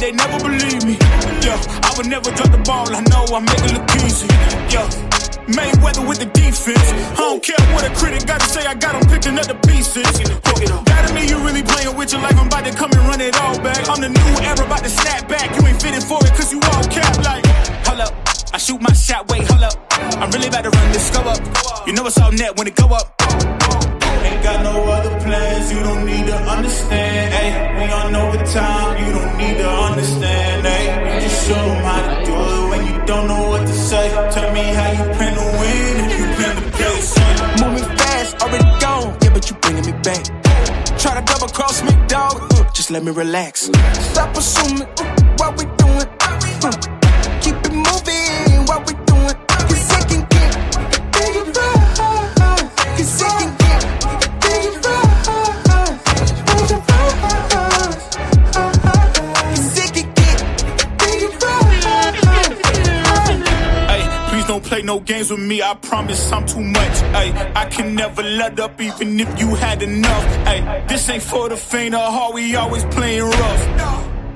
they never believe me. Yeah, I would never drop the ball, I know I make it look easy. Yeah, Mayweather with the defense. I don't care what a critic gotta say, I got them picking up the pieces. That to me, you really playing with your life, I'm about to come and run it all back. I'm the new era, about to snap back. You ain't fitting for it, cause you all cap like. Hold up, I shoot my shot, wait, hold up. I'm really about to run this, go up. You know it's all net when it go up. Ain't got no other plans, you don't need to understand, ayy. We on overtime, you don't need to understand, ayy. You just show them how to do it when you don't know what to say. Tell me how you plan to win if you plan to play. Moving fast, already gone, yeah, but you bringing me back. Try to double cross me, dog, just let me relax. Stop assuming what we doing, keep it moving, what we doing. Cause it can get bigger, cause it can get bigger, cause it can get bigger. Hey, please don't play no games with me, I promise I'm too much. Hey, I can never let up even if you had enough. Hey, this ain't for the faint of heart, we always playing rough.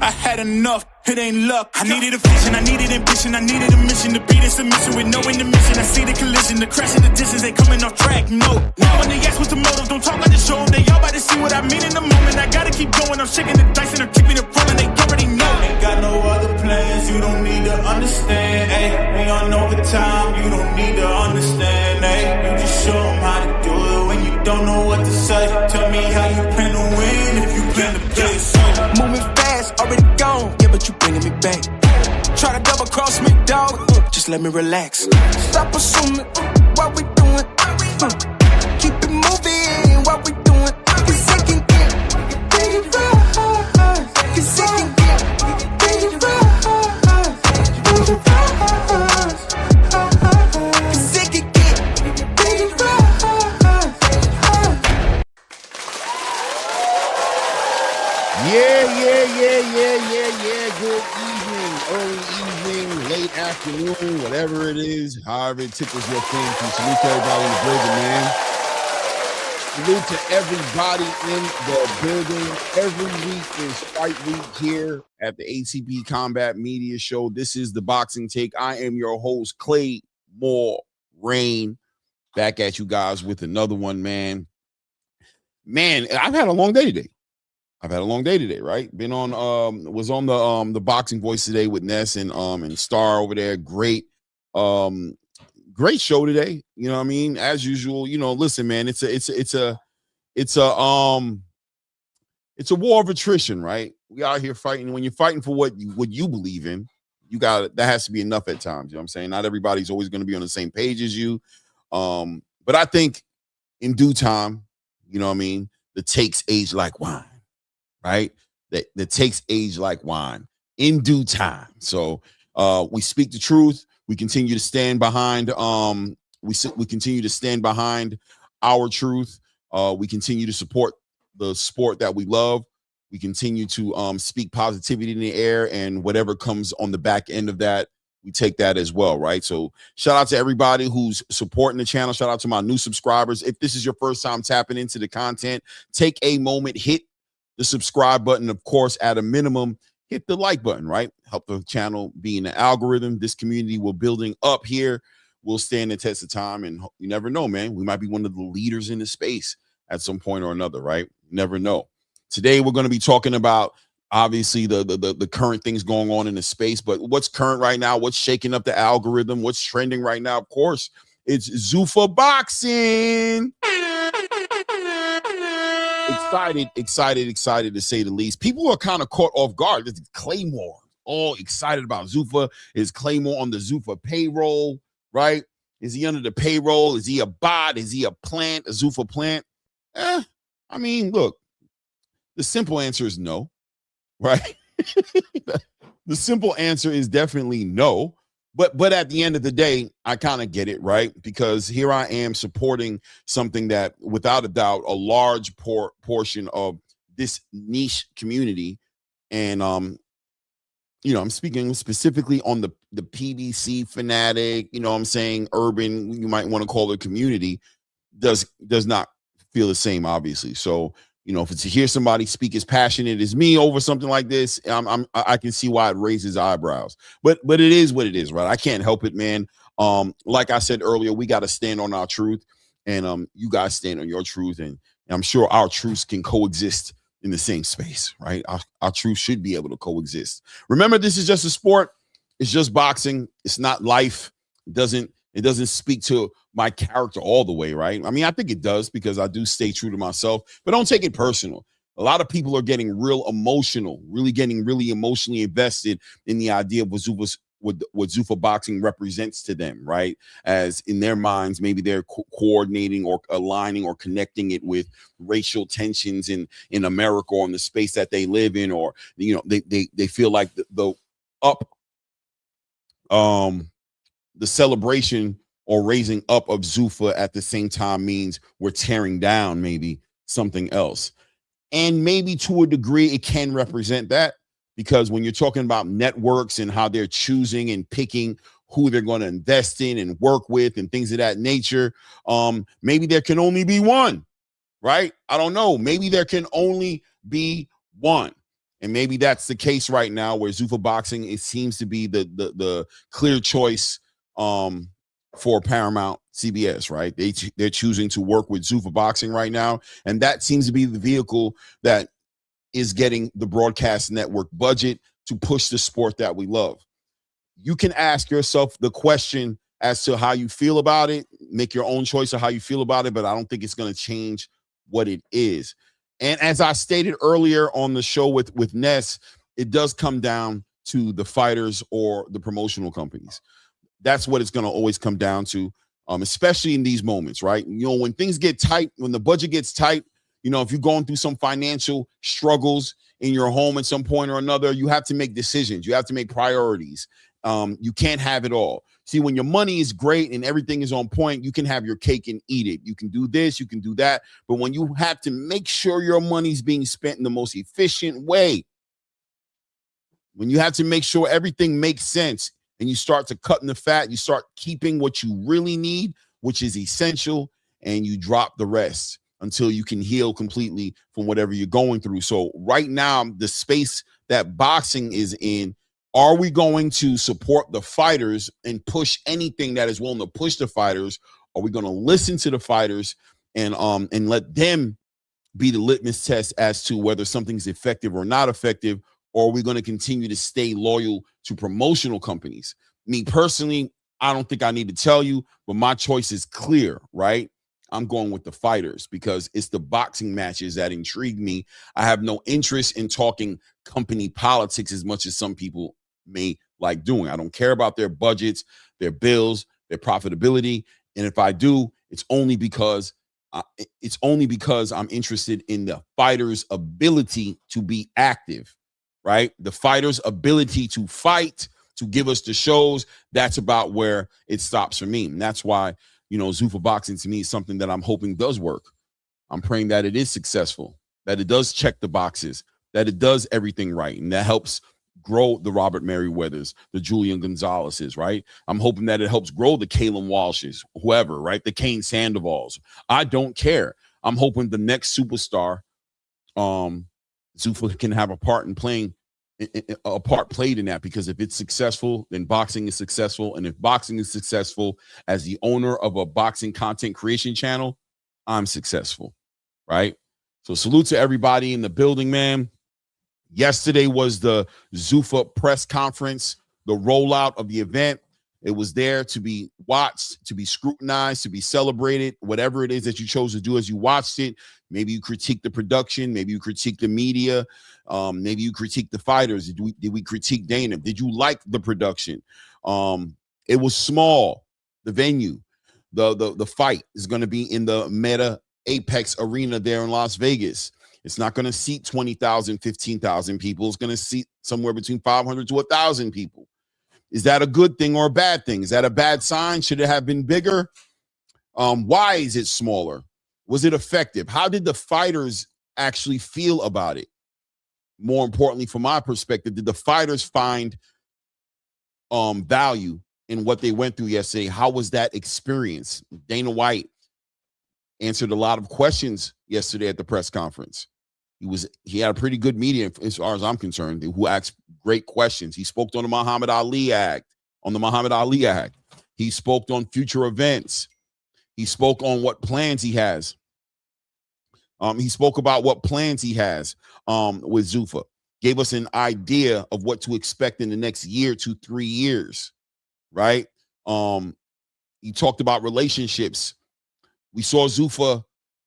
I had enough, it ain't luck. I needed a vision, I needed ambition, I needed a mission to beat in submission with no intermission. I see the collision, the crash in the distance, they coming off track, no. Now when they ask what's the motive, don't talk, I just show them. They all about to see what I mean in the moment. I gotta keep going, I'm shaking the dice and I'm keeping it rolling, they already know. Ain't got no other plans, you don't need to understand, ayy. We on overtime, you don't need to understand, ayy. You just show them how to do it when you don't know what to say. Tell me how you plan to win if you plan to play. So moving fast, already gone, yeah, but you bringing me back. Try to double cross me, dog, just let me relax. Stop assuming what we doing, keep it moving, what we doing. Cause it can get bigger, cause it can get bigger, cause it can get bigger. Yeah. Good evening, early evening, late afternoon, whatever it is, however it tickles your fancy. Salute to everybody in the building, man. Salute to everybody in the building. Every week is Fight Week here at the ACB Combat Media Show. This is the Boxing Take. I am your host, Clay Moore Rain. Back at you guys with another one, man. Man, I've had a long day today. Right? Been on was on the Boxing Voice today with Ness and Star over there. Great show today. You know what I mean? As usual, you know, listen, man, it's a war of attrition, right? We out here fighting. When you're fighting for what you believe in, that has to be enough at times. You know what I'm saying? Not everybody's always going to be on the same page as you. But I think in due time, you know what I mean, the takes age like wine. Right? That takes age like wine in due time. So we speak the truth. We continue to stand behind we continue to stand behind our truth. We continue to support the sport that we love. We continue to speak positivity in the air, and whatever comes on the back end of that, we take that as well, right? So shout out to everybody who's supporting the channel. Shout out to my new subscribers. If this is your first time tapping into the content, take a moment, hit the subscribe button, of course, at a minimum, hit the like button, right? Help the channel be in the algorithm. This community we're building up here will stand the test of time, and you never know, man. We might be one of the leaders in the space at some point or another, right? You never know. Today, we're going to be talking about, obviously, the current things going on in the space, but what's current right now, what's shaking up the algorithm, what's trending right now, of course, it's Zuffa boxing. Excited to say the least. People are kind of caught off guard. This is Claymore, all excited about Zuffa. Is Claymore on the Zuffa payroll, right? Is he under the payroll? Is he a bot? Is he a plant, a Zuffa plant? I mean, look, the simple answer is no, right? The simple answer is definitely no. But at the end of the day, I kind of get it, right? Because here I am supporting something that, without a doubt, a large portion of this niche community, and you know, I'm speaking specifically on the PBC fanatic, you know what I'm saying, urban, you might want to call it community, does not feel the same, obviously. So You know, if it's to hear somebody speak as passionate as me over something like this, I can see why it raises eyebrows. But it is what it is, right? I can't help it, man. Like I said earlier, we got to stand on our truth, and you guys stand on your truth, and I'm sure our truths can coexist in the same space, right? Our truth should be able to coexist. Remember, this is just a sport. It's just boxing. It's not life. It doesn't speak to my character all the way, right? I mean, I think it does because I do stay true to myself, but don't take it personal. A lot of people are getting real emotional, really emotionally invested in the idea of what Zuffa boxing represents to them, right? As in their minds, maybe they're coordinating or aligning or connecting it with racial tensions in America or in the space that they live in, or, you know, they feel like the celebration or raising up of Zuffa at the same time means we're tearing down maybe something else. And maybe to a degree, it can represent that, because when you're talking about networks and how they're choosing and picking who they're going to invest in and work with and things of that nature, maybe there can only be one, right? I don't know. Maybe there can only be one. And maybe that's the case right now, where Zuffa boxing, it seems to be the clear choice for Paramount CBS, right? They're choosing to work with Zuffa boxing right now, and that seems to be the vehicle that is getting the broadcast network budget to push the sport that we love. You can ask yourself the question as to how you feel about it, make your own choice of how you feel about it, but I don't think it's going to change what it is. And as I stated earlier on the show with Ness, it does come down to the fighters or the promotional companies. That's what it's going to always come down to, especially in these moments, right? You know, when things get tight, when the budget gets tight, you know, if you're going through some financial struggles in your home at some point or another, you have to make decisions. You have to make priorities. You can't have it all. See, when your money is great and everything is on point, you can have your cake and eat it. You can do this, you can do that. But when you have to make sure your money's being spent in the most efficient way, when you have to make sure everything makes sense, and you start to cut in the fat, you start keeping what you really need, which is essential, and you drop the rest until you can heal completely from whatever you're going through. So right now, the space that boxing is in, are we going to support the fighters and push anything that is willing to push the fighters? Are we going to listen to the fighters and let them be the litmus test as to whether something's effective or not effective? Or are we going to continue to stay loyal to promotional companies? Me personally, I don't think I need to tell you, but my choice is clear, right? I'm going with the fighters because it's the boxing matches that intrigue me. I have no interest in talking company politics as much as some people may like doing. I don't care about their budgets, their bills, their profitability. And if I do, it's only because I'm interested in the fighters' ability to be active. Right? The fighter's ability to fight, to give us the shows, that's about where it stops for me. And that's why, you know, Zuffa boxing to me is something that I'm hoping does work. I'm praying that it is successful, that it does check the boxes, that it does everything right, and that helps grow the Robert Merriweathers, the Julian Gonzalez's, right? I'm hoping that it helps grow the Kalen Walshes, whoever, right? The Kane Sandovals. I don't care. I'm hoping the next superstar, Zuffa can have a part played in that, because if it's successful, then boxing is successful. And if boxing is successful, as the owner of a boxing content creation channel, I'm successful, right? So salute to everybody in the building, man. Yesterday was the Zuffa press conference, the rollout of the event. It was there to be watched, to be scrutinized, to be celebrated, whatever it is that you chose to do as you watched it. Maybe you critique the production. Maybe you critique the media. Maybe you critique the fighters. Did we critique Dana? Did you like the production? It was small, the venue. The fight is going to be in the Meta Apex Arena there in Las Vegas. It's not going to seat 20,000, 15,000 people. It's going to seat somewhere between 500 to 1,000 people. Is that a good thing or a bad thing? Is that a bad sign? Should it have been bigger? Why is it smaller? Was it effective? How did the fighters actually feel about it? More importantly, from my perspective, did the fighters find value in what they went through yesterday? How was that experience? Dana White answered a lot of questions yesterday at the press conference. He had a pretty good media as far as I'm concerned, who asked great questions. He spoke on the Muhammad Ali Act, He spoke on future events. He spoke on what plans he has. He spoke about what plans he has with Zuffa. Gave us an idea of what to expect in the next year to 3 years, right? He talked about relationships. We saw Zuffa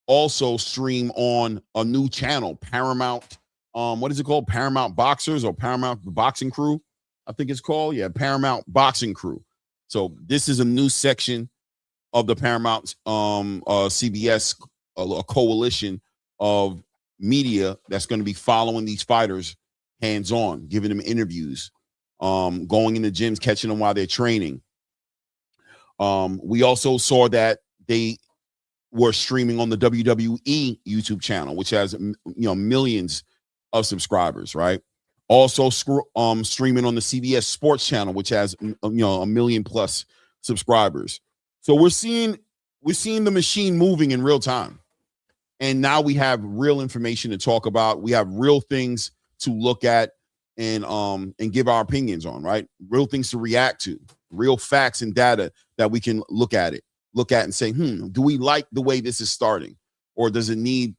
also stream on a new channel, Paramount. What is it called? Paramount Boxers or Paramount Boxing Crew, I think it's called. Yeah, Paramount Boxing Crew. So this is a new section of the Paramount CBS, a coalition of media that's going to be following these fighters hands-on, giving them interviews, going in the gyms, catching them while they're training. We also saw that they were streaming on the WWE YouTube channel, which has millions of subscribers, right? Also streaming on the CBS Sports channel, which has a million plus subscribers. So we're seeing the machine moving in real time. And now we have real information to talk about. We have real things to look at and give our opinions on, right? Real things to react to, real facts and data that we can look at and say, do we like the way this is starting, or does it need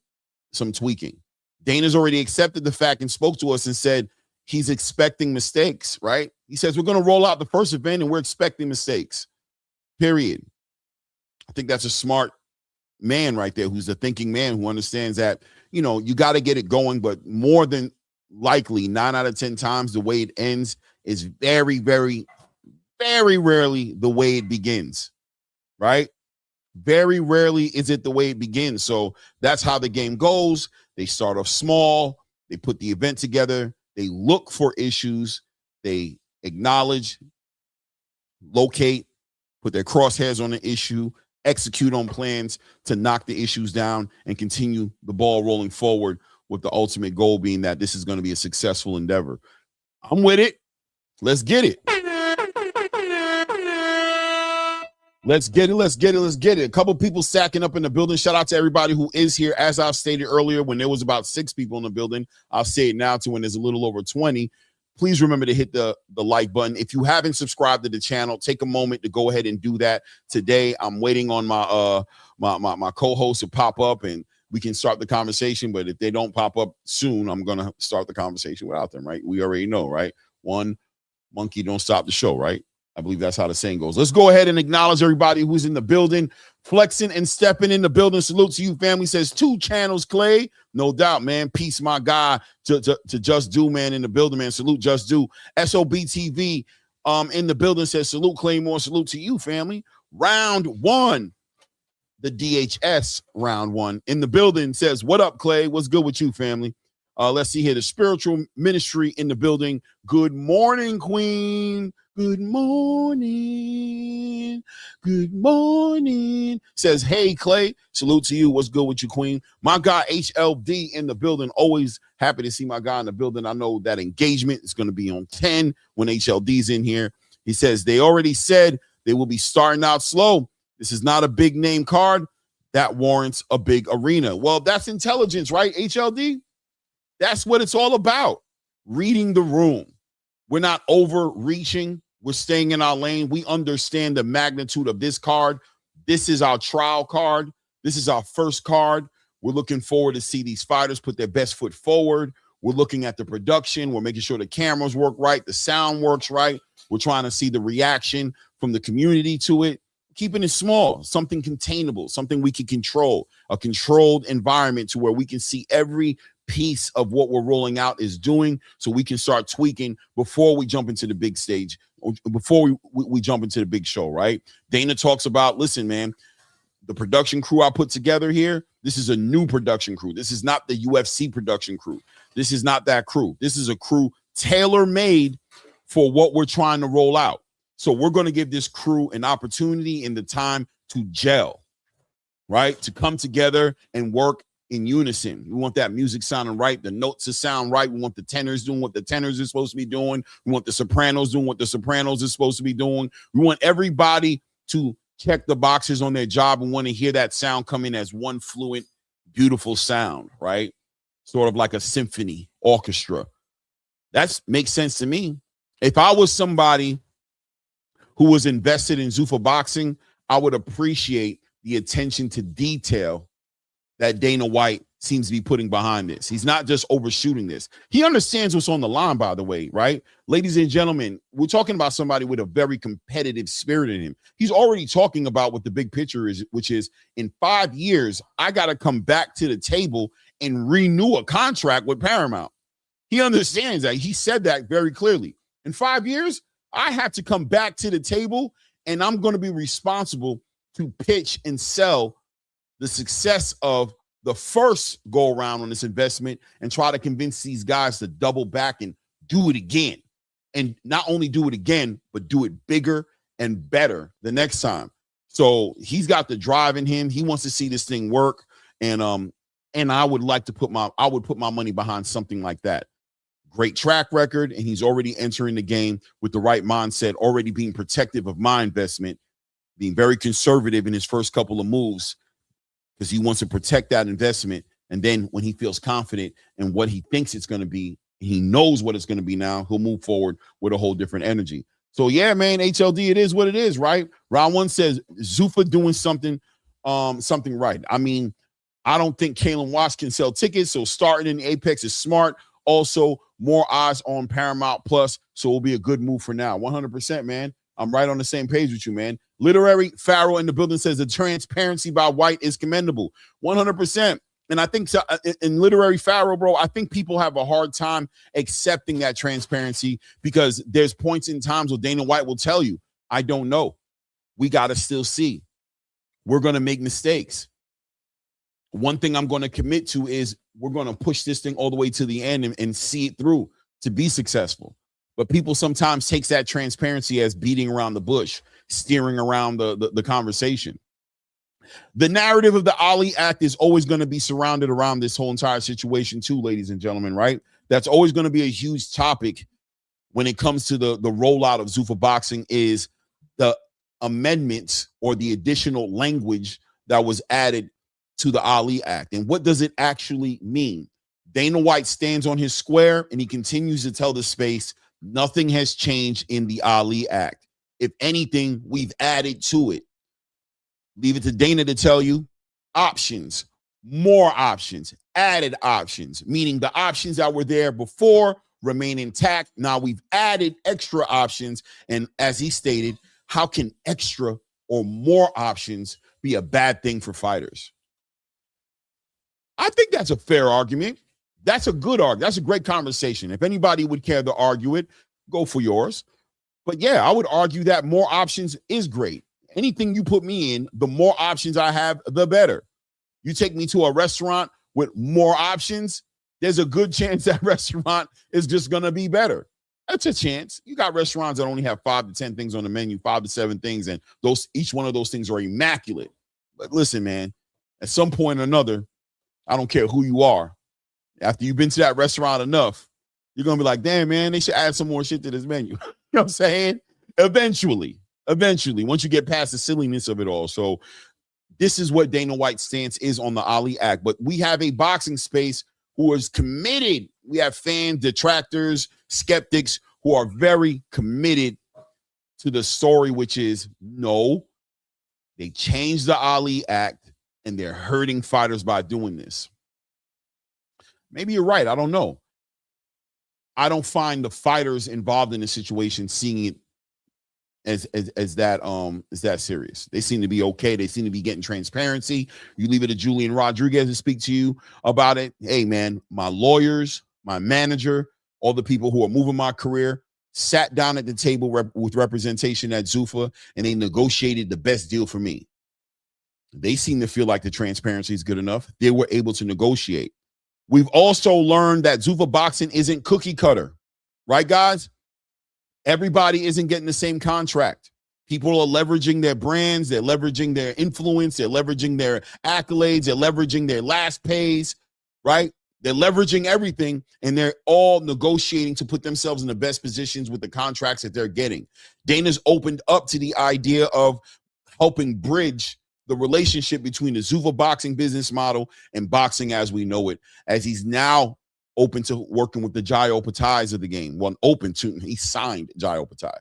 some tweaking? Dana's already accepted the fact and spoke to us and said he's expecting mistakes, right? He says we're going to roll out the first event and we're expecting mistakes, period. I think that's a smart man right there, who's a thinking man who understands that, you got to get it going, but more than likely 9 out of 10 times the way it ends is very, very, very rarely the way it begins, right? Very rarely is it the way it begins. So that's how the game goes. They start off small. They put the event together. They look for issues. They acknowledge, locate, put their crosshairs on the issue, execute on plans to knock the issues down and continue the ball rolling forward, with the ultimate goal being that this is going to be a successful endeavor. I'm with it. Let's get it. Let's get it. A couple people sacking up in the building. Shout out to everybody who is here. As I've stated earlier, when there was about 6 people in the building, I'll say it now to when there's a little over 20. Please remember to hit the like button. If you haven't subscribed to the channel, take a moment to go ahead and do that today. I'm waiting on my my co-host to pop up and we can start the conversation. But if they don't pop up soon, I'm going to start the conversation without them, right? We already know, right? One monkey don't stop the show, right? I believe that's how the saying goes. Let's go ahead and acknowledge everybody who's in the building, flexing and stepping in the building. Salute to you, family. Says 2 channels, Clay. No doubt, man. Peace, my guy, to Just Do, man, in the building, man. Salute, Just Do. SOB TV in the building says salute, Claymore. Salute to you, family. Round 1. The DHS round 1 in the building says, what up, Clay? What's good with you, family? Let's see here. The spiritual ministry in the building. Good morning, Queen. Good morning. Good morning. Says, hey, Clay. Salute to you. What's good with you, Queen? My guy, HLD in the building. Always happy to see my guy in the building. I know that engagement is going to be on 10 when HLD's in here. He says, they already said they will be starting out slow. This is not a big name card. That warrants a big arena. Well, that's intelligence, right, HLD? That's what it's all about. Reading the room. We're not overreaching. We're staying in our lane. We understand the magnitude of this card. This is our trial card. This is our first card. We're looking forward to see these fighters put their best foot forward. We're looking at the production. We're making sure the cameras work right. The sound works right. We're trying to see the reaction from the community to it. Keeping it small, something containable, something we can control, a controlled environment to where we can see every piece of what we're rolling out is doing, so we can start tweaking before we jump into the big stage, before we jump into the big show, right? Dana talks about, listen, man, the production crew I put together here, this is a new production crew. This is not the UFC production crew. This is not that crew. This is a crew tailor-made for what we're trying to roll out. So we're going to give this crew an opportunity and the time to gel, right? To come together and work in unison. We want that music sounding right, the notes to sound right. We want the tenors doing what the tenors are supposed to be doing. We want the sopranos doing what the sopranos are supposed to be doing. We want everybody to check the boxes on their job and want to hear that sound come in as one fluent, beautiful sound, right? sort of like a symphony orchestra. That makes sense to me. If I was somebody who was invested in Zuffa Boxing, I would appreciate the attention to detail that Dana White seems to be putting behind this. He's not just overshooting this. He understands what's on the line, by the way, right? Ladies and gentlemen, we're talking about somebody with a very competitive spirit in him. He's already talking about what the big picture is, which is in 5 years, I got to come back to the table and renew a contract with Paramount. He understands that. He said that very clearly. In 5 years, I have to come back to the table, and I'm going to be responsible to pitch and sell the success of the first go around on this investment and try to convince these guys to double back and do it again. And not only do it again, but do it bigger and better the next time. So he's got the drive in him. He wants to see this thing work. And I would like to put my money behind something like that. Great track record, and he's already entering the game with the right mindset, already being protective of my investment, being very conservative in his first couple of moves because he wants to protect that investment. And then when he feels confident in what he thinks it's going to be, he knows what it's going to be now, he'll move forward with a whole different energy. So, yeah, man, HLD, it is what it is, right? Round one says Zuffa doing something right. I mean, I don't think Kalen Watts can sell tickets, so starting in the Apex is smart. Also, more eyes on Paramount Plus, so it'll be a good move for now. 100%, man. I'm right on the same page with you, man. Literary Farrell in the building says the transparency by White is commendable. 100%. And I think so, in Literary Farrell, bro, I think people have a hard time accepting that transparency because there's points in times where Dana White will tell you, I don't know. We got to still see. We're going to make mistakes. One thing I'm going to commit to is we're going to push this thing all the way to the end and see it through to be successful. But people sometimes takes that transparency as beating around the bush, steering around the conversation. The narrative of the Ali Act is always going to be surrounded around this whole entire situation too, ladies and gentlemen, right? That's always going to be a huge topic when it comes to the rollout of Zuffa Boxing is the amendments or the additional language that was added to the Ali Act. And what does it actually mean? Dana White stands on his square and he continues to tell the space nothing has changed in the Ali Act. If anything, we've added to it. Leave it to Dana to tell you options, more options, added options, meaning the options that were there before remain intact. Now we've added extra options. And as he stated, how can extra or more options be a bad thing for fighters? I think that's a fair argument. That's a good argument. That's a great conversation. If anybody would care to argue it, go for yours. But yeah, I would argue that more options is great. Anything you put me in, the more options I have, the better. You take me to a restaurant with more options, there's a good chance that restaurant is just going to be better. That's a chance. You got restaurants that only have 5 to 10 things on the menu, 5 to 7 things, and each one of those things are immaculate. But listen, man, at some point or another, I don't care who you are. After you've been to that restaurant enough, you're going to be like, damn, man, they should add some more shit to this menu. You know what I'm saying? Eventually, once you get past the silliness of it all. So this is what Dana White's stance is on the Ali Act. But we have a boxing space who is committed. We have fans, detractors, skeptics who are very committed to the story, which is no, they changed the Ali Act and they're hurting fighters by doing this. Maybe you're right. I don't know. I don't find the fighters involved in the situation seeing it as that serious. They seem to be okay. They seem to be getting transparency. You leave it to Julian Rodriguez to speak to you about it. Hey, man, my lawyers, my manager, all the people who are moving my career sat down at the table with representation at Zuffa, and they negotiated the best deal for me. They seem to feel like the transparency is good enough. They were able to negotiate. We've also learned that Zuffa Boxing isn't cookie cutter, right, guys? Everybody isn't getting the same contract. People are leveraging their brands. They're leveraging their influence. They're leveraging their accolades. They're leveraging their last pays, right? They're leveraging everything, and they're all negotiating to put themselves in the best positions with the contracts that they're getting. Dana's opened up to the idea of helping bridge the relationship between the Zuffa boxing business model and boxing as we know it, as he's now open to working with the Jai Opatais of the game. Well, open to, he signed Jai Opatai.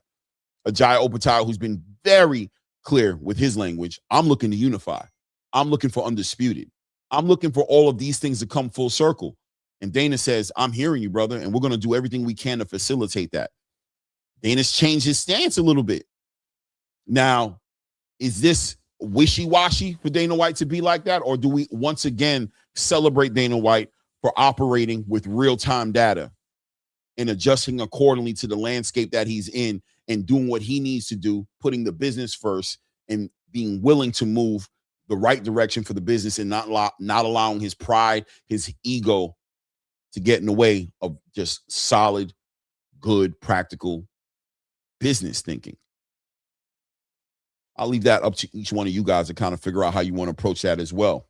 A Jai Opatai who's been very clear with his language. I'm looking to unify. I'm looking for undisputed. I'm looking for all of these things to come full circle. And Dana says, I'm hearing you, brother, and we're going to do everything we can to facilitate that. Dana's changed his stance a little bit. Now, is this wishy-washy for Dana White to be like that? Or do we once again celebrate Dana White for operating with real-time data and adjusting accordingly to the landscape that he's in and doing what he needs to do, putting the business first and being willing to move the right direction for the business and not allowing his pride, his ego to get in the way of just solid, good, practical business thinking? I'll leave that up to each one of you guys to kind of figure out how you want to approach that as well.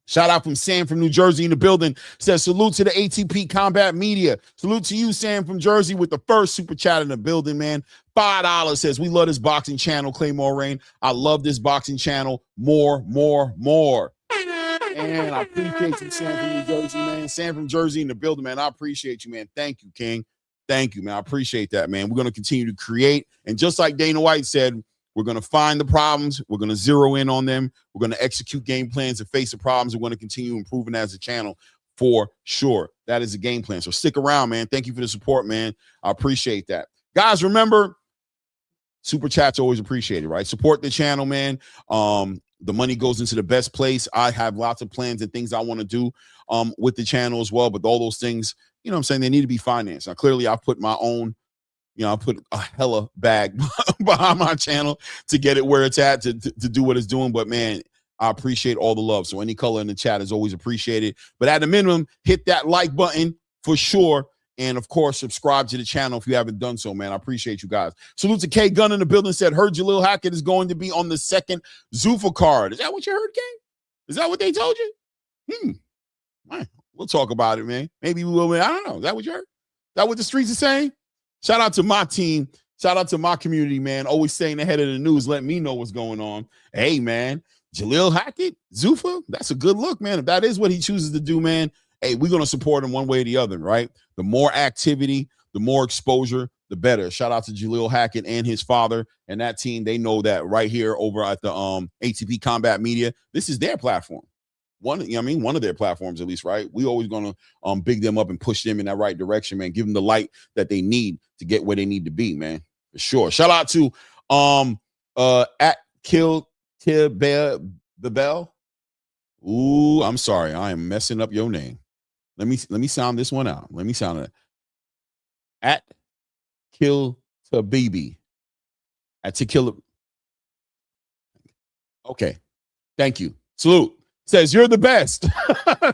Shout out from Sam from New Jersey in the building. Says, salute to the ATP Combat Media. Salute to you, Sam from Jersey, with the first super chat in the building, man. $5 says, we love this boxing channel, Claymore Rain. I love this boxing channel. More. And I appreciate you, Sam from New Jersey, man. Sam from Jersey in the building, man. I appreciate you, man. Thank you, King. Thank you, man. I appreciate that, man. We're going to continue to create. And just like Dana White said, we're going to find the problems. We're going to zero in on them. We're going to execute game plans to face the problems. We're going to continue improving as a channel for sure. That is the game plan. So stick around, man. Thank you for the support, man. I appreciate that. Guys, remember, super chats always appreciated, right? Support the channel, man. The money goes into the best place. I have lots of plans and things I want to do with the channel as well. But all those things, you know what I'm saying, they need to be financed. Now, clearly, I've put my own, I put a hella bag behind my channel to get it where it's at, to do what it's doing. But, man, I appreciate all the love. So any color in the chat is always appreciated. But at a minimum, hit that like button for sure. And, of course, subscribe to the channel if you haven't done so, man. I appreciate you guys. Salute to K Gunn in the building. Said, heard Jalil Hackett is going to be on the second Zuffa card. Is that what you heard, K? Is that what they told you? Man, we'll talk about it, man. Maybe we will. I don't know. Is that what you heard? Is that what the streets are saying? Shout out to my team. Shout out to my community, man. Always staying ahead of the news. Let me know what's going on. Hey, man, Jalil Hackett, Zuffa, that's a good look, man. If that is what he chooses to do, man, hey, we're going to support him one way or the other, right? The more activity, the more exposure, the better. Shout out to Jalil Hackett and his father and that team. They know that right here over at the ATP Combat Media. This is their platform. One of their platforms at least, right? We always going to big them up and push them in that right direction, man. Give them the light that they need to get where they need to be, man. For sure. Shout out to at Kill the Bell. Ooh, I'm sorry. I am messing up your name. Let me sound this one out. Let me sound it. At Kill Tabibi. At to kill. Okay. Thank you. Salute. Says you're the best.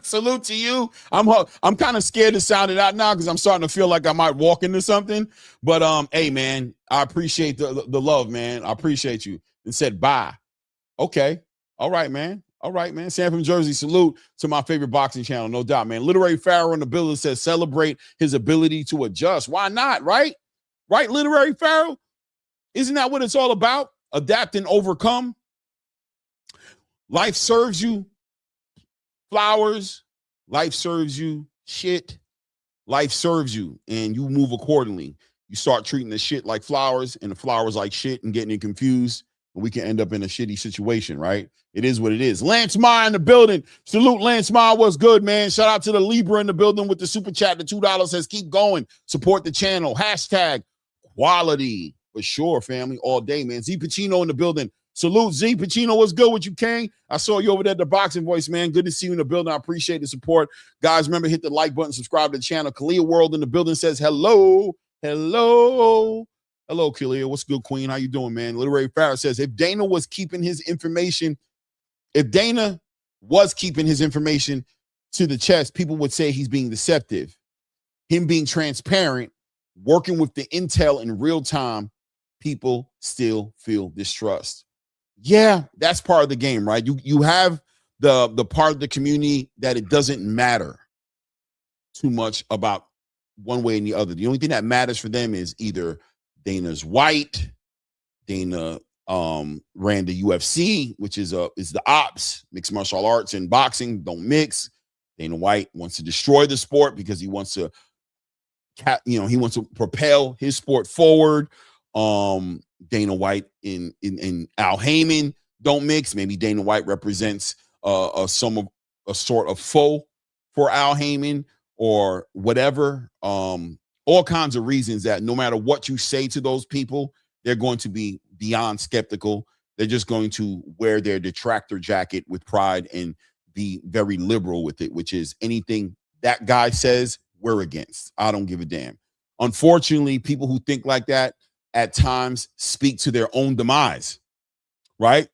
Salute to you. I'm kind of scared to sound it out now because I'm starting to feel like I might walk into something. But hey, man, I appreciate the love, man. I appreciate you. And said bye. Okay. All right, man. All right, man. Sam from Jersey, salute to my favorite boxing channel, no doubt, man. Literary Pharaoh in the building says celebrate his ability to adjust. Why not, right? Right, Literary Pharaoh? Isn't that what it's all about? Adapt and overcome. Life serves you flowers. Life serves you shit. Life serves you, and you move accordingly. You start treating the shit like flowers and the flowers like shit and getting it confused. We can end up in a shitty situation, right? It is what it is. Lance Meyer in the building. Salute, Lance Meyer. What's good, man? Shout out to the Libra in the building with the super chat. The $2 says, keep going. Support the channel. Hashtag quality. For sure, family. All day, man. Z Pacino in the building. Salute, Z Pacino. What's good with you, King? I saw you over there at the Boxing Voice, man. Good to see you in the building. I appreciate the support. Guys, remember, hit the like button. Subscribe to the channel. Kalia World in the building says, hello. Hello. Hello, Kalia. What's good, Queen? How you doing, man? Literary Farrah says, if Dana was keeping his information to the chest, people would say he's being deceptive. Him being transparent, working with the intel in real time, people still feel distrust. Yeah, that's part of the game, right? You have the part of the community that it doesn't matter too much about one way and the other. The only thing that matters for them is either Dana's white, Dana ran the UFC, which is the ops, mixed martial arts and boxing don't mix. Dana White wants to destroy the sport because he wants to he wants to propel his sport forward. Dana White in Al Heyman don't mix. Maybe Dana White represents a sort of foe for Al Heyman or whatever. All kinds of reasons that no matter what you say to those people, they're going to be beyond skeptical. They're just going to wear their detractor jacket with pride and be very liberal with it, which is anything that guy says, we're against. I don't give a damn. Unfortunately, people who think like that at times speak to their own demise, right?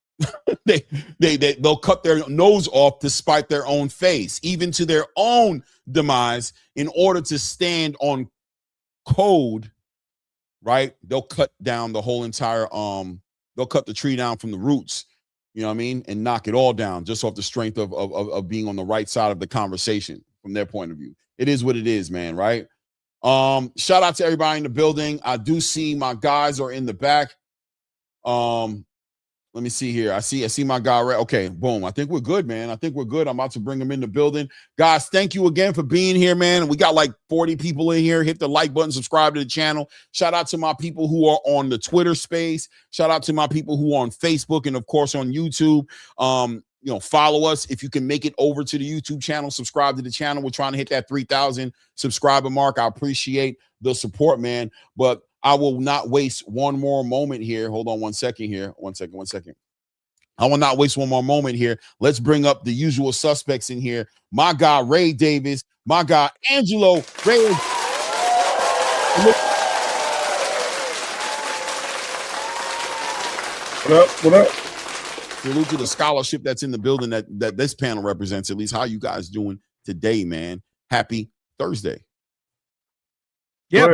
They'll cut their nose off to spite their own face, even to their own demise, in order to stand on code, right? They'll cut down the whole entire they'll cut the tree down from the roots, you know what I mean, and knock it all down just off the strength of being on the right side of the conversation from their point of view. It is what it is, man, right? Shout out to everybody in the building. I do see my guys are in the back. Let me see here. I see my guy. Right. Okay, boom. I think we're good, man. I think we're good. I'm about to bring him in the building. Guys, thank you again for being here, man. We got like 40 people in here. Hit the like button, subscribe to the channel. Shout out to my people who are on the Twitter space. Shout out to my people who are on Facebook and, of course, on YouTube. Follow us. If you can make it over to the YouTube channel, subscribe to the channel. We're trying to hit that 3,000 subscriber mark. I appreciate the support, man. But I will not waste one more moment here. Hold on 1 second here. One second. I will not waste one more moment here. Let's bring up the usual suspects in here. My guy, Ray Davis. My guy, Angelo. Ray. What up? Salute to the scholarship that's in the building that this panel represents. At least how you guys doing today, man. Happy Thursday. Yeah.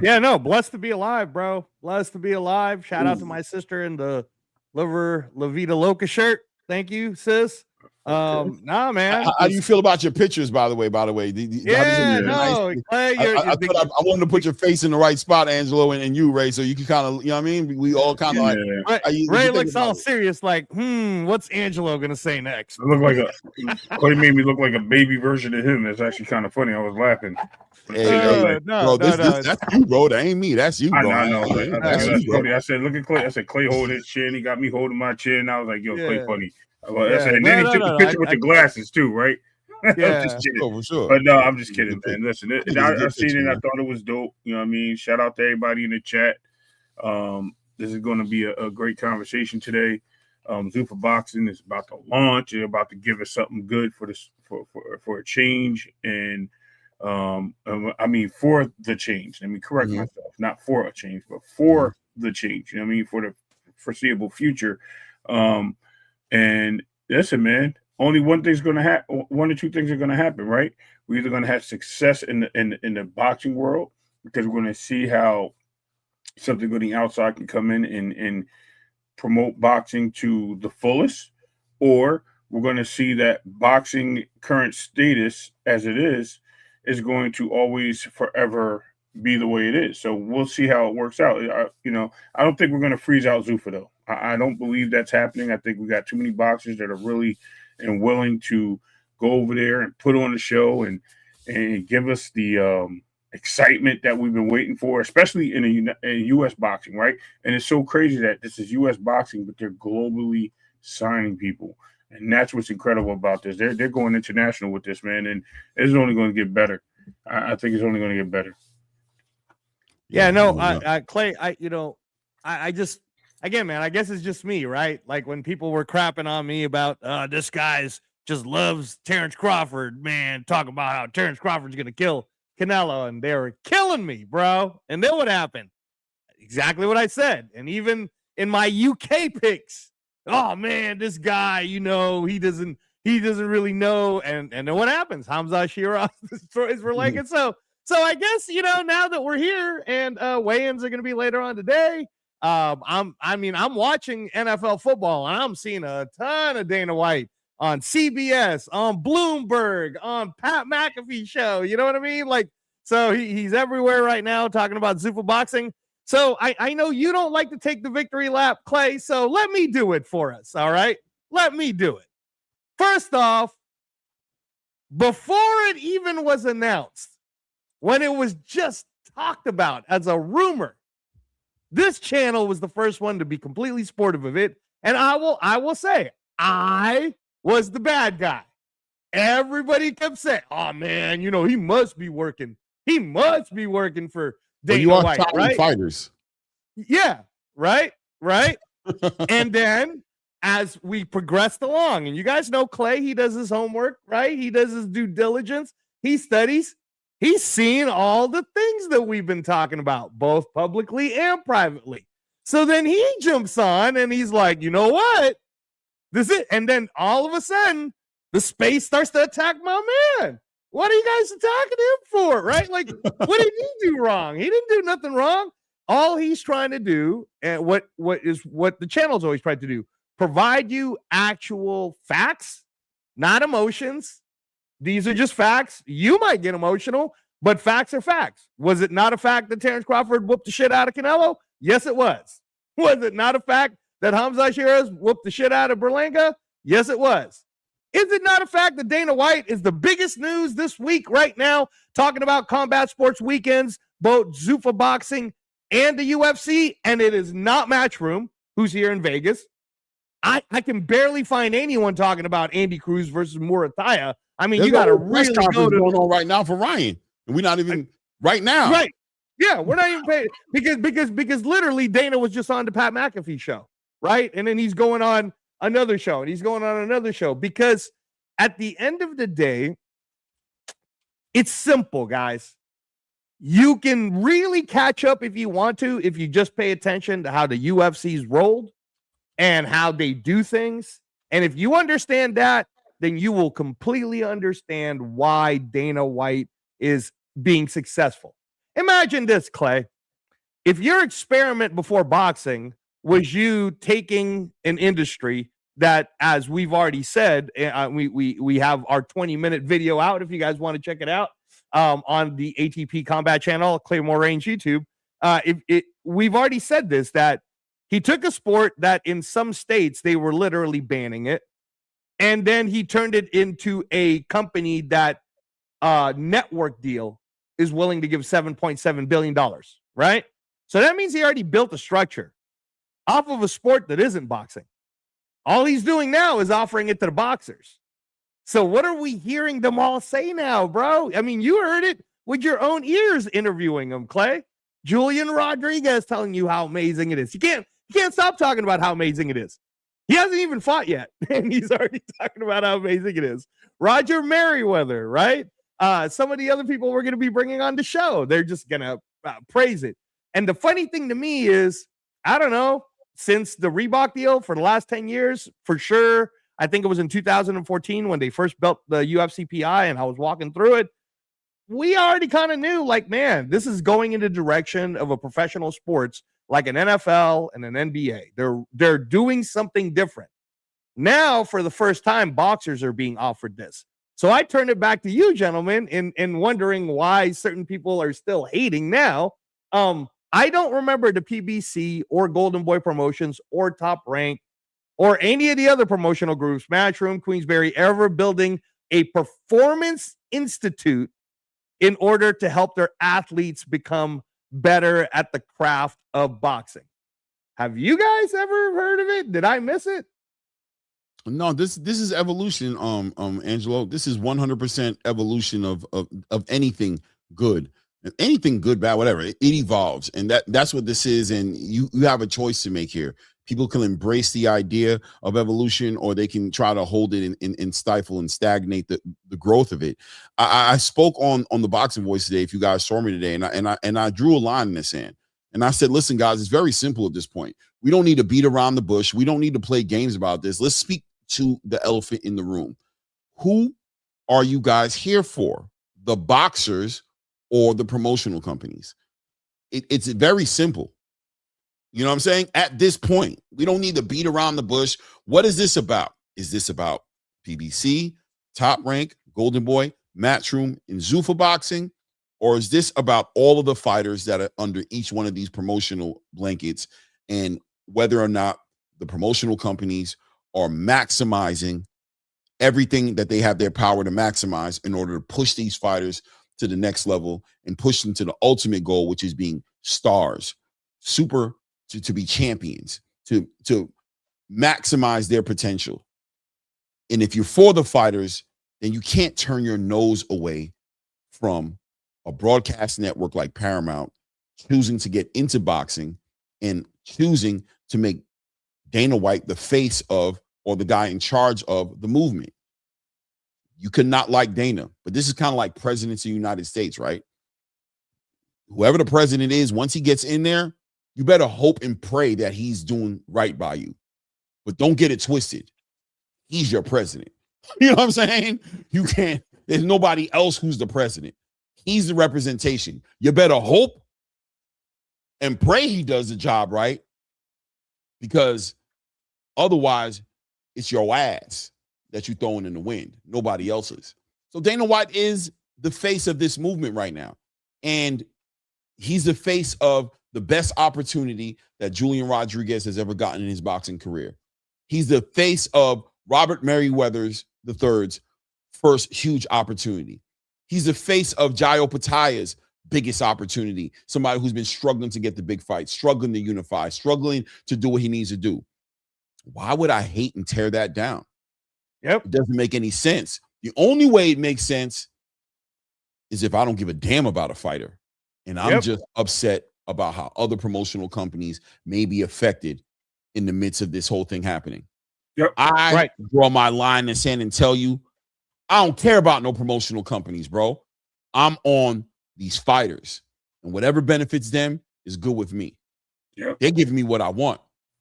Yeah, no, blessed to be alive, bro. Blessed to be alive. Shout out to my sister in the Liver La Vida Loca shirt. Thank you, sis. Nah, man. How do you feel about your pictures, by the way? Yeah, no, Clay, I wanted to put your face in the right spot, Angelo, and you, Ray, so you can kind of, you know what I mean? We all kind of Ray looks all serious, like, what's Angelo gonna say next? I look like Clay made me look like a baby version of him. It's actually kind of funny. I was laughing. That's you, bro. That ain't me. That's you, bro. I know. That's funny. I said, look at Clay. I said, Clay hold his chin. He got me holding my chin. I was like, yo, Clay funny. And then he took the picture with the glasses too, right? Yeah, I'm just kidding. Oh, for sure. But no, I'm just kidding, man. Listen, I seen it. I thought it was dope. You know what I mean? Shout out to everybody in the chat. This is going to be a great conversation today. Zuffa Boxing is about to launch. They're about to give us something good for this for a change, and I mean for the change. Let me correct myself. Not for a change, but for the change. You know what I mean? For the foreseeable future. And listen, man, only one thing's going to happen. One or two things are going to happen, right? We're either going to have success in the boxing world because we're going to see how something on the outside can come in and promote boxing to the fullest, or we're going to see that boxing current status as it is going to always forever be the way it is. So we'll see how it works out. I don't think we're going to freeze out Zuffa, though. I don't believe that's happening. I think we got too many boxers that are really and willing to go over there and put on the show and give us the excitement that we've been waiting for, especially in U.S. boxing, right? And it's so crazy that this is U.S. boxing, but they're globally signing people. And that's what's incredible about this. They're going international with this, man, and it's only going to get better. I think it's only going to get better. Yeah, no, Clay, I just, again, man, I guess it's just me, right? Like when people were crapping on me about this guy's just loves Terrence Crawford, man, talking about how Terrence Crawford's going to kill Canelo, and they were killing me, bro. And then what happened? Exactly what I said. And even in my UK picks, oh man, this guy, he doesn't really know. And then what happens? Hamza Shiraz destroys for Lincoln. So I guess, now that we're here and weigh-ins are going to be later on today, I'm watching NFL football and I'm seeing a ton of Dana White on CBS, on Bloomberg, on Pat McAfee show. You know what I mean? Like, so he's everywhere right now talking about Zuffa Boxing. So I know you don't like to take the victory lap, Clay, so let me do it for us, all right? Let me do it. First off, before it even was announced, when it was just talked about as a rumor, this channel was the first one to be completely sportive of it. And I will say, I was the bad guy. Everybody kept saying, oh, man, you know, he must be working. He must be working for Dana White, right? Fighters. Yeah, right. And then as we progressed along, and you guys know Clay, he does his homework, right? He does his due diligence. He studies. He's seen all the things that we've been talking about, both publicly and privately. So then he jumps on and he's like, you know what? This is it. And then all of a sudden, the space starts to attack my man. What are you guys attacking him for? Right? Like, what did he do wrong? He didn't do nothing wrong. All he's trying to do, and what the channel's always tried to do, provide you actual facts, not emotions. These are just facts. You might get emotional, but facts are facts. Was it not a fact that Terrence Crawford whooped the shit out of Canelo? Yes, it was. Was it not a fact that Hamza Shiraz whooped the shit out of Berlanga? Yes, it was. Is it not a fact that Dana White is the biggest news this week right now, talking about combat sports weekends, both Zuffa boxing and the UFC, and it is not Matchroom, who's here in Vegas. I can barely find anyone talking about Andy Cruz versus Murataya. I mean, you got to really go to going on right now for Ryan, and we're not even right now. Right? Yeah, we're not even paying because literally Dana was just on the Pat McAfee show, right? And then he's going on another show, and he's going on another show because at the end of the day, it's simple, guys. You can really catch up if you want to, if you just pay attention to how the UFC's rolled and how they do things. And if you understand that, then you will completely understand why Dana White is being successful. Imagine this, Clay. If your experiment before boxing was you taking an industry that, as we've already said, we have our 20-minute video out if you guys want to check it out on the ATP Combat channel, Claymore Range YouTube. We've already said this, that he took a sport that in some states they were literally banning it, and then he turned it into a company that network deal is willing to give $7.7 billion, right? So that means he already built a structure off of a sport that isn't boxing. All he's doing now is offering it to the boxers. So what are we hearing them all say now, bro? I mean, you heard it with your own ears interviewing him, Clay. Julian Rodriguez telling you how amazing it is. You can't stop talking about how amazing it is. He hasn't even fought yet, and he's already talking about how amazing it is. Roger Merriweather, right? Some of the other people we're going to be bringing on the show, they're just going to praise it. And the funny thing to me is, I don't know, since the Reebok deal for the last 10 years, for sure, I think it was in 2014 when they first built the UFC PI and I was walking through it, we already kind of knew, like, man, this is going in the direction of a professional sports like an NFL and an NBA. They're doing something different. Now, for the first time, boxers are being offered this. So I turn it back to you, gentlemen, in wondering why certain people are still hating now. I don't remember the PBC or Golden Boy Promotions or Top Rank or any of the other promotional groups, Matchroom, Queensberry, ever building a performance institute in order to help their athletes become better at the craft of boxing. Have you guys ever heard of it? Did I miss it? No, this is evolution, Angelo. This is 100% evolution of anything good. Anything good, bad, whatever. It evolves. And that's what this is. And you have a choice to make here. People can embrace the idea of evolution, or they can try to hold it and stifle and stagnate the growth of it. I spoke on the Boxing Voice today, if you guys saw me today, and I drew a line in the sand. And I said, listen, guys, it's very simple at this point. We don't need to beat around the bush. We don't need to play games about this. Let's speak to the elephant in the room. Who are you guys here for? The boxers or the promotional companies? It's very simple. You know what I'm saying? At this point, we don't need to beat around the bush. What is this about? Is this about PBC, Top Rank, Golden Boy, Matchroom, and Zuffa boxing? Or is this about all of the fighters that are under each one of these promotional blankets and whether or not the promotional companies are maximizing everything that they have their power to maximize in order to push these fighters to the next level and push them to the ultimate goal, which is being stars, to be champions, to maximize their potential. And if you're for the fighters, then you can't turn your nose away from a broadcast network like Paramount choosing to get into boxing and choosing to make Dana White the face of, or the guy in charge of, the movement. You could not like Dana, but this is kind of like presidents of the United States, right? Whoever the president is, once he gets in there, you better hope and pray that he's doing right by you. But don't get it twisted. He's your president. You know what I'm saying? You can't, there's nobody else who's the president. He's the representation. You better hope and pray he does the job right, because otherwise it's your ass that you're throwing in the wind, nobody else's. So Dana White is the face of this movement right now. And he's the face of the best opportunity that Julian Rodriguez has ever gotten in his boxing career. He's the face of Robert Merriweather's III's first huge opportunity. He's the face of Jayo Pataya's biggest opportunity, somebody who's been struggling to get the big fight, struggling to unify, struggling to do what he needs to do. Why would I hate and tear that down? Yep. It doesn't make any sense. The only way it makes sense is if I don't give a damn about a fighter and I'm just upset about how other promotional companies may be affected in the midst of this whole thing happening. Yep. I draw my line in the sand and tell you, I don't care about no promotional companies, bro. I'm on these fighters, and whatever benefits them is good with me. Yep. They're giving me what I want.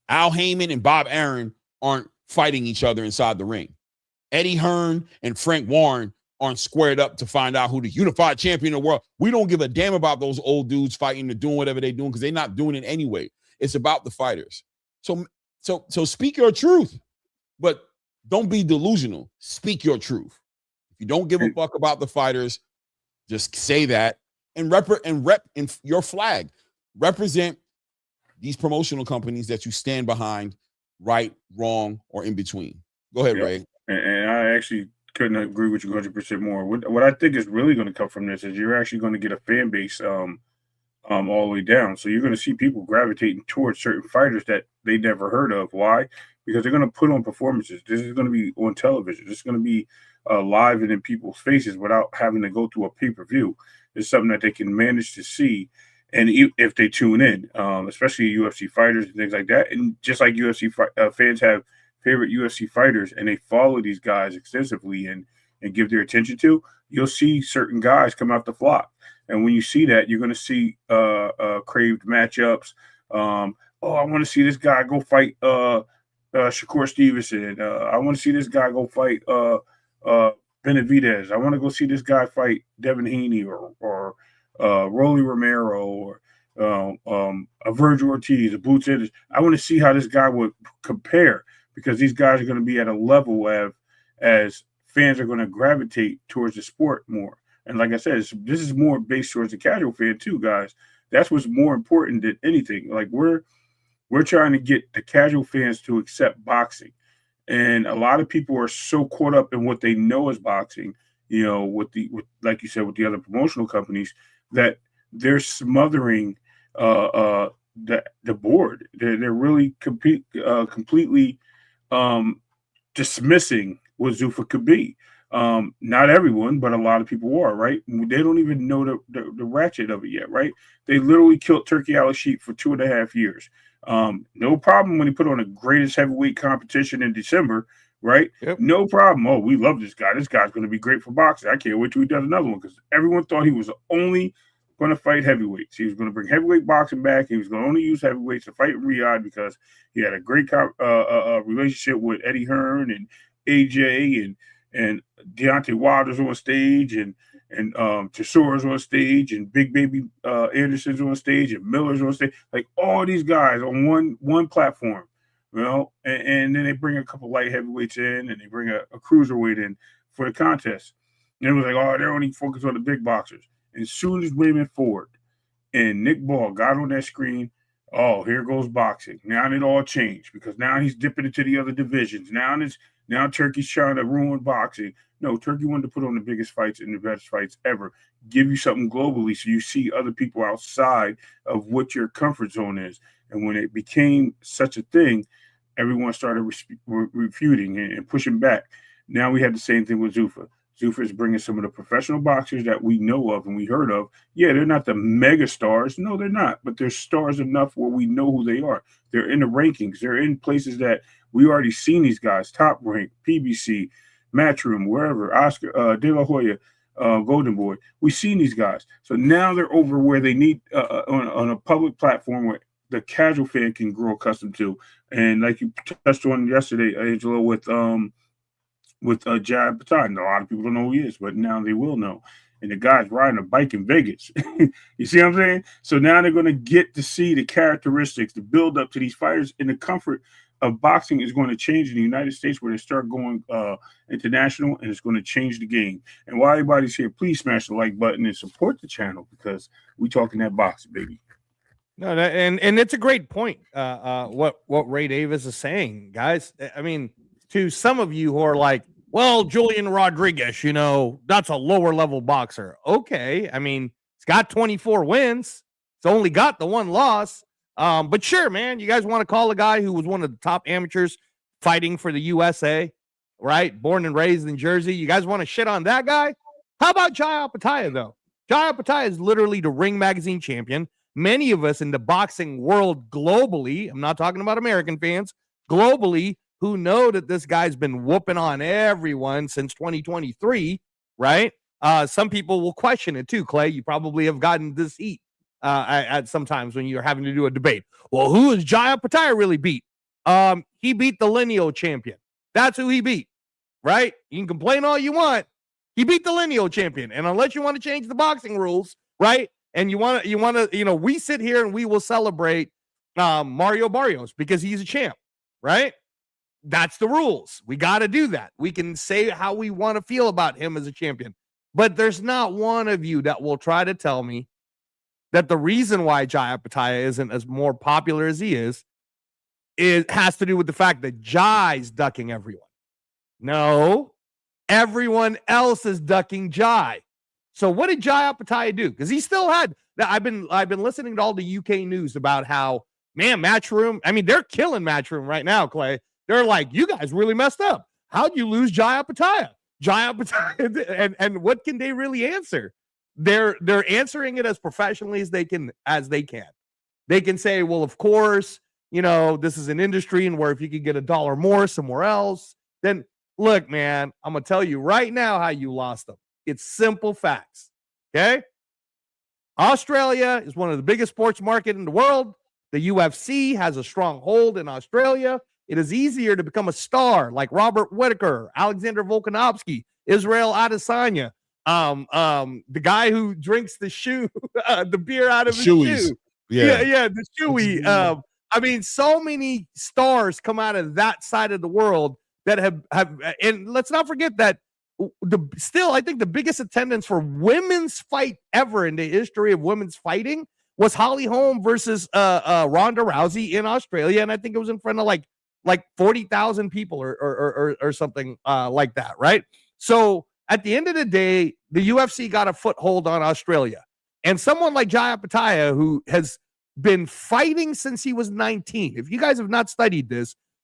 Al Heyman and Bob Arum aren't fighting each other inside the ring. Eddie Hearn and Frank Warren aren't squared up to find out who the unified champion of the world. We don't give a damn about those old dudes fighting or doing whatever they're doing, because they're not doing it anyway. It's about the fighters. So speak your truth, but don't be delusional. Speak your truth. If you don't give a fuck about the fighters, just say that and rep in your flag. Represent these promotional companies that you stand behind, right, wrong, or in between. Go ahead, Ray. And I actually couldn't agree with you 100% more. What I think is really going to come from this is you're actually going to get a fan base all the way down. So you're going to see people gravitating towards certain fighters that they never heard of. Why? Because they're going to put on performances. This is going to be on television. This is going to be live and in people's faces without having to go through a pay-per-view. It's something that they can manage to see, and if they tune in, especially UFC fighters and things like that. And just like UFC fans have favorite UFC fighters and they follow these guys extensively and give their attention to, you'll see certain guys come out the flock. And when you see that, you're going to see craved matchups. I want to see this guy go fight Shakur Stevenson. I want to see this guy go fight Benavidez. I want to go see this guy fight Devin Haney or Rolly Romero or a Virgil Ortiz, a Boots Ennis. I want to see how this guy would compare, because these guys are going to be at a level as fans are going to gravitate towards the sport more. And like I said, this is more based towards the casual fan too, guys. That's what's more important than anything. Like we're trying to get the casual fans to accept boxing. And a lot of people are so caught up in what they know as boxing, you know, with like you said, with the other promotional companies, that they're smothering the board. They're really completely dismissing what Zuffa could be. Not everyone, but a lot of people are, right? They don't even know the ratchet of it yet, right? They literally killed Turkey Al-Sheikh for 2.5 years. No problem when he put on the greatest heavyweight competition in December, right? Yep. No problem. Oh, we love this guy. This guy's going to be great for boxing. I can't wait till he does another one, because everyone thought he was only going to fight heavyweights. He was going to bring heavyweight boxing back. He was going to only use heavyweights to fight in Riyadh because he had a great relationship with Eddie Hearn and AJ and Deontay Wilder's on stage and Chisora's on stage and Big Baby Anderson's on stage and Miller's on stage. Like all these guys on one platform, you know, and then they bring a couple light heavyweights in and they bring a cruiserweight in for the contest. And it was like, oh, they're only focused on the big boxers. as soon as Raymond Ford and Nick Ball got on that screen, oh, here goes boxing. Now it all changed because now he's dipping into the other divisions. Now Turkey's trying to ruin boxing. No, Turkey wanted to put on the biggest fights and the best fights ever. Give you something globally so you see other people outside of what your comfort zone is. And when it became such a thing, everyone started refuting and pushing back. Now we have the same thing with Zuffa. Zuffa is bringing some of the professional boxers that we know of and we heard of. Yeah, they're not the mega stars. No, they're not. But they're stars enough where we know who they are. They're in the rankings. They're in places that we already seen these guys. Top Rank, PBC, Matchroom, wherever, Oscar, De La Hoya, Golden Boy. We've seen these guys. So now they're over where they need on a public platform where the casual fan can grow accustomed to. And like you touched on yesterday, Angelo, with Jai Batai. A lot of people don't know who he is, but now they will know. And the guy's riding a bike in Vegas. You see what I'm saying? So now they're going to get to see the characteristics, the build up to these fighters, and the comfort of boxing is going to change in the United States where they start going international, and it's going to change the game. And while everybody's here, please smash the like button and support the channel because we talking that boxing, baby. No, and it's a great point. What Ray Davis is saying, guys. I mean, to some of you who are like, well, Julian Rodriguez, you know, that's a lower level boxer. Okay, I mean, he's got 24 wins. It's only got the one loss. But sure, man, you guys want to call a guy who was one of the top amateurs fighting for the USA, right? Born and raised in Jersey. You guys want to shit on that guy? How about Jai Opetaia, though? Jai Opetaia is literally the Ring Magazine champion. Many of us in the boxing world globally, I'm not talking about American fans, globally, who know that this guy's been whooping on everyone since 2023, right? Some people will question it too, Clay. You probably have gotten this heat at sometimes when you're having to do a debate. Well, who is Jai Opetaia really beat? He beat the lineal champion. That's who he beat, right? You can complain all you want. He beat the lineal champion. And unless you want to change the boxing rules, right? And you want to, we sit here and we will celebrate Mario Barrios because he's a champ, right? That's the rules. We got to do that. We can say how we want to feel about him as a champion. But there's not one of you that will try to tell me that the reason why Jai Opetaia isn't as more popular as he is, it has to do with the fact that Jai's ducking everyone. No, everyone else is ducking Jai. So what did Jai Opetaia do? Because he still had. I've been listening to all the UK news about how, man, Matchroom. I mean, they're killing Matchroom right now, Clay. They're like, you guys really messed up. How'd you lose Jai Opetaia? Jai Opetaia, and what can they really answer? They're answering it as professionally as they can. They can say, well, of course, this is an industry, and where if you could get $1 more somewhere else, then look, man, I'm gonna tell you right now how you lost them. It's simple facts. Okay. Australia is one of the biggest sports market in the world. The UFC has a strong hold in Australia. It is easier to become a star like Robert Whittaker, Alexander Volkanovski, Israel Adesanya, the guy who drinks the shoe, the beer out of his shoe. Yeah, the shoey. I mean, so many stars come out of that side of the world that have and let's not forget that I think the biggest attendance for women's fight ever in the history of women's fighting was Holly Holm versus Ronda Rousey in Australia, and I think it was in front of like 40,000 people or something like that, right? So at the end of the day, the UFC got a foothold on Australia, and someone like Jai Opetaia, who has been fighting since he was 19. If you guys have not studied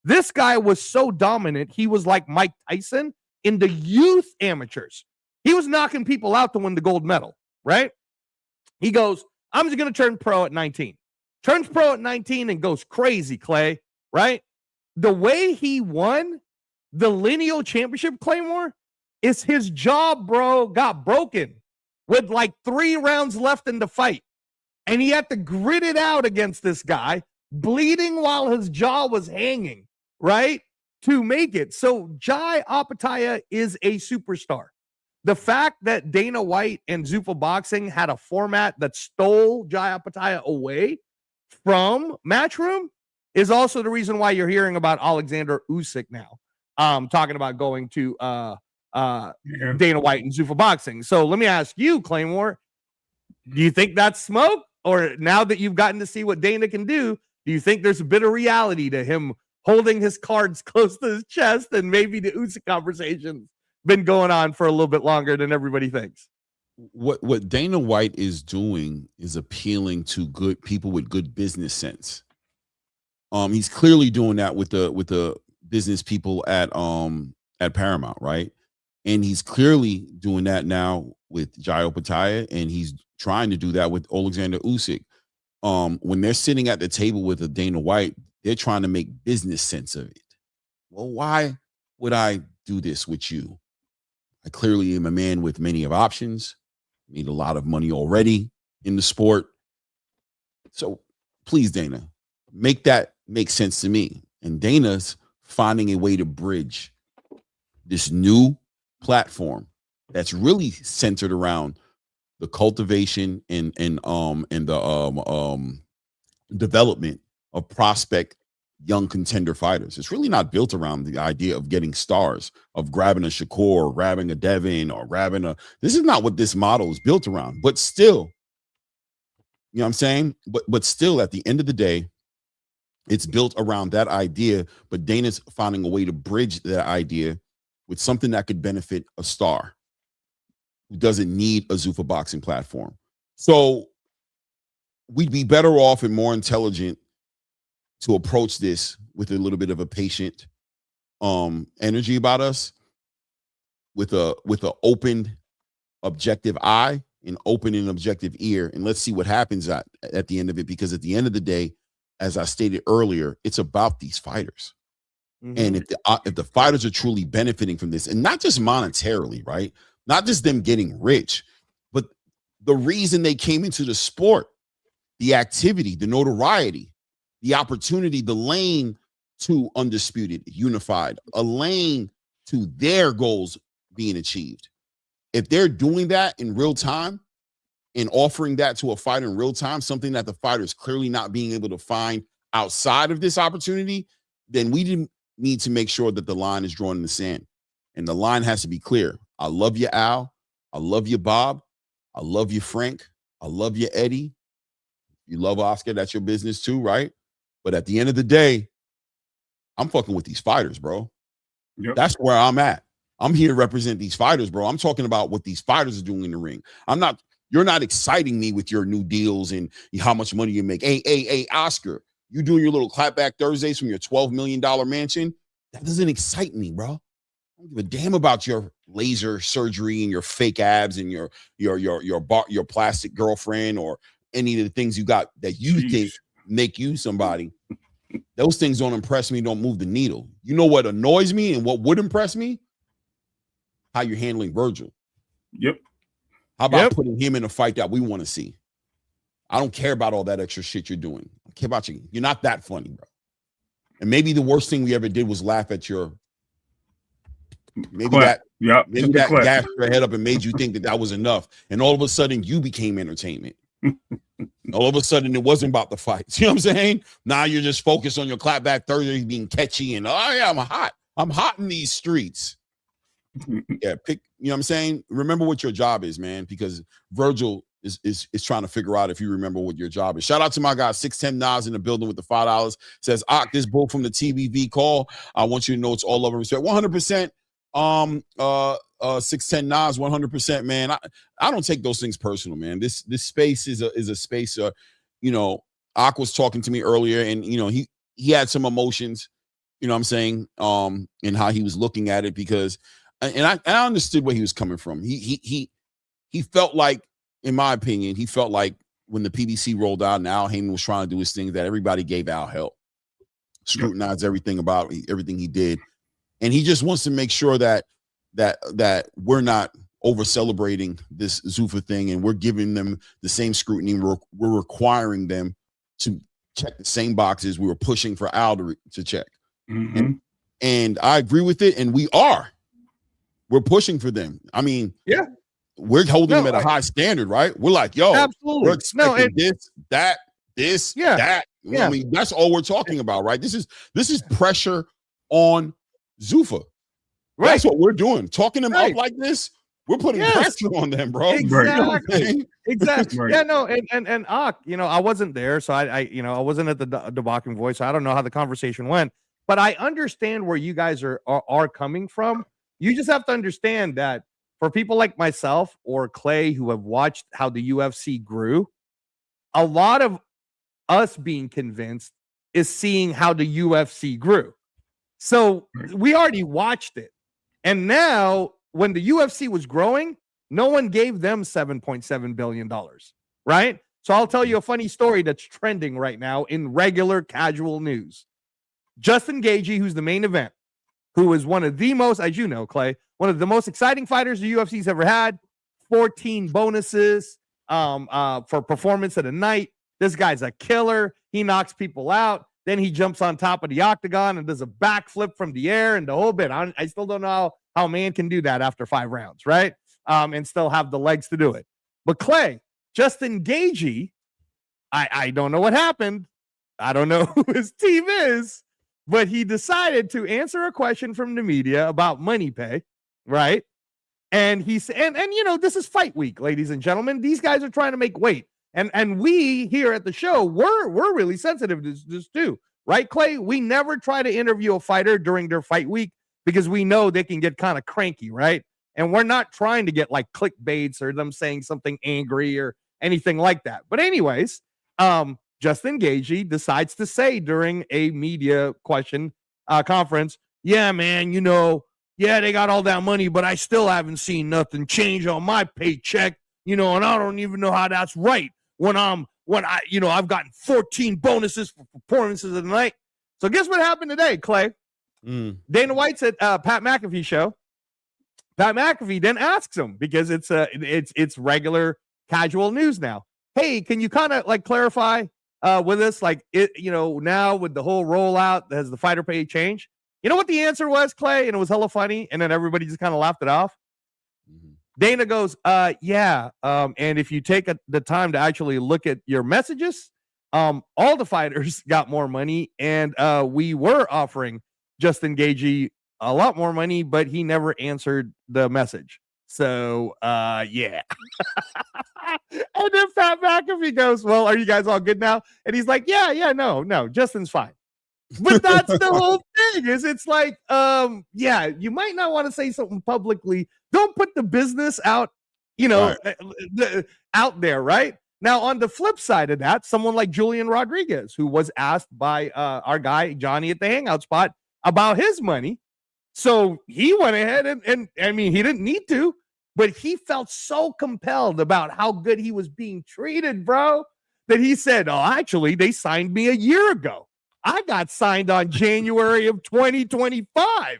this guy was so dominant. He was like Mike Tyson in the youth amateurs. He was knocking people out to win the gold medal, right? He goes, I'm just going to turn pro at 19. Turns pro at 19 and goes crazy, Clay, right? The way he won the lineal championship, Claymore, is his jaw, got broken with like 3 rounds left in the fight. And he had to grit it out against this guy, bleeding while his jaw was hanging, right? To make it. So Jai Opetaia is a superstar. The fact that Dana White and Zuffa Boxing had a format that stole Jai Opetaia away from Matchroom is also the reason why you're hearing about Alexander Usyk now. Talking about going to Dana White and Zuffa Boxing. So let me ask you, Claymore, Do you think that's smoke? Or now that you've gotten to see what Dana can do you think there's a bit of reality to him holding his cards close to his chest, and maybe the Usyk conversation's been going on for a little bit longer than everybody thinks? What Dana White is doing is appealing to good people with good business sense. He's clearly doing that with the business people at Paramount, right? And he's clearly doing that now with Jai Opataya, and he's trying to do that with Alexander Usyk. When they're sitting at the table with a Dana White, they're trying to make business sense of it. Well, why would I do this with you? I clearly am a man with many of options, made a lot of money already in the sport. So please, Dana, make that make sense to me. And Dana's finding a way to bridge this new platform that's really centered around the cultivation and the development of prospect young contender fighters. It's really not built around the idea of getting stars, of grabbing a Shakur, or grabbing a Devin, or grabbing a. This is not what this model is built around. But still, you know what I'm saying? But still, at the end of the day, it's built around that idea. But Dana's finding a way to bridge that idea with something that could benefit a star who doesn't need a Zuffa boxing platform. So we'd be better off and more intelligent to approach this with a little bit of a patient energy about us, with a open, objective eye, and open and objective ear, and let's see what happens at the end of it. Because at the end of the day, as I stated earlier, it's about these fighters. Mm-hmm. And if the fighters are truly benefiting from this, and not just monetarily, right? Not just them getting rich, but the reason they came into the sport, the activity, the notoriety, the opportunity, the lane to undisputed, unified, a lane to their goals being achieved. If they're doing that in real time and offering that to a fighter in real time, something that the fighter is clearly not being able to find outside of this opportunity, then we didn't need to make sure that the line is drawn in the sand. And the line has to be clear. I love you, Al. I love you, Bob. I love you, Frank. I love you, Eddie. You love Oscar. That's your business too, right? But at the end of the day, I'm fucking with these fighters, bro. Yep. That's where I'm at. I'm here to represent these fighters, bro. I'm talking about what these fighters are doing in the ring. You're not exciting me with your new deals and how much money you make. Hey, Oscar, you doing your little clapback Thursdays from your $12 million mansion? That doesn't excite me, bro. I don't give a damn about your laser surgery and your fake abs and your plastic girlfriend or any of the things you got that you think make you somebody. Those things don't impress me, don't move the needle. You know what annoys me and what would impress me? How you're handling Virgil. Yep. How about putting him in a fight that we want to see? I don't care about all that extra shit you're doing. I care about you. You're not that funny, bro. And maybe the worst thing we ever did was laugh at your that gassed your head up and made you think that was enough. And all of a sudden you became entertainment. All of a sudden it wasn't about the fights. You know what I'm saying? Now you're just focused on your clapback Thursday being catchy and I'm hot. I'm hot in these streets. Yeah, you know what I'm saying? Remember what your job is, man, because Virgil is trying to figure out if you remember what your job is. Shout out to my guy 610 Nas in the building with the $5. Says, this bull from the TBV call. I want you to know it's all love and respect. 100%. 610 Nas, 100%, man. I don't take those things personal, man. This space is a space. Ak was talking to me earlier, and he had some emotions. You know what I'm saying? And how he was looking at it, because, and I understood where he was coming from. He felt like, in my opinion, he felt like when the PBC rolled out and Al Heyman was trying to do his thing, that everybody gave Al hell, scrutinized everything he did. And he just wants to make sure that we're not over celebrating this Zuffa thing, and we're giving them the same scrutiny. We're requiring them to check the same boxes we were pushing for Al to check. Mm-hmm. And I agree with it. And we're pushing for them. I mean, we're holding them at a high standard, right? We're like, absolutely. We're expecting that. I mean, that's all we're talking about, right? This is pressure on Zuffa. Right. That's what we're doing. Talking them up like this. We're putting pressure on them, bro. Exactly. Exactly. Right. Yeah, no, and I wasn't there, so I wasn't at the debunking voice. So I don't know how the conversation went, but I understand where you guys are coming from. You just have to understand that for people like myself or Clay who have watched how the UFC grew, a lot of us being convinced is seeing how the UFC grew. So we already watched it. And now when the UFC was growing, no one gave them $7.7 billion, right? So I'll tell you a funny story that's trending right now in regular casual news. Justin Gaethje, who's the main event, who is one of the most, as you know, Clay, one of the most exciting fighters the UFC's ever had, 14 bonuses for performance of the night. This guy's a killer. He knocks people out. Then he jumps on top of the octagon and does a backflip from the air and the whole bit. I still don't know how a man can do that after 5 rounds, right? And still have the legs to do it. But Clay, Justin Gaethje, I don't know what happened. I don't know who his team is, but he decided to answer a question from the media about money pay, right? And he said, and this is fight week, ladies and gentlemen. These guys are trying to make weight. And we here at the show, we're really sensitive to this too, right, Clay? We never try to interview a fighter during their fight week because we know they can get kind of cranky, right? And we're not trying to get like clickbaits or them saying something angry or anything like that. But anyways, Justin Gaethje decides to say during a media question conference, yeah, man, yeah, they got all that money, but I still haven't seen nothing change on my paycheck, and I don't even know how that's right. When I've gotten 14 bonuses for performances of the night. So guess what happened today, Clay? Dana White's at Pat McAfee show. Pat McAfee then asks him, because it's regular casual news now. Hey, can you kind of like clarify with us, like now with the whole rollout, has the fighter pay changed? You know what the answer was, Clay? And it was hella funny, and then everybody just kind of laughed it off. Dana goes, yeah. And if you take the time to actually look at your messages, all the fighters got more money. And we were offering Justin Gaethje a lot more money, but he never answered the message. So, yeah. And then Pat McAfee goes, well, are you guys all good now? And he's like, yeah, no, Justin's fine. But that's the whole thing. It's like, yeah, you might not want to say something publicly. Don't put the business out, out there, right? Now, on the flip side of that, someone like Julian Rodriguez, who was asked by our guy Johnny at the Hangout Spot about his money. So he went ahead and I mean, he didn't need to, but he felt so compelled about how good he was being treated, bro, that he said, oh, actually, they signed me a year ago. I got signed on January of 2025.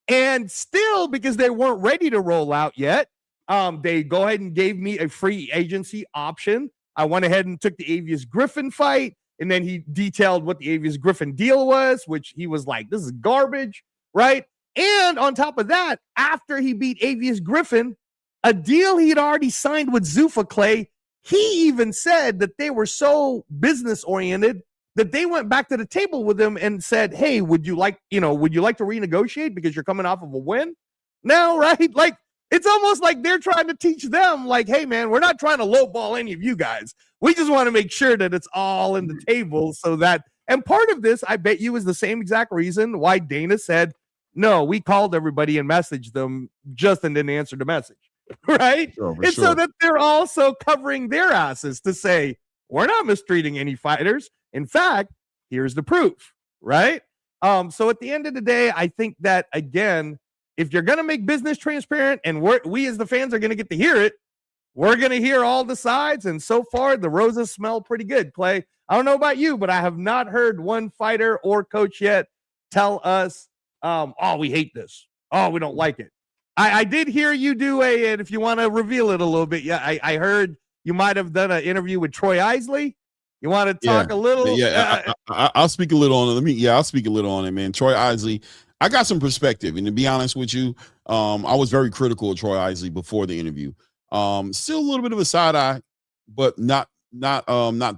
And still, because they weren't ready to roll out yet, they go ahead and gave me a free agency option. I went ahead and took the Avius Griffin fight. And then he detailed what the Avius Griffin deal was, which he was like, this is garbage, right? And on top of that, after he beat Avius Griffin, a deal he'd already signed with Zuffa, Clay, he even said that they were so business-oriented that they went back to the table with him and said, hey, would you like to renegotiate because you're coming off of a win? No, right? Like, it's almost like they're trying to teach them, like, hey, man, we're not trying to lowball any of you guys. We just want to make sure that it's all in the table so that, and part of this, I bet you, is the same exact reason why Dana said, no, we called everybody and messaged them. Justin didn't answer the message, right? Sure. So that they're also covering their asses to say, we're not mistreating any fighters. In fact, here's the proof, right? So at the end of the day, I think that, again, if you're going to make business transparent and we as the fans are going to get to hear it, we're going to hear all the sides. And so far, the roses smell pretty good, Clay. I don't know about you, but I have not heard one fighter or coach yet tell us, oh, we hate this. Oh, we don't like it. I did hear you do and if you want to reveal it a little bit, yeah, I heard you might have done an interview with Troy Isley. You want to talk a little? Yeah, I'll speak a little on it. I'll speak a little on it, man. Troy Isley, I got some perspective. And to be honest with you, I was very critical of Troy Isley before the interview. Still a little bit of a side eye, but not not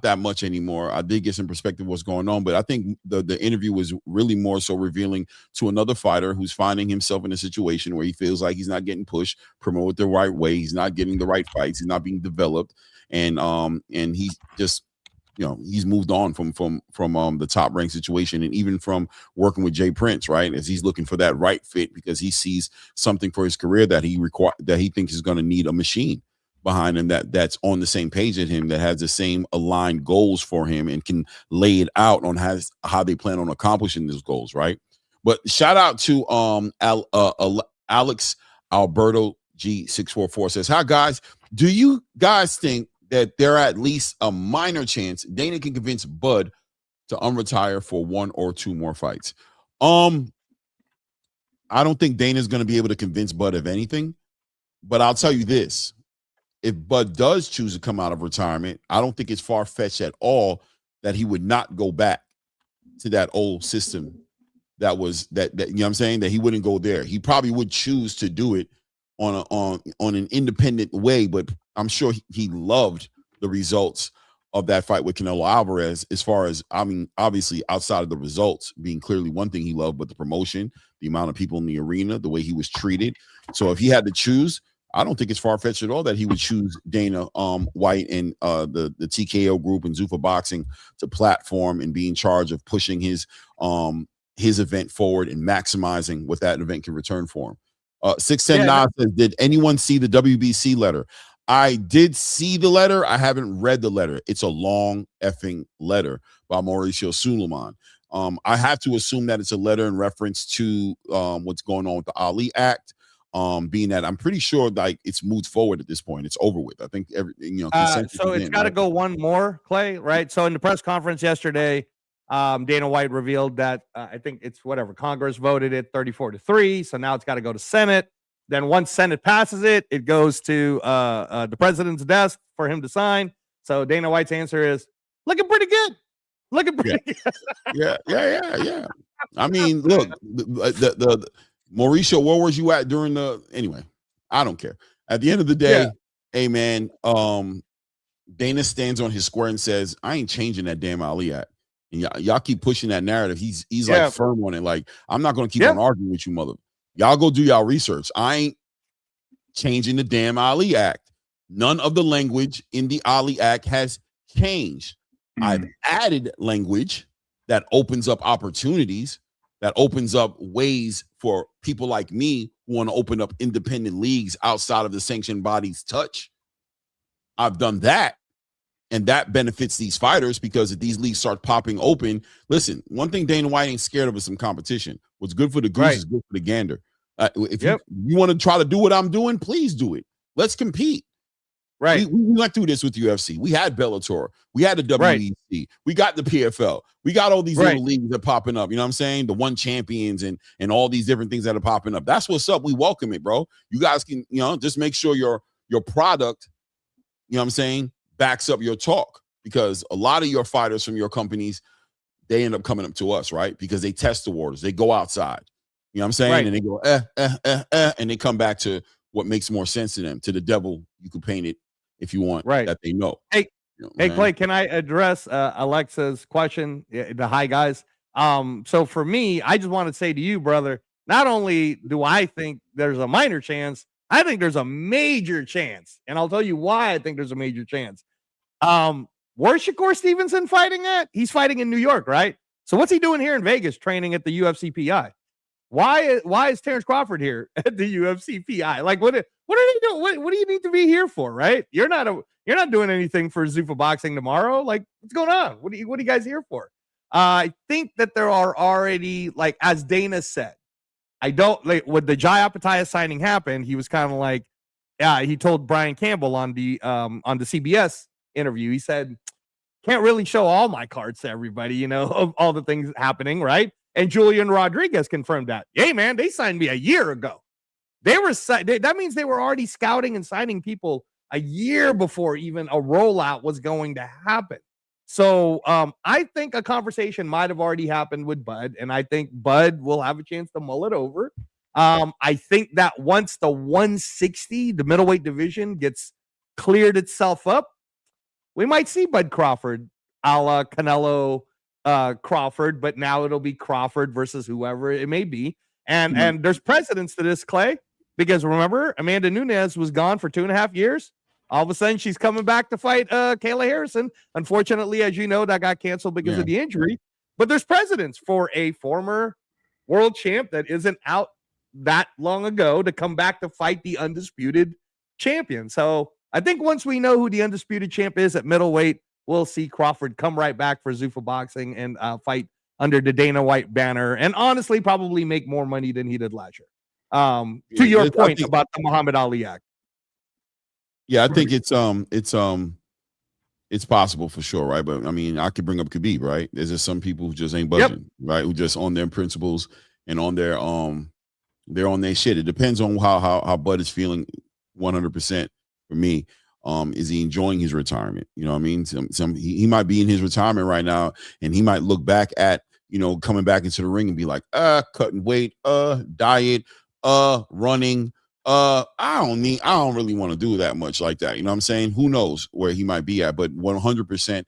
that much anymore. I did get some perspective of what's going on, but I think the interview was really more so revealing to another fighter who's finding himself in a situation where he feels like he's not getting pushed, promoted the right way, he's not getting the right fights, he's not being developed, and he's just, you know, he's moved on from the top ranked situation, and even from working with Jay Prince, right, as he's looking for that right fit because he sees something for his career that he thinks is going to need a machine behind him that's on the same page as him, that has the same aligned goals for him and can lay it out on how they plan on accomplishing those goals, right? But shout out to Alex Alberto G644 says, "Hi guys, do you guys think that there at least a minor chance Dana can convince Bud to unretire for 1 or 2 more fights?" I don't think Dana's going to be able to convince Bud of anything, but I'll tell you this. If Bud does choose to come out of retirement, I don't think it's far-fetched at all that he would not go back to that old system that you know what I'm saying, that he wouldn't go there. He probably would choose to do it on an independent way, but I'm sure he loved the results of that fight with Canelo Alvarez. As far as, I mean, obviously outside of the results being clearly one thing he loved, but the promotion, the amount of people in the arena, the way he was treated. So if he had to choose, I don't think it's far-fetched at all that he would choose Dana White and the TKO group and Zuffa Boxing to platform and be in charge of pushing his event forward and maximizing what that event can return for him. 610 says, "Did anyone see the WBC letter?" I did see the letter. I haven't read the letter. It's a long effing letter by Mauricio Suleiman. I have to assume that it's a letter in reference to what's going on with the Ali Act. Being that I'm pretty sure like it's moved forward at this point. It's over with. I think everything, you know, so it's got to go one more, Clay, right? So in the press conference yesterday, Dana White revealed that I think it's whatever Congress voted it 34-3. So now it's got to go to Senate. Then once Senate passes it, it goes to the president's desk for him to sign. So Dana White's answer is looking pretty good. Looking pretty good. Yeah. I mean, look, the Mauricio, where was you at during anyway, I don't care. At the end of the day, hey man, Dana stands on his square and says, I ain't changing that damn Ali Act. And y'all keep pushing that narrative. He's like firm on it. Like, I'm not going to keep on arguing with you, mother. Y'all go do y'all research. I ain't changing the damn Ali Act. None of the language in the Ali Act has changed. I've added language that opens up opportunities, that opens up ways for people like me who want to open up independent leagues outside of the sanctioned body's touch. I've done that. And that benefits these fighters because if these leagues start popping open, listen, one thing Dana White ain't scared of is some competition. What's good for the goose is good for the gander. If you want to try to do what I'm doing, please do it. Let's compete. Right. We went through this with UFC. We had Bellator. We had the WEC. We got the PFL. We got all these little leagues that are popping up. You know what I'm saying? The one champions and all these different things that are popping up. That's what's up. We welcome it, bro. You guys can, just make sure your product, you know what I'm saying, backs up your talk, because a lot of your fighters from your companies, they end up coming up to us, right? Because they test the waters. They go outside. You know what I'm saying? And they go, and they come back to what makes more sense to them. To the devil, you can paint it if you want, that they know. Hey, Clay, can I address Alexa's question? The hi, guys. So for me, I just want to say to you, brother, not only do I think there's a minor chance, I think there's a major chance. And I'll tell you why I think there's a major chance. Where's Shakur Stevenson fighting at? He's fighting in New York, right? So what's he doing here in Vegas training at the UFC PI? Why is Terrence Crawford here at the UFC PI? Like, what are they doing? What do you need to be here for, right? You're not doing anything for Zuffa Boxing tomorrow. Like, what's going on? What are you guys here for? I think that there are already, like, as Dana said, I don't like when the Jai Apataya signing happened, he was kind of like, he told Brian Campbell on the CBS interview, he said, can't really show all my cards to everybody, of all the things happening, right? And Julian Rodriguez confirmed that. Hey, man, they signed me a year ago. That means they were already scouting and signing people a year before even a rollout was going to happen. So I think a conversation might have already happened with Bud, and I think Bud will have a chance to mull it over. I think that once the 160, the middleweight division, gets cleared itself up, we might see Bud Crawford a la Canelo Crawford, but now it'll be Crawford versus whoever it may be. And there's precedence to this, Clay, because remember, Amanda Nunes was gone for 2.5 years. All of a sudden, she's coming back to fight Kayla Harrison. Unfortunately, as you know, that got canceled because of the injury. But there's precedence for a former world champ that isn't out that long ago to come back to fight the undisputed champion. So I think once we know who the undisputed champ is at middleweight, we'll see Crawford come right back for Zuffa Boxing and fight under the Dana White banner, and honestly probably make more money than he did last year. To your point about the Muhammad Ali Act. Yeah, I think it's possible for sure, right? But I mean, I could bring up Khabib, right? There's just some people who just ain't budging, right? Who just on their principles and on their they're on their shit. It depends on how Bud is feeling 100% for me. Is he enjoying his retirement? You know what I mean? He might be in his retirement right now, and he might look back at, coming back into the ring and be like, cutting weight, diet, running. I don't really want to do that much like that. You know what I'm saying? Who knows where he might be at, but 100%,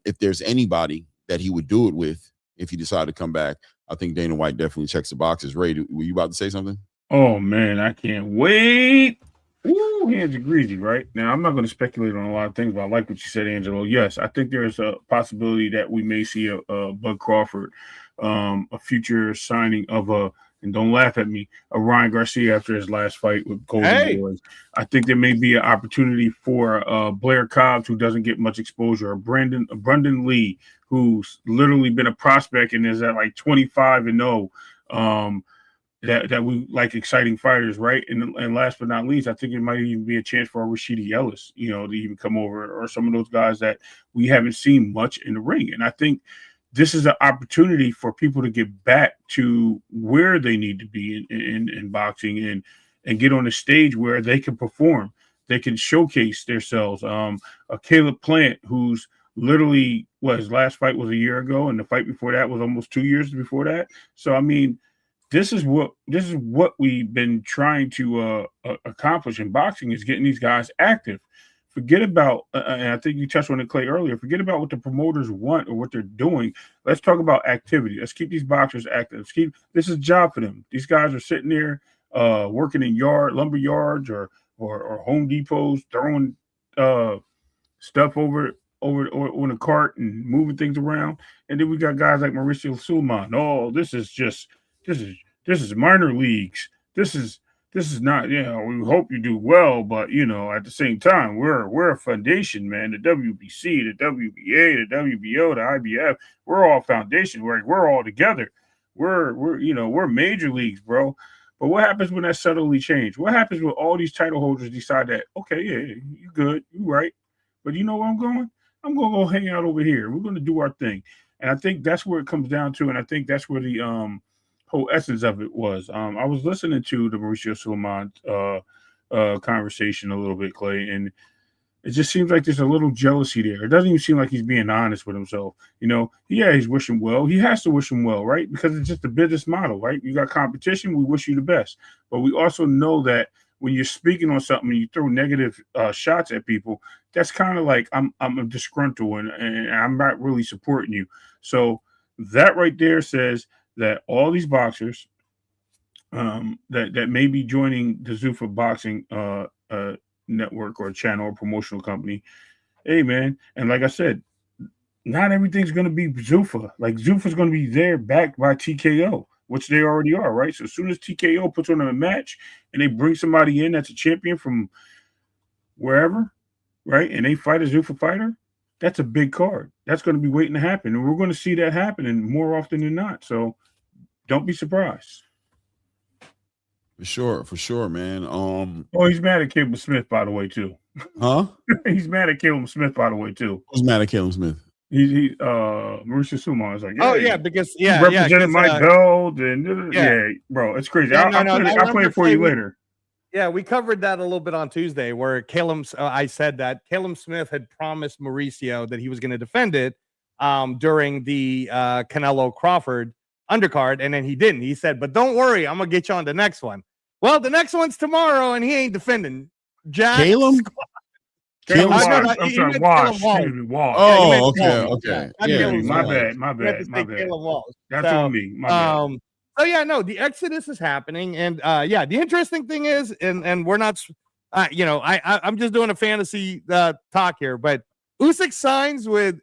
if there's anybody that he would do it with, if he decided to come back, I think Dana White definitely checks the boxes. Ray, were you about to say something? Oh man, I can't wait. Ooh, hands are greasy, right? Now, I'm not going to speculate on a lot of things, but I like what you said, Angelo. Yes, I think there's a possibility that we may see a Bud Crawford, a future signing of and don't laugh at me, a Ryan Garcia after his last fight with Golden Boys. I think there may be an opportunity for Blair Cobbs, who doesn't get much exposure, or Brendan Lee, who's literally been a prospect and is at like 25-0. That we like exciting fighters, right? And last but not least, I think it might even be a chance for Rashidi Ellis, to even come over, or some of those guys that we haven't seen much in the ring. And I think this is an opportunity for people to get back to where they need to be in boxing and get on a stage where they can perform, they can showcase themselves. A Caleb Plant, who's literally, his last fight was a year ago, and the fight before that was almost 2 years before that. So I mean, this is what we've been trying to accomplish in boxing, is getting these guys active. Forget about, and I think you touched on it, Clay, earlier, forget about what the promoters want or what they're doing. Let's talk about activity. Let's keep these boxers active. This is a job for them. These guys are sitting there working in lumber yards or Home Depots, throwing stuff over on a cart and moving things around. And then we got guys like Mauricio Sulaiman. Oh, this is minor leagues. This is not, we hope you do well, but at the same time, we're a foundation, man. The WBC, the WBA, the WBO, the IBF, we're all foundation. We're all together. We're major leagues, bro. But what happens when that subtly change? What happens when all these title holders decide that, okay, yeah, you good, you right, but you know where I'm going? I'm going to go hang out over here. We're going to do our thing. And I think that's where it comes down to, and I think that's where the whole essence of it was. I was listening to the Mauricio Sulaiman conversation a little bit, Clay, and it just seems like there's a little jealousy there. It doesn't even seem like he's being honest with himself. He's wishing well. He has to wish him well, right? Because it's just a business model, right? You got competition. We wish you the best. But we also know that when you're speaking on something and you throw negative shots at people, that's kind of like I'm disgruntled and I'm not really supporting you. So that right there says that all these boxers that may be joining the Zuffa Boxing network or channel or promotional company, hey, man, and like I said, not everything's going to be Zuffa. Like, Zuffa's going to be there backed by TKO, which they already are, right? So as soon as TKO puts on a match and they bring somebody in that's a champion from wherever, right, and they fight a Zuffa fighter, that's a big card. That's going to be waiting to happen. And we're going to see that happening more often than not. So don't be surprised. For sure, man. He's mad at Caleb Smith, by the way, too. Huh? He's mad at Caleb Smith, by the way, too. Who's mad at Caleb Smith? Mauricio Sulaiman is like, because he represented my belt, and bro, it's crazy. I'll play it for you later. Yeah, we covered that a little bit on Tuesday, where I said that Caleb Smith had promised Mauricio that he was going to defend it during the Canelo Crawford undercard, and then he didn't. He said, but don't worry, I'm going to get you on the next one. Well, the next one's tomorrow, and he ain't defending Jack. Caleb Caleb Walsh. I'm sorry, Walsh. Excuse me, Walsh. Oh, okay. Yeah, my right. bad. Caleb Walsh. That's on me. My bad. So yeah, no, the exodus is happening, and yeah, the interesting thing is, and we're not, I'm just doing a fantasy talk here, but Usyk signs with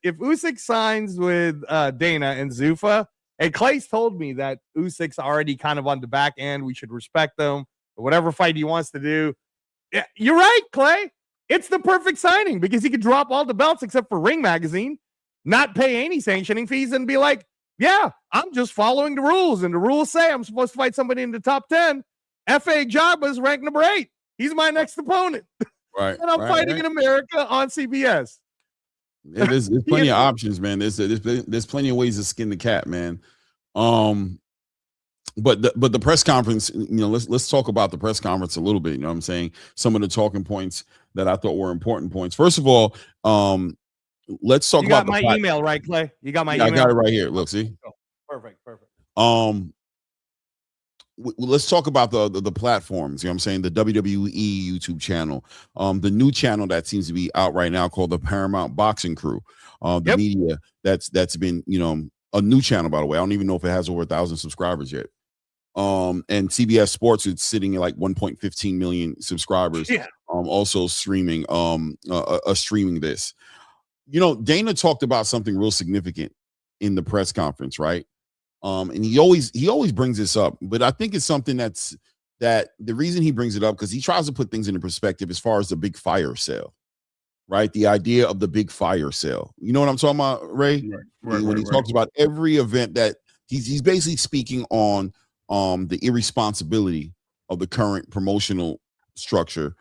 Dana and Zuffa, and Clay's told me that Usyk's already kind of on the back end. We should respect them, whatever fight he wants to do. Yeah, you're right, Clay. It's the perfect signing because he could drop all the belts except for Ring Magazine, not pay any sanctioning fees, and be like, yeah, I'm just following the rules. And the rules say I'm supposed to fight somebody in the top 10. F.A. Jabba's ranked number 8. He's my next opponent. Right. And I'm fighting in America on CBS. Yeah, there's plenty of options, man. There's plenty of ways to skin the cat, man. But the press conference, let's talk about the press conference a little bit. You know what I'm saying? Some of the talking points that I thought were important points. First of all, let's talk about my email, right, Clay? You got my email? I got it right here. Look, see? Oh, perfect. Let's talk about the platforms. You know what I'm saying? The WWE YouTube channel, the new channel that seems to be out right now called the Paramount Boxing Crew. The media that's been, a new channel, by the way. I don't even know if it has over 1,000 subscribers yet. And CBS Sports is sitting at like 1.15 million subscribers. Yeah. Also streaming streaming this. Dana talked about something real significant in the press conference, right? And he always brings this up, but I think it's something that the reason he brings it up, because he tries to put things into perspective as far as the big fire sale, right? The idea of the big fire sale. You know what I'm talking about, Ray? Right, when he talks about every event that he's basically speaking on the irresponsibility of the current promotional structure,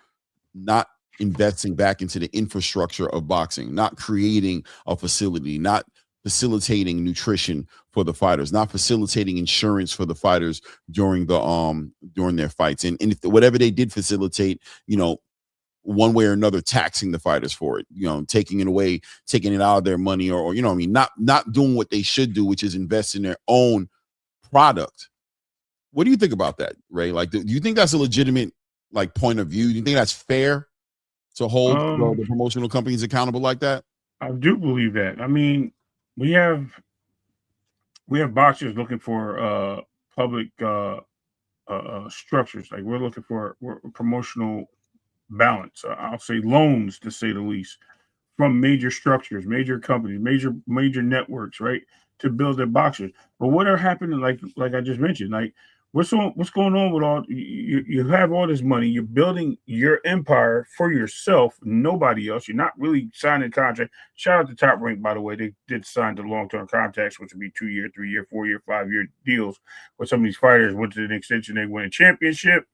not investing back into the infrastructure of boxing, not creating a facility, not facilitating nutrition for the fighters, not facilitating insurance for the fighters during their fights, and if whatever they did facilitate, one way or another, taxing the fighters for it, taking it out of their money, or not doing what they should do, which is invest in their own product. What do you think about that, Ray? Like, do you think that's a legitimate point of view? Do you think that's fair to hold the promotional companies accountable like that? I do believe that. I mean, we have boxers looking for public structures. Like, we're looking for promotional balance. I'll say loans, to say the least, from major structures, major companies, major networks, right, to build their boxers. But what are happening? Like I just mentioned, like what's going on with all you have all this money, you're building your empire for yourself, nobody else. You're not really signing a contract. Shout out to Top Rank, by the way. They did sign the long-term contracts, which would be 2-year, 3-year, 4-year, 5-year deals with some of these fighters. Went to an extension, they win a championship,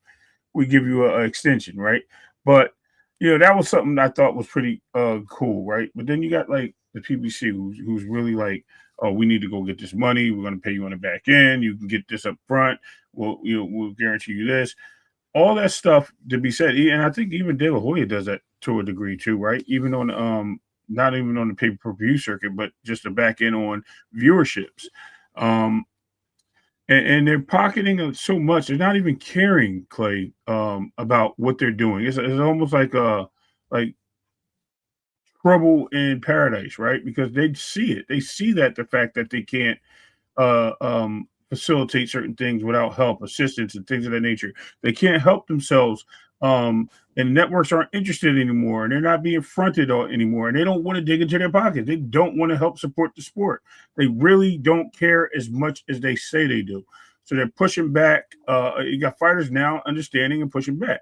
we give you an extension, right? But that was something I thought was pretty cool, right? But then you got like the PBC, who's really like, oh, we need to go get this money. We're going to pay you on the back end. You can get this up front. We'll guarantee you this. All that stuff to be said. And I think even De La Hoya does that to a degree too, right? Even on not even on the pay-per-view circuit, but just the back end on viewerships. And they're pocketing it so much. They're not even caring, Clay, about what they're doing. It's almost like trouble in paradise, right? Because they see it. They see that the fact that they can't facilitate certain things without help, assistance, and things of that nature. They can't help themselves. And networks aren't interested anymore, and they're not being fronted anymore, and they don't want to dig into their pockets. They don't want to help support the sport. They really don't care as much as they say they do. So they're pushing back. You got fighters now understanding and pushing back.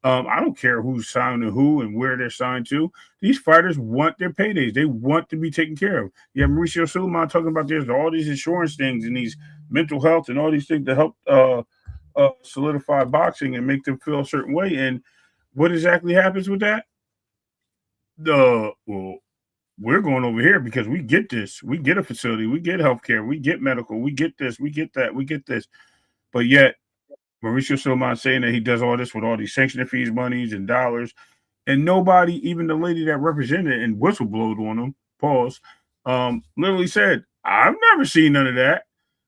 I don't care who's signed to who and where they're signed to. These fighters want their paydays. They want to be taken care of. You have Mauricio Suleiman talking about there's all these insurance things and these mental health and all these things to help solidify boxing and make them feel a certain way. And what exactly happens with that? Well, we're going over here because we get this. We get a facility. We get healthcare. We get medical. We get this. We get that. We get this. But yet, Mauricio Suleiman saying that he does all this with all these sanctioning fees, monies, and dollars, and nobody, even the lady that represented and whistleblowed on him, pause, literally said, "I've never seen none of that."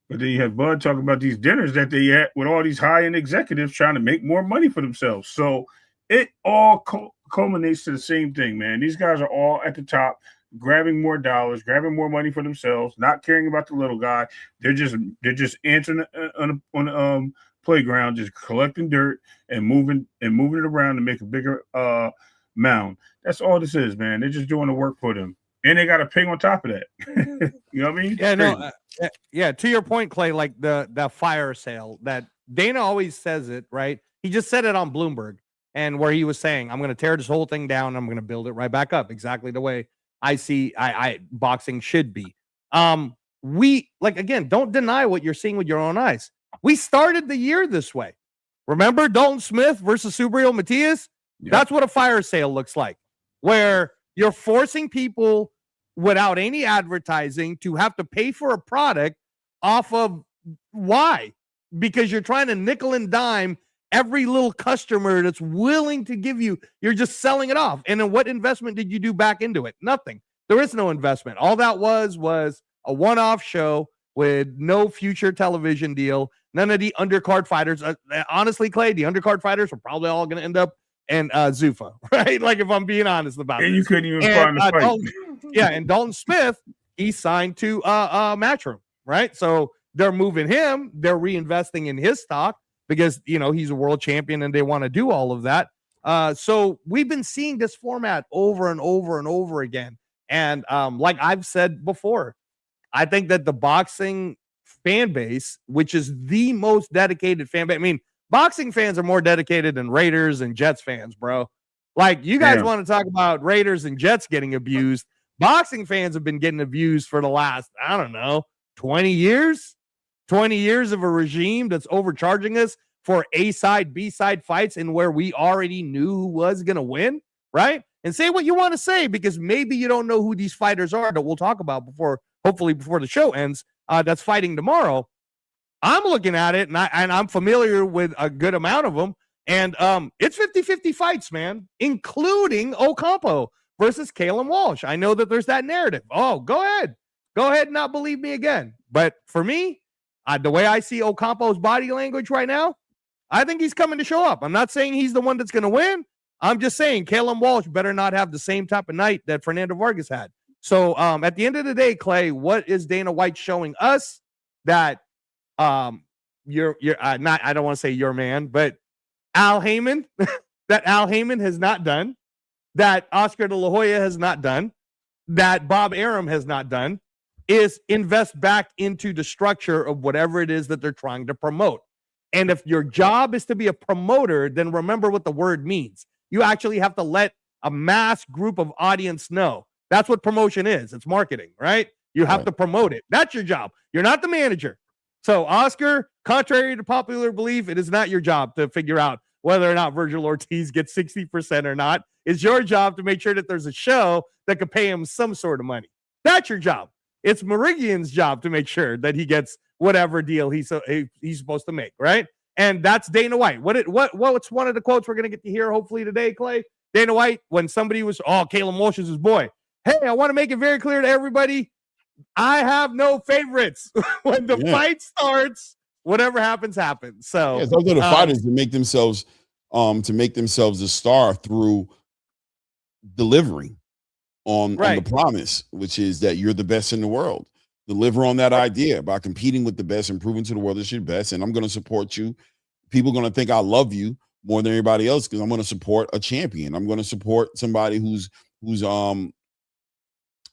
But then you have Bud talking about these dinners that they at with all these high-end executives trying to make more money for themselves. So it all culminates to the same thing, man. These guys are all at the top, grabbing more dollars, grabbing more money for themselves, not caring about the little guy. They're just answering on the playground, just collecting dirt and moving it around to make a bigger mound. That's all this is, man. They're just doing the work for them, and they got a ping on top of that. You know what I mean? Yeah, no, yeah. To your point, Clay, like the fire sale that Dana always says it, right? He just said it on Bloomberg, and where he was saying, "I'm going to tear this whole thing down. And I'm going to build it right back up." Exactly the way I see boxing should be. We like again, don't deny what you're seeing with your own eyes. We started the year this way. Remember Dalton Smith versus Subriel Matias? Yep. That's what a fire sale looks like, where you're forcing people without any advertising to have to pay for a product off of why? Because you're trying to nickel and dime every little customer that's willing to give you, you're just selling it off. And then what investment did you do back into it? Nothing. There is no investment. All that was a one-off show with no future television deal. None of the undercard fighters. Honestly, Clay, the undercard fighters are probably all going to end up in Zuffa, right? Like, if I'm being honest about it. And you couldn't even find the fight. And Dalton Smith, he signed to Matchroom, right? So they're moving him. They're reinvesting in his stock because, he's a world champion and they want to do all of that. So we've been seeing this format over and over and over again. And like I've said before, I think that the boxing fan base, which is the most dedicated fan base, I mean, boxing fans are more dedicated than Raiders and Jets fans, bro. Like, you guys want to talk about Raiders and Jets getting abused. Boxing fans have been getting abused for the last, 20 years? 20 years of a regime that's overcharging us for A-side, B-side fights and where we already knew who was going to win, right? And say what you want to say, because maybe you don't know who these fighters are that we'll talk about hopefully before the show ends, that's fighting tomorrow. I'm looking at it, and I'm familiar with a good amount of them, and it's 50-50 fights, man, including Ocampo versus Kalen Walsh. I know that there's that narrative. Oh, go ahead and not believe me again. But for me, the way I see Ocampo's body language right now, I think he's coming to show up. I'm not saying he's the one that's going to win. I'm just saying Kalen Walsh better not have the same type of night that Fernando Vargas had. So at the end of the day, Clay, what is Dana White showing us? That you're not, I don't want to say your man, but Al Heyman, that Al Heyman has not done, that Oscar de la Hoya has not done, that Bob Arum has not done, is invest back into the structure of whatever it is that they're trying to promote. And if your job is to be a promoter, then remember what the word means. You actually have to let a mass group of audience know. That's what promotion is. It's marketing, right? You have to promote it. That's your job. You're not the manager. So, Oscar, contrary to popular belief, it is not your job to figure out whether or not Virgil Ortiz gets 60% or not. It's your job to make sure that there's a show that could pay him some sort of money. That's your job. It's Merigian's job to make sure that he gets whatever deal he's supposed to make, right? And that's Dana White. What's one of the quotes we're going to get to hear hopefully today, Clay? Dana White, when somebody was, Kalen Walsh is his boy. Hey, I want to make it very clear to everybody, I have no favorites. When the fight starts, whatever happens, happens. So those are the fighters that make themselves a star through delivering on the promise, which is that you're the best in the world. Deliver on that idea by competing with the best and proving to the world that you're best. And I'm going to support you. People are going to think I love you more than everybody else because I'm going to support a champion. I'm going to support somebody who's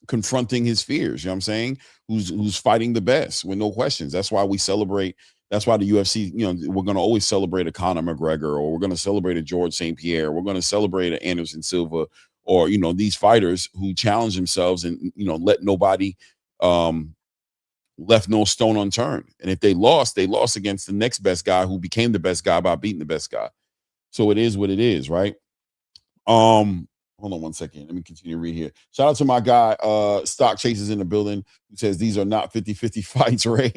confronting his fears, you know what I'm saying? Who's fighting the best with no questions. That's why we celebrate. That's why the UFC, we're going to always celebrate a Conor McGregor, or we're going to celebrate a George St. Pierre. We're going to celebrate an Anderson Silva, or, these fighters who challenge themselves and, let nobody, left no stone unturned. And if they lost against the next best guy who became the best guy by beating the best guy. So it is what it is, right? Hold on one second. Let me continue to read here. Shout out to my guy, Stock Chasers in the building, who says these are not 50-50 fights, Ray.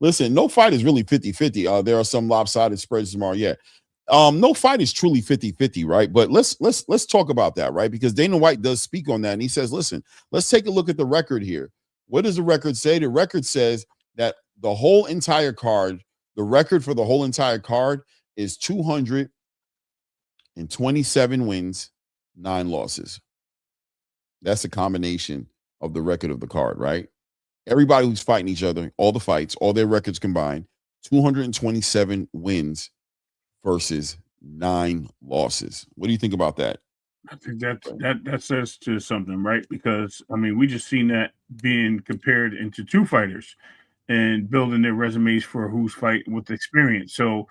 Listen, no fight is really 50-50. There are some lopsided spreads tomorrow. Yeah. No fight is truly 50-50, right? But let's talk about that, right? Because Dana White does speak on that, and he says, listen, let's take a look at the record here. What does the record say? The record says that the whole entire card, the record for the whole entire card is 200 and 27 wins, 9 losses. That's a combination of the record of the card, right? Everybody who's fighting each other, all the fights, all their records combined, 227 wins versus 9 losses. What do you think about that? I think that says to something, right? Because I mean, we just seen that being compared into 2 fighters and building their resumes for who's fighting with experience. So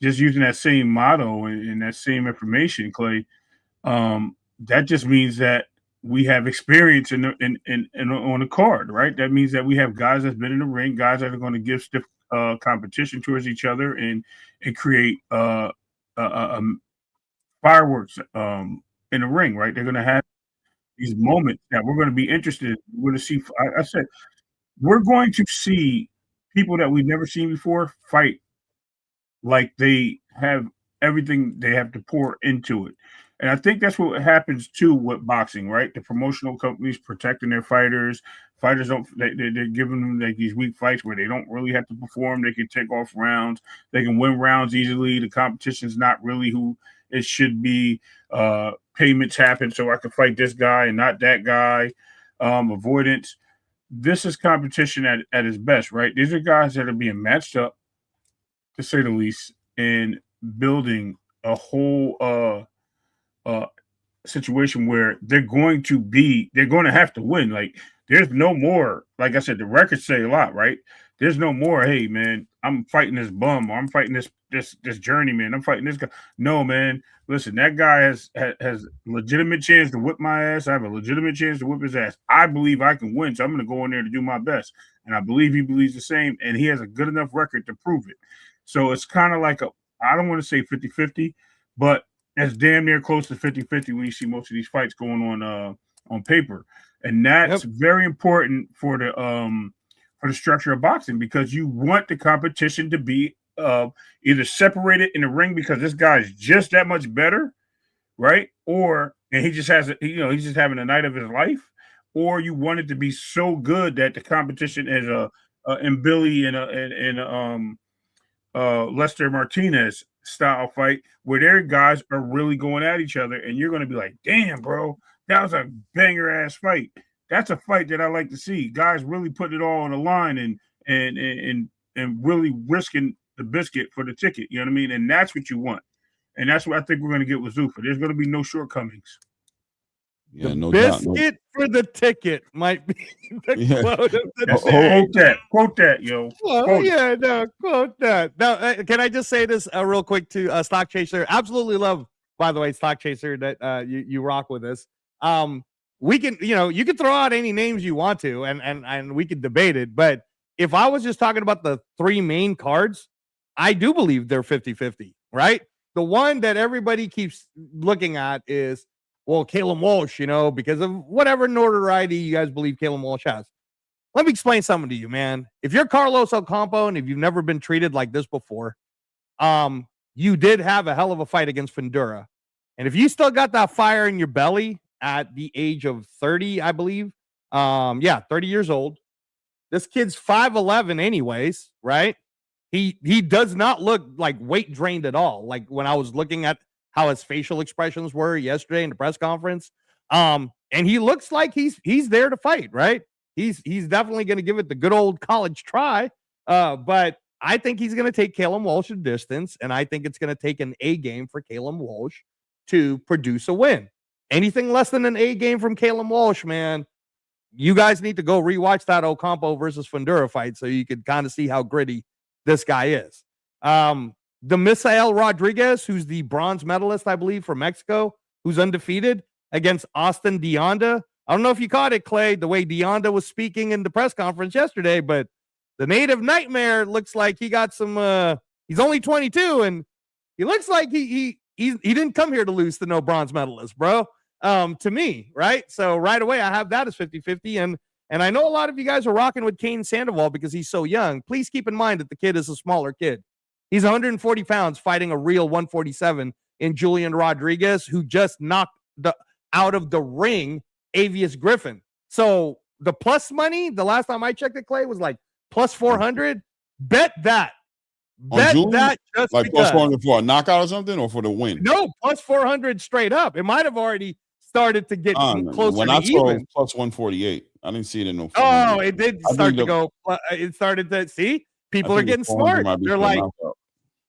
just using that same motto and that same information, Clay, that just means that we have experience in on the card, right? That means that we have guys that's been in the ring, guys that are going to give stiff competition towards each other and create fireworks in the ring, right? They're going to have these moments that we're going to be interested in. We're going to see. I said we're going to see people that we've never seen before fight like they have everything they have to pour into it. And I think that's what happens too with boxing, right? The promotional companies protecting their fighters. Fighters don't, they're giving them like these weak fights where they don't really have to perform. They can take off rounds. They can win rounds easily. The competition's not really who it should be. Payments happen so I can fight this guy and not that guy. Avoidance. This is competition at its best, right? These are guys that are being matched up, to say the least, and building a whole situation where they're going to have to win. Like there's no more, like I said, the records say a lot, right? There's no more, hey man, I'm fighting this bum, or I'm fighting this journeyman, I'm fighting this guy. No, man, listen, that guy has legitimate chance to whip my ass. I have a legitimate chance to whip his ass. I believe I can win, so I'm going to go in there to do my best. And I believe he believes the same, and he has a good enough record to prove it. So it's kind of like I don't want to say 50-50, but that's damn near close to 50-50 when you see most of these fights going on paper. And that's very important for the structure of boxing, because you want the competition to be either separated in the ring because this guy is just that much better, right? And he just has he's just having a night of his life, or you want it to be so good that the competition is in Billy and Lester Martinez style fight where their guys are really going at each other, and you're going to be like, damn, bro, that was a banger ass fight. That's a fight that I like to see. Guys really putting it all on the line and really risking the biscuit for the ticket. You know what I mean? And that's what you want. And that's what I think we're going to get with Zuffa. There's going to be no shortcomings. Yeah, the no biscuit doubt. for the ticket might be the quote of the day. Quote that, yo. Quote that. Now, can I just say this real quick to Stock Chaser? Absolutely love, by the way, Stock Chaser, that you rock with us. We can, you can throw out any names you want to, and we can debate it. But if I was just talking about the 3 main cards, I do believe they're 50-50, right? The one that everybody keeps looking at is, well, Caleb Walsh, because of whatever notoriety you guys believe Caleb Walsh has. Let me explain something to you, man. If you're Carlos Ocampo and if you've never been treated like this before, you did have a hell of a fight against Fundura. And if you still got that fire in your belly at the age of 30, I believe, 30 years old, this kid's 5'11 anyways, right? He does not look like weight drained at all. Like when I was looking at how his facial expressions were yesterday in the press conference. And he looks like he's there to fight, right? He's definitely going to give it the good old college try. But I think he's going to take Caleb Walsh a distance, and I think it's going to take an A game for Caleb Walsh to produce a win. Anything less than an A game from Caleb Walsh, man, you guys need to go rewatch that Ocampo versus Fundura fight so you can kind of see how gritty this guy is. The Misael Rodriguez, who's the bronze medalist, I believe, from Mexico, who's undefeated against Austin Deonda. I don't know if you caught it, Clay, the way Deonda was speaking in the press conference yesterday, but the native nightmare looks like he got some, he's only 22, and he looks like he didn't come here to lose to no bronze medalist, bro, to me, right? So right away, I have that as 50-50, and I know a lot of you guys are rocking with Kane Sandoval because he's so young. Please keep in mind that the kid is a smaller kid. He's 140 pounds fighting a real 147 in Julian Rodriguez, who just knocked out of the ring Avius Griffin. So the plus money, the last time I checked it, Clay, was like plus 400. Bet that Bet that just like because. plus 400 for a knockout or something, or for the win? No, plus 400 straight up. It might have already started to get closer when to I saw even. plus 148, I didn't see it in no. 400. Oh, it did start to go. It started to see. People are getting smart. They're like,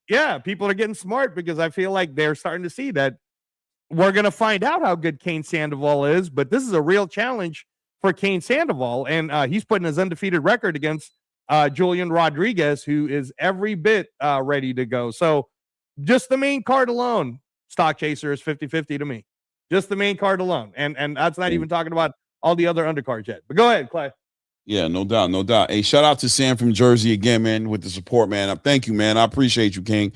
yeah, people are getting smart because I feel like they're starting to see that we're going to find out how good Kane Sandoval is, but this is a real challenge for Kane Sandoval, and he's putting his undefeated record against Julian Rodriguez, who is every bit ready to go. So just the main card alone, Stock Chaser is 50-50 to me. Just the main card alone, and that's not even talking about all the other undercards yet. But go ahead, Clay. Yeah, no doubt, no doubt. Hey, shout out to Sam from Jersey again, man, with the support, man. Thank you, man. I appreciate you, King.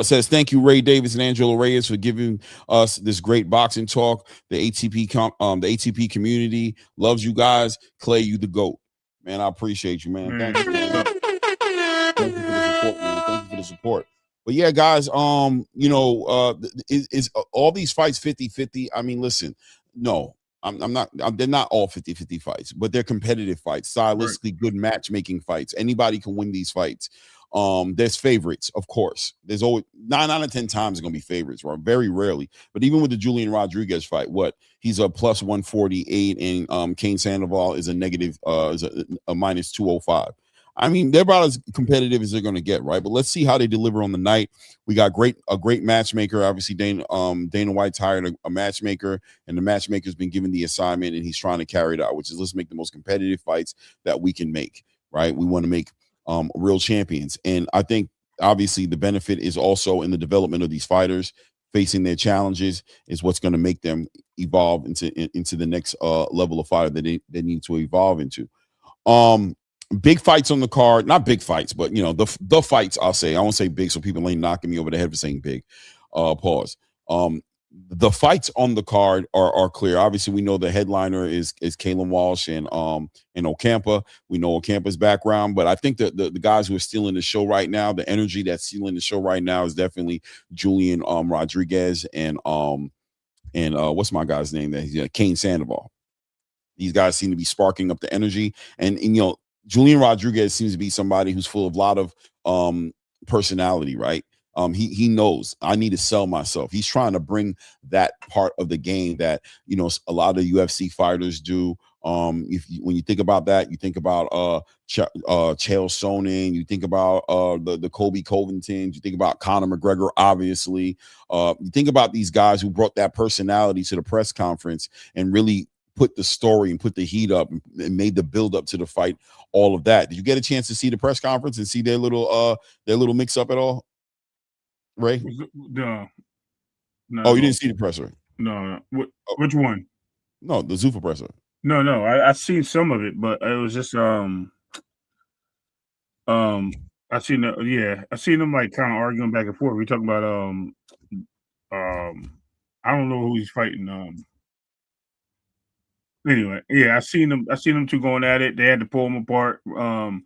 Says thank you, Ray Davis and Angelo Reyes, for giving us this great boxing talk. The ATP community loves you guys. Clay, you the GOAT, man. I appreciate you, man. Thank you, man. Thank you for the support, man. Thank you for the support. But yeah, guys, is all these fights 50-50? I mean, listen, no. I'm not. They're not all 50-50 fights, but they're competitive fights, stylistically good matchmaking fights. Anybody can win these fights. There's favorites, of course. There's always 9 out of 10 times going to be favorites, right? Very rarely. But even with the Julian Rodriguez fight, he's a plus 148, and Kane Sandoval is a negative, is a minus 205. I mean, they're about as competitive as they're going to get, right? But let's see how they deliver on the night. We got a great matchmaker. Obviously, Dana White's hired a matchmaker, and the matchmaker's been given the assignment, and he's trying to carry it out, which is let's make the most competitive fights that we can make, right? We want to make real champions. And I think, obviously, the benefit is also in the development of these fighters. Facing their challenges is what's going to make them evolve into the next level of fighter that they need to evolve into. Big fights on the card, not big fights, but the fights. I'll say, I won't say big so people ain't knocking me over the head for saying big. Pause. The fights on the card are clear. Obviously, we know the headliner is Kalen Walsh and Ocampa. We know Ocampa's background, but I think that the guys who are stealing the show right now, the energy that's stealing the show right now, is definitely Julian Rodriguez and what's my guy's name? Kane Sandoval. These guys seem to be sparking up the energy, and Julian Rodriguez seems to be somebody who's full of a lot of personality, right? He knows I need to sell myself. He's trying to bring that part of the game that a lot of UFC fighters do. When you think about that, you think about Chael Sonnen, you think about the Colby Covingtons, you think about Conor McGregor, obviously. You think about these guys who brought that personality to the press conference and really put the story and put the heat up and made the build up to the fight. All of that. Did you get a chance to see the press conference and see their little mix up at all, Ray? No. Oh, you didn't see the presser? No. Which one? No, the Zuffa presser. No. I seen some of it, but it was just I seen them like kind of arguing back and forth. We talking about I don't know who he's fighting. Anyway, yeah, I seen them two going at it. They had to pull them apart. Dana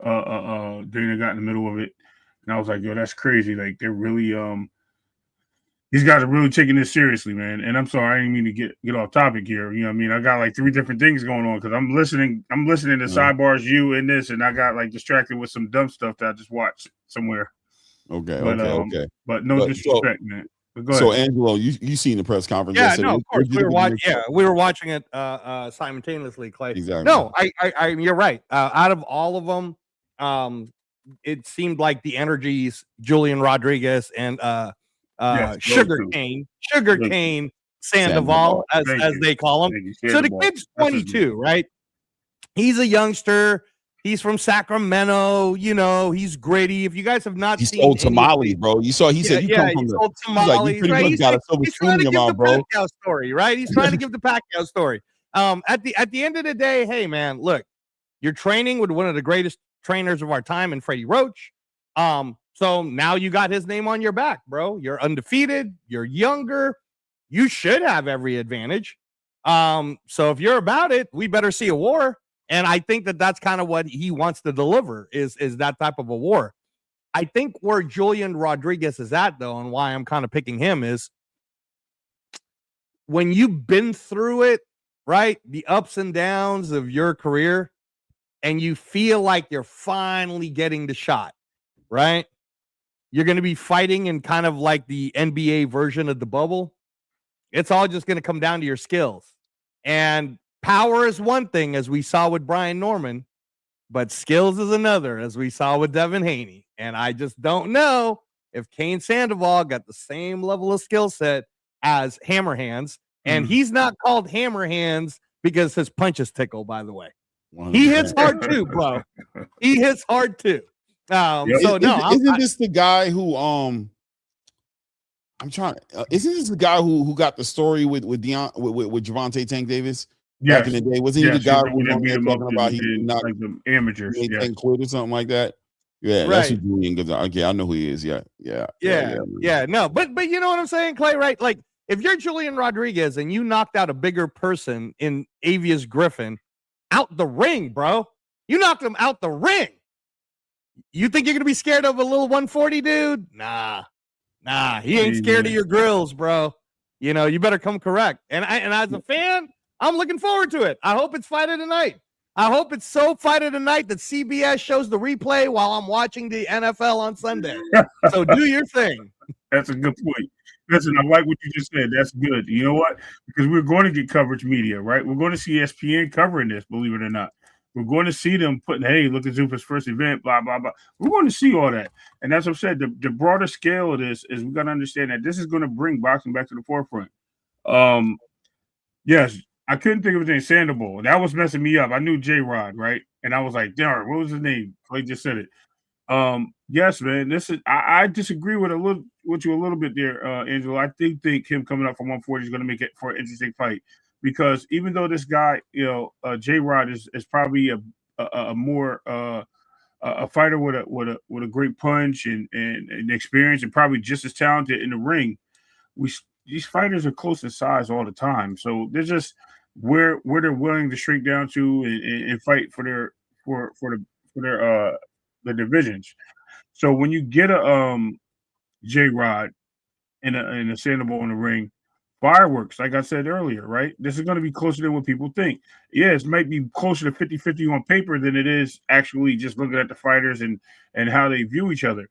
got in the middle of it, and I was like, "Yo, that's crazy! Like they're really these guys are really taking this seriously, man." And I'm sorry, I didn't mean to get off topic here. You know what I mean? I got like 3 different things going on because I'm listening to sidebars, you and this, and I got like distracted with some dumb stuff that I just watched somewhere. Okay. But no disrespect, man. So Angelo, you seen the press conference? Yeah, no, of course we were watching. Yeah, we were watching it simultaneously, Clay. Exactly. No, I you're right. Out of all of them, it seemed like the energies Julian Rodriguez and Sugar Cane Sandoval, as they call him. So the kid's 22, right? He's a youngster. He's from Sacramento, he's gritty. If you guys have not seen old tamales, bro. You said you come from the old tamales, right? He's trying to give the bro. Pacquiao story, right? He's trying to give the Pacquiao story. At the end of the day, hey man, look, you're training with one of the greatest trainers of our time in Freddie Roach. So now you got his name on your back, bro. You're undefeated, you're younger, you should have every advantage. So if you're about it, we better see a war. And I think that's kind of what he wants to deliver is that type of a war. I think where Julian Rodriguez is at, though, and why I'm kind of picking him is when you've been through it, right? The ups and downs of your career, and you feel like you're finally getting the shot, right? you're going to be fighting in kind of like the NBA version of the bubble. It's all just going to come down to your skills. And power is one thing, as we saw with Brian Norman, but skills is another, as we saw with Devin Haney. And I just don't know if Kane Sandoval got the same level of skill set as Hammer Hands. And he's not called Hammer Hands because his punches tickle, by the way. 100%. He hits hard too, bro. He hits hard too. So no, isn't this the guy who isn't this the guy who got the story with Gervonta Tank Davis back in the day? Wasn't he the guy who was talking about he knocked like the amateurs, and quit or something like that? Yeah, right. That's who Julian Gonzalez. Okay, I know who he is. Yeah. No, but you know what I'm saying, Clay, right? Like, if you're Julian Rodriguez and you knocked out a bigger person in Avius Griffin out the ring, bro, you knocked him out the ring. You think you're gonna be scared of a little 140 dude? Nah, he ain't scared of your grills, bro. You know, you better come correct. And as a fan, I'm looking forward to it. I hope it's fight of the night. I hope it's so fight of the night that CBS shows the replay while I'm watching the NFL on Sunday. So do your thing. That's a good point. Listen, I like what you just said. That's good. You know what? Because we're going to get coverage media, right? We're going to see ESPN covering this, believe it or not. We're going to see them putting, hey, look at Zuffa's first event, blah, blah, blah. We're going to see all that. And that's what I said. The broader scale of this is we got to understand that this is going to bring boxing back to the forefront. Yes, I couldn't think of his name, Sandoval. That was messing me up. I knew J-Rod, right? And I was like, darn, what was his name? Clay just said it. Yes, man. This is I disagree with you a little bit there, Angelo. I think him coming up from 140 is going to make it for an interesting fight, because even though this guy, J-Rod is probably a more a fighter with a great punch and experience, and probably just as talented in the ring, these fighters are close in size all the time. So they're just where they're willing to shrink down to and fight for the divisions. So when you get a J-Rod and a Sandoval in the ring, fireworks, like I said earlier, right? This is going to be closer than what people think. Yes, it might be closer to 50-50 on paper than it is actually just looking at the fighters and how they view each other.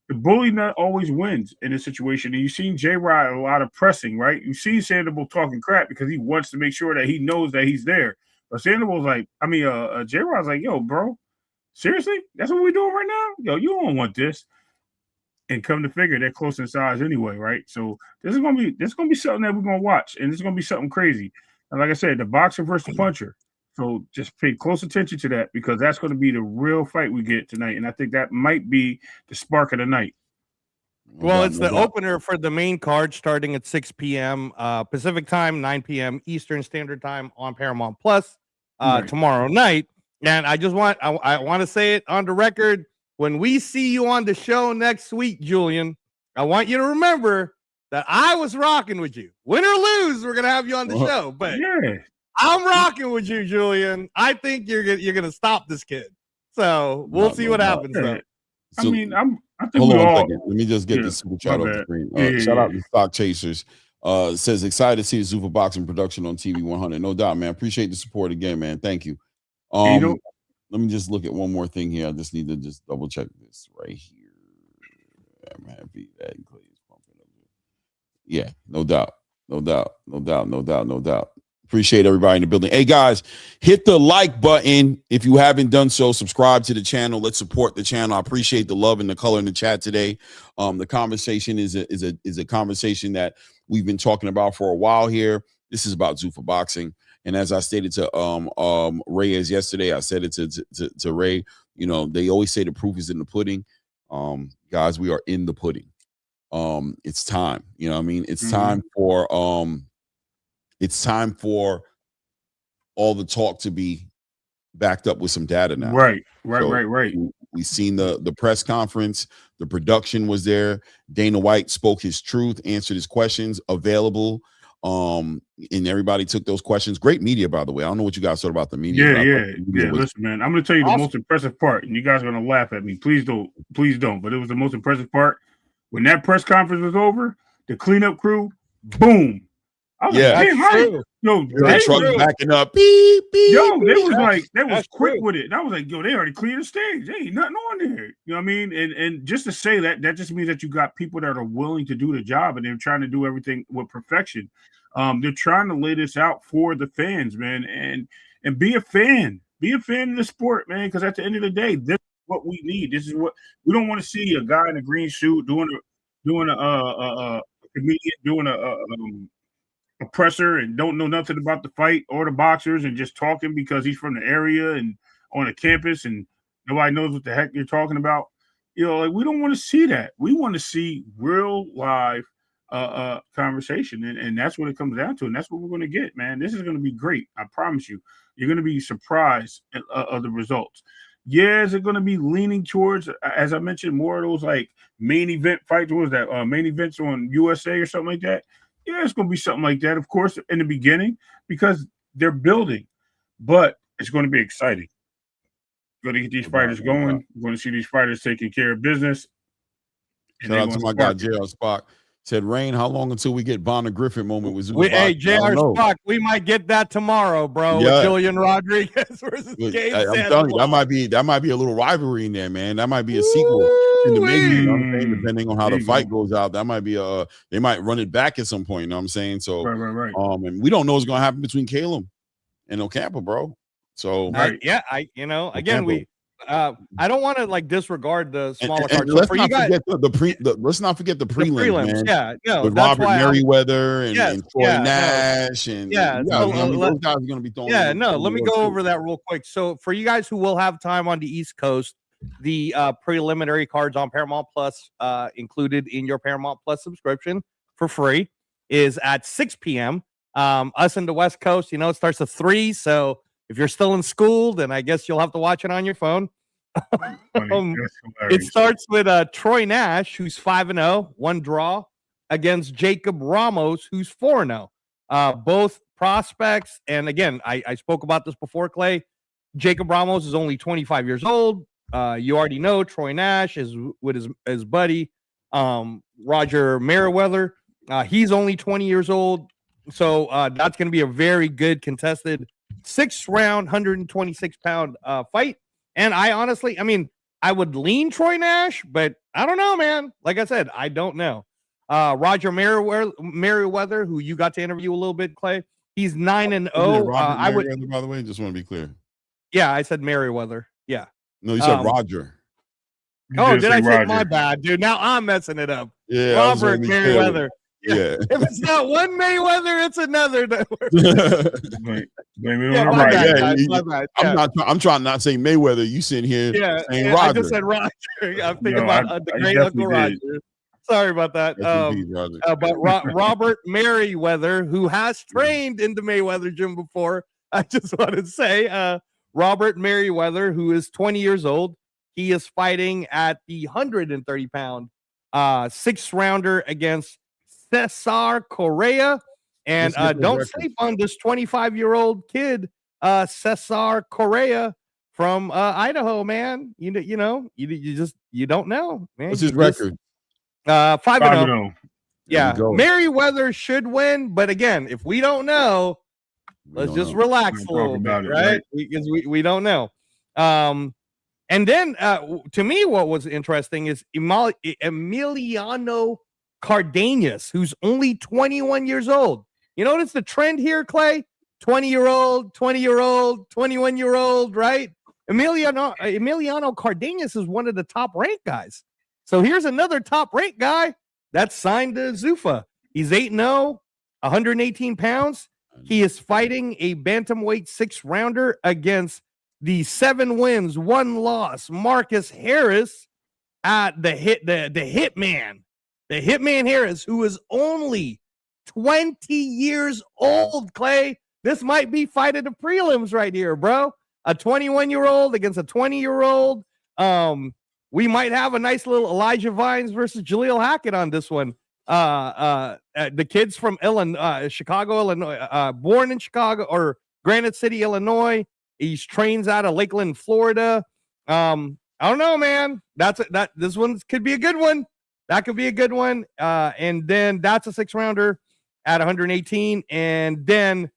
The bully not always wins in this situation. And you've seen J-Rod a lot of pressing, right? You see Sandoval talking crap because he wants to make sure that he knows that he's there. But Sandoval's like, J-Rod's like, yo, bro, seriously? That's what we're doing right now? Yo, you don't want this. And come to figure, they're close in size anyway, right? So this is gonna be something that we're gonna watch, and it's gonna be something crazy. And like I said, the boxer versus the puncher. So just pay close attention to that, because that's going to be the real fight we get tonight. And I think that might be the spark of the night. Well, it's the opener for the main card starting at 6 p.m. Pacific time, 9 p.m. Eastern Standard Time on Paramount Plus tomorrow night. And I want to say it on the record. When we see you on the show next week, Julian, I want you to remember that I was rocking with you. Win or lose, we're going to have you on the show. But yeah, I'm rocking with you, Julian. I think you're going to stop this kid. So we'll see what happens. Though. So, I think hold on a second. Let me just get this super chat off the screen. Shout out to Stock Chasers. Says excited to see the Zuffa Boxing production on TV 100. No doubt, man. Appreciate the support again, man. Thank you. Let me just look at one more thing here. I just need to just double check this right here. I'm happy that Clay is pumping up. Yeah, no doubt. Appreciate everybody in the building. Hey guys, hit the like button if you haven't done so. Subscribe to the channel. Let's support the channel. I appreciate the love and the color in the chat today. The conversation is a conversation that we've been talking about for a while here. This is about Zuffa Boxing. And as I stated to Reyes yesterday, I said it to Ray, they always say the proof is in the pudding. Guys, we are in the pudding. It's time. You know what I mean? It's time for all the talk to be backed up with some data now. Right. We've seen the press conference. The production was there. Dana White spoke his truth, answered his questions, available. And everybody took those questions. Great media, by the way. I don't know what you guys thought about the media. Yeah. Listen, man, I'm going to tell you the most impressive part, and you guys are going to laugh at me. Please don't. But it was the most impressive part. When that press conference was over, the cleanup crew, boom. I was like, damn, right. Yo, the truck backing up. Beep, beep, yo, beep. They was quick with it. And I was like, yo, they already cleared the stage. There ain't nothing on there. You know what I mean? And just to say that just means that you got people that are willing to do the job and they're trying to do everything with perfection. They're trying to lay this out for the fans, man, and be a fan. Be a fan of the sport, man, because at the end of the day, this is what we need. This is what we don't want to see a guy in a green suit doing a comedian doing a presser and don't know nothing about the fight or the boxers and just talking because he's from the area and on a campus and nobody knows what the heck you're talking about. You know, like we don't want to see that. We want to see real live conversation, and that's what it comes down to, and that's what we're going to get, man. This is going to be great. I promise you. You're going to be surprised of the results. Yeah, is it going to be leaning towards, as I mentioned, more of those like main event fights? What was that? Main events on USA or something like that? Yeah, it's going to be something like that, of course, in the beginning because they're building, but it's going to be exciting. Going to get these fighters going. We're going to see these fighters taking care of business. Shout out to my guy, J.R. Spock. Said, Rain, how long until we get Bonner Griffin moment with Hey, J.R. Spock, we might get that tomorrow, bro. Yeah. With Julian Rodriguez versus Gabe I'm telling you, that might be a little rivalry in there, man. That might be a sequel in the making, you know what I'm saying? Depending on how the fight goes out. That might be they might run it back at some point, you know what I'm saying? So right. And we don't know what's gonna happen between Caleb and Ocampo, bro. So again, I don't want to like disregard the smaller cards. Let's not forget let's not forget the prelims, man. With Robert Merriweather and Troy Nash those guys are going to be throwing. Let me go over that real quick. So for you guys who will have time on the East Coast, the preliminary cards on Paramount Plus, included in your Paramount Plus subscription for free, is at 6 p.m. Us in the West Coast, it starts at 3. So if you're still in school, then I guess you'll have to watch it on your phone. It starts with Troy Nash, who's 5-0, 1 draw, against Jacob Ramos, who's 4-0. Both prospects, and again, I spoke about this before, Clay. Jacob Ramos is only 25 years old. You already know Troy Nash is with his buddy, Roger Merriweather. He's only 20 years old. So that's going to be a very good contested 6-round, 126-pound fight. And I honestly, I would lean Troy Nash, but I don't know, man. Like I said, I don't know. Roger Merriweather, who you got to interview a little bit, Clay, he's 9-0. I would, by the way, just want to be clear. Yeah, I said Merriweather. Yeah. No, you said Roger. Oh, did I say my bad, dude? Now I'm messing it up. Yeah, Robert Merriweather. Yeah. If it's not one Mayweather, it's another. I'm trying not to say Mayweather. You sitting here saying Roger. I just said Roger. I'm thinking about the great Uncle Roger. Sorry about that. But Robert Merriweather, who has trained in the Mayweather gym before, I just want to say, Robert Merriweather, who is 20 years old, he is fighting at the 130-pound 6-rounder against Cesar Correa. And don't sleep on this 25-year-old kid, Cesar Correa from Idaho, man. You don't know, man. What's his record? 5-0. Yeah, Merriweather should win, but again, if we don't know, let's just relax a little bit, right? Because we don't know. And then to me, what was interesting is Emiliano Cardenas, who's only 21 years old. You notice the trend here, Clay? 20-year-old, 20-year-old, 21-year-old, right? Emiliano Cardenas is one of the top-ranked guys. So here's another top-ranked guy that's signed to Zuffa. He's 8-0, 118 pounds. He is fighting a bantamweight 6-rounder against the 7 wins, 1 loss, Marcus Harris at the Hitman. The Hitman Harris, who is only 20 years old, Clay. This might be fight of the prelims right here, bro. A 21-year-old against a 20-year-old. We might have a nice little Elijah Vines versus Jaleel Hackett on this one. The kid's from Chicago, Illinois, born in Chicago or Granite City, Illinois. He trains out of Lakeland, Florida. I don't know, man. This one could be a good one. That could be a good one. And then that's a 6-rounder. at 118, and then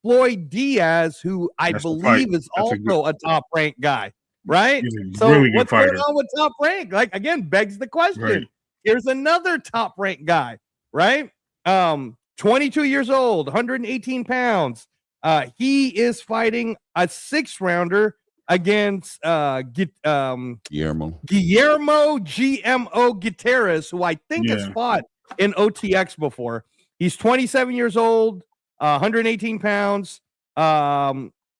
Floyd Diaz, who I believe is also a top ranked guy, right? So really what's going on with top rank? Like, again, begs the question. Right. Here's another top ranked guy, right? 22 years old, 118 pounds. He is fighting a 6th rounder against Guillermo GMO Gutierrez, who I think has fought in OTX before. He's 27 years old, 118 pounds.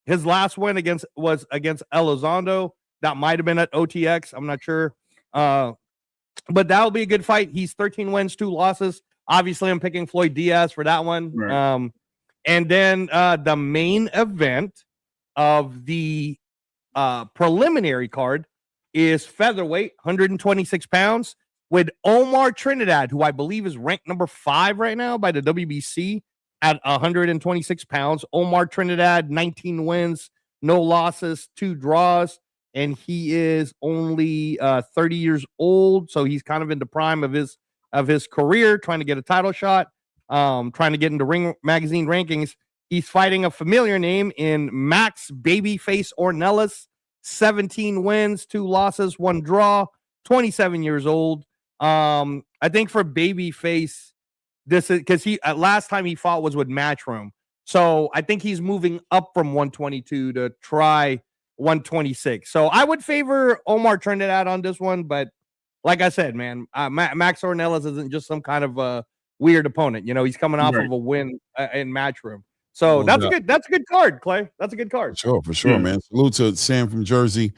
His last win was against Elizondo. That might have been at OTX. I'm not sure. But that'll be a good fight. He's 13 wins, 2 losses. Obviously, I'm picking Floyd Diaz for that one. Right. And then the main event of the preliminary card is featherweight, 126 pounds, with Omar Trinidad, who I believe is ranked number 5 right now by the WBC at 126 pounds. Omar Trinidad, 19 wins, no losses, 2 draws, and he is only 30 years old, so he's kind of in the prime of his career, trying to get a title shot, trying to get into Ring Magazine rankings. He's fighting a familiar name in Max Babyface Ornelas, 17 wins, 2 losses, 1 draw, 27 years old. I think for Babyface, this is because he last time he fought was with Matchroom. So I think he's moving up from 122 to try 126. So I would favor Omar Trinidad on this one, but like I said, man, Max Ornelas isn't just some kind of a weird opponent. You know, he's coming off of a win in Matchroom. So that's a good card, Clay. That's a good card. For sure, man. Salute to Sam from Jersey.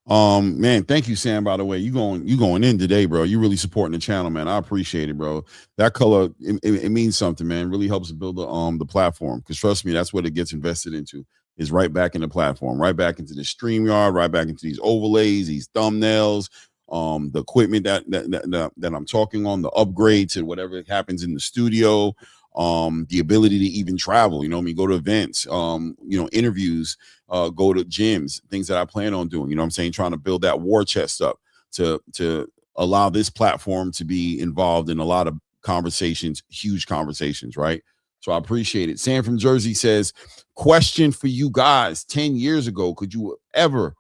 Man, thank you, Sam. By the way, you going in today, bro. You really supporting the channel, man. I appreciate it, bro. That color, it means something, man. It really helps to build the platform. Because trust me, that's what it gets invested into. Is right back in the platform, right back into the StreamYard, right back into these overlays, these thumbnails, the equipment that I'm talking on, the upgrade to whatever happens in the studio, the ability to even travel, go to events, interviews, go to gyms, things that I plan on doing, trying to build that war chest up to allow this platform to be involved in a lot of conversations, huge conversations, right? So I appreciate it. Sam from Jersey says, question for you guys, 10 years ago, could you ever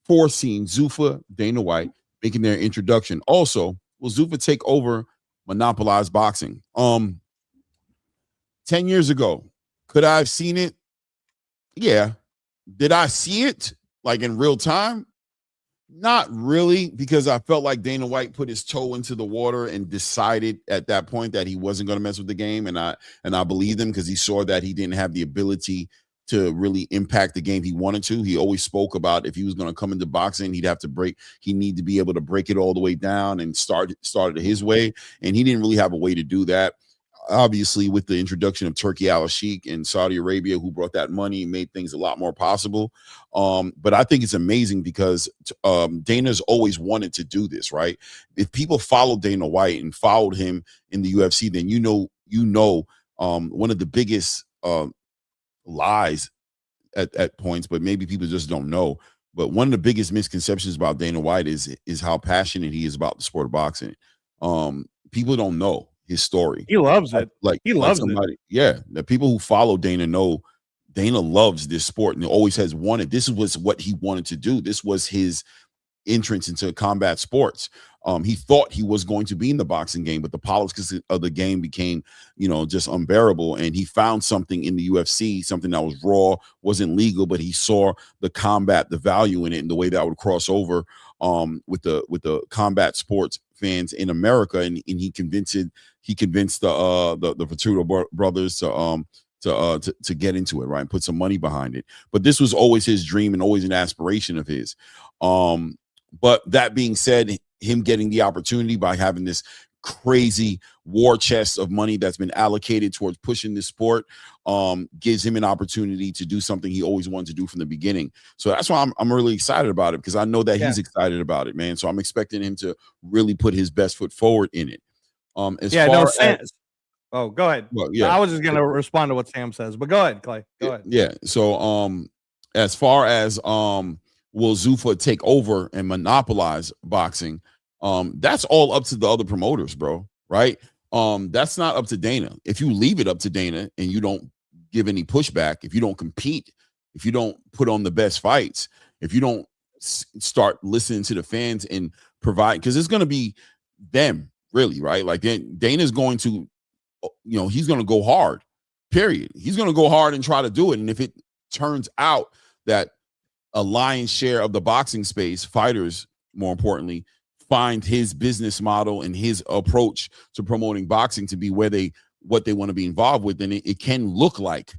foreseen Zuffa, Dana White making their introduction? Also, will Zuffa take over monopolized boxing? 10 years ago, could I have seen it? Yeah. Did I see it like in real time? Not really, because I felt like Dana White put his toe into the water and decided at that point that he wasn't going to mess with the game. And I believed him because he saw that he didn't have the ability to really impact the game he wanted to. He always spoke about if he was going to come into boxing, he'd need to be able to break it all the way down and start it his way. And he didn't really have a way to do that. Obviously, with the introduction of Turkey Al-Sheikh in Saudi Arabia, who brought that money, made things a lot more possible. But I think it's amazing because Dana's always wanted to do this, right? If people follow Dana White and followed him in the UFC, then one of the biggest lies at points, but maybe people just don't know. But one of the biggest misconceptions about Dana White is how passionate he is about the sport of boxing. People don't know his story. He loves it. He loves it. Yeah, the people who follow Dana know Dana loves this sport and always has wanted. This was what he wanted to do. This was his entrance into combat sports. He thought he was going to be in the boxing game, but the politics of the game became, just unbearable. And he found something in the UFC, something that was raw, wasn't legal, but he saw the combat, the value in it, and the way that would cross over with the combat sports fans in America. And he convinced the Fertitta brothers to get into it, right, and put some money behind it. But this was always his dream and always an aspiration of his. But that being said, him getting the opportunity by having this crazy war chest of money that's been allocated towards pushing this sport gives him an opportunity to do something he always wanted to do from the beginning. So that's why I'm really excited about it, because I know that he's excited about it, man. So I'm expecting him to really put his best foot forward in it. Oh, go ahead. Well, I was just going to respond to what Sam says, but go ahead, Clay. Go ahead. Yeah. So as far as will Zuffa take over and monopolize boxing? That's all up to the other promoters, bro. Right? That's not up to Dana. If you leave it up to Dana and you don't give any pushback, if you don't compete, if you don't put on the best fights, if you don't start listening to the fans and provide, because it's going to be them really, right? Like Dana's going to, he's going to go hard, period. He's going to go hard and try to do it. And if it turns out that a lion's share of the boxing space, fighters, more importantly, find his business model and his approach to promoting boxing to be what they want to be involved with, then it can look like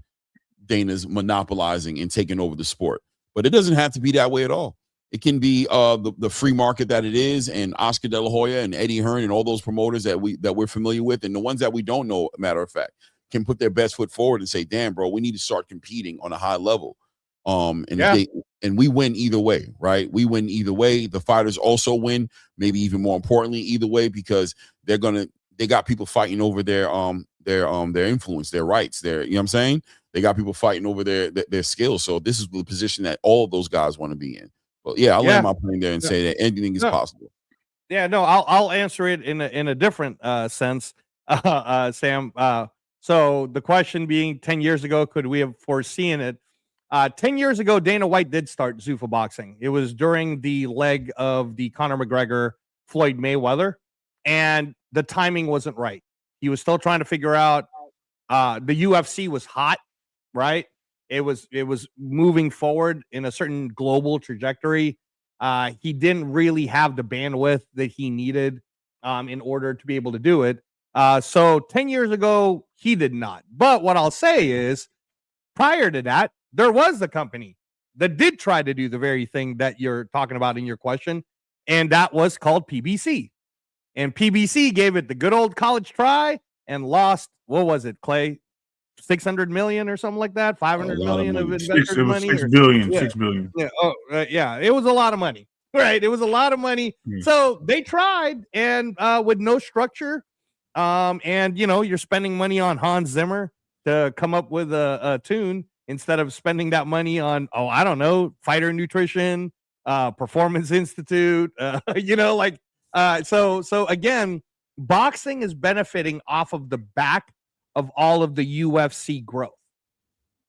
Dana's monopolizing and taking over the sport. But it doesn't have to be that way at all. It can be the free market that it is, and Oscar De La Hoya and Eddie Hearn and all those promoters that we're familiar with, and the ones that we don't know, matter of fact, can put their best foot forward and say, damn, bro, we need to start competing on a high level. And we win either way, right? We win either way. The fighters also win, maybe even more importantly, either way, because they got people fighting over their influence, their rights, you know what I'm saying? They got people fighting over their skills. So this is the position that all of those guys want to be in. But I'll land my plane there and say that anything is possible. Yeah, no, I'll answer it in a different sense, Sam. So the question being, 10 years ago, could we have foreseen it? 10 years ago, Dana White did start Zuffa Boxing. It was during the leg of the Conor McGregor Floyd Mayweather, and the timing wasn't right. He was still trying to figure out. The UFC was hot, right? It was moving forward in a certain global trajectory. He didn't really have the bandwidth that he needed in order to be able to do it. So 10 years ago, he did not. But what I'll say is, prior to that, there was a company that did try to do the very thing that you're talking about in your question, and that was called PBC. And PBC gave it the good old college try and lost, what was it, Clay? 600 million or something like that, 500 million of investors' money. 6 billion. Yeah. 6 billion. Yeah. It was a lot of money, right? It was a lot of money. So they tried, and with no structure, and you're spending money on Hans Zimmer to come up with a tune instead of spending that money on, I don't know, fighter nutrition, Performance Institute, so again, boxing is benefiting off of the back of all of the UFC growth.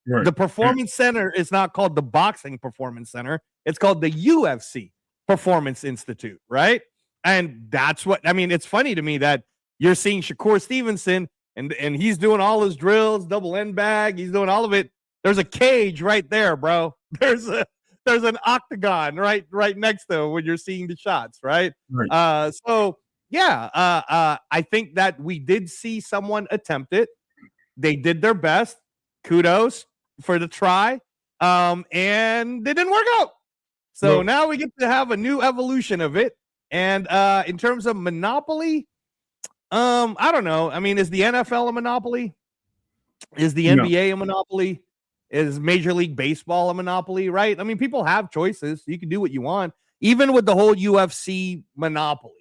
Right. The Performance Center is not called the Boxing Performance Center. It's called the UFC Performance Institute, right? And that's what, it's funny to me that you're seeing Shakur Stevenson and he's doing all his drills, double end bag. He's doing all of it. There's a cage right there, bro. There's an octagon right next to him when you're seeing the shots, right? I think that we did see someone attempt it. They did their best. Kudos for the try. And it didn't work out. So now we get to have a new evolution of it. And in terms of monopoly, I don't know. Is the NFL a monopoly? Is the NBA a monopoly? Is Major League Baseball a monopoly, right? People have choices. You can do what you want. Even with the whole UFC monopoly,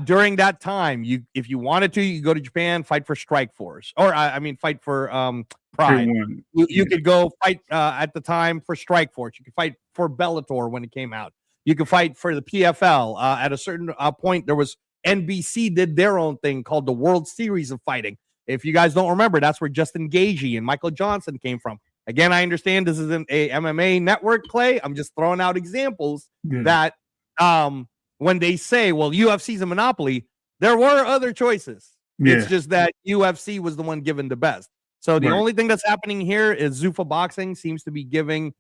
during that time, if you wanted to, you could go to Japan, fight for Strikeforce, or fight for Pride. You could go fight at the time for Strikeforce. You could fight for Bellator when it came out. You could fight for the PFL. At a certain point, there was NBC did their own thing called the World Series of Fighting. If you guys don't remember, that's where Justin Gaethje and Michael Johnson came from. Again, I understand this isn't a MMA network, Clay. I'm just throwing out examples that when they say, well, UFC's a monopoly, there were other choices. Yeah. It's just that UFC was the one given the best. So the only thing that's happening here is Zuffa Boxing seems to be giving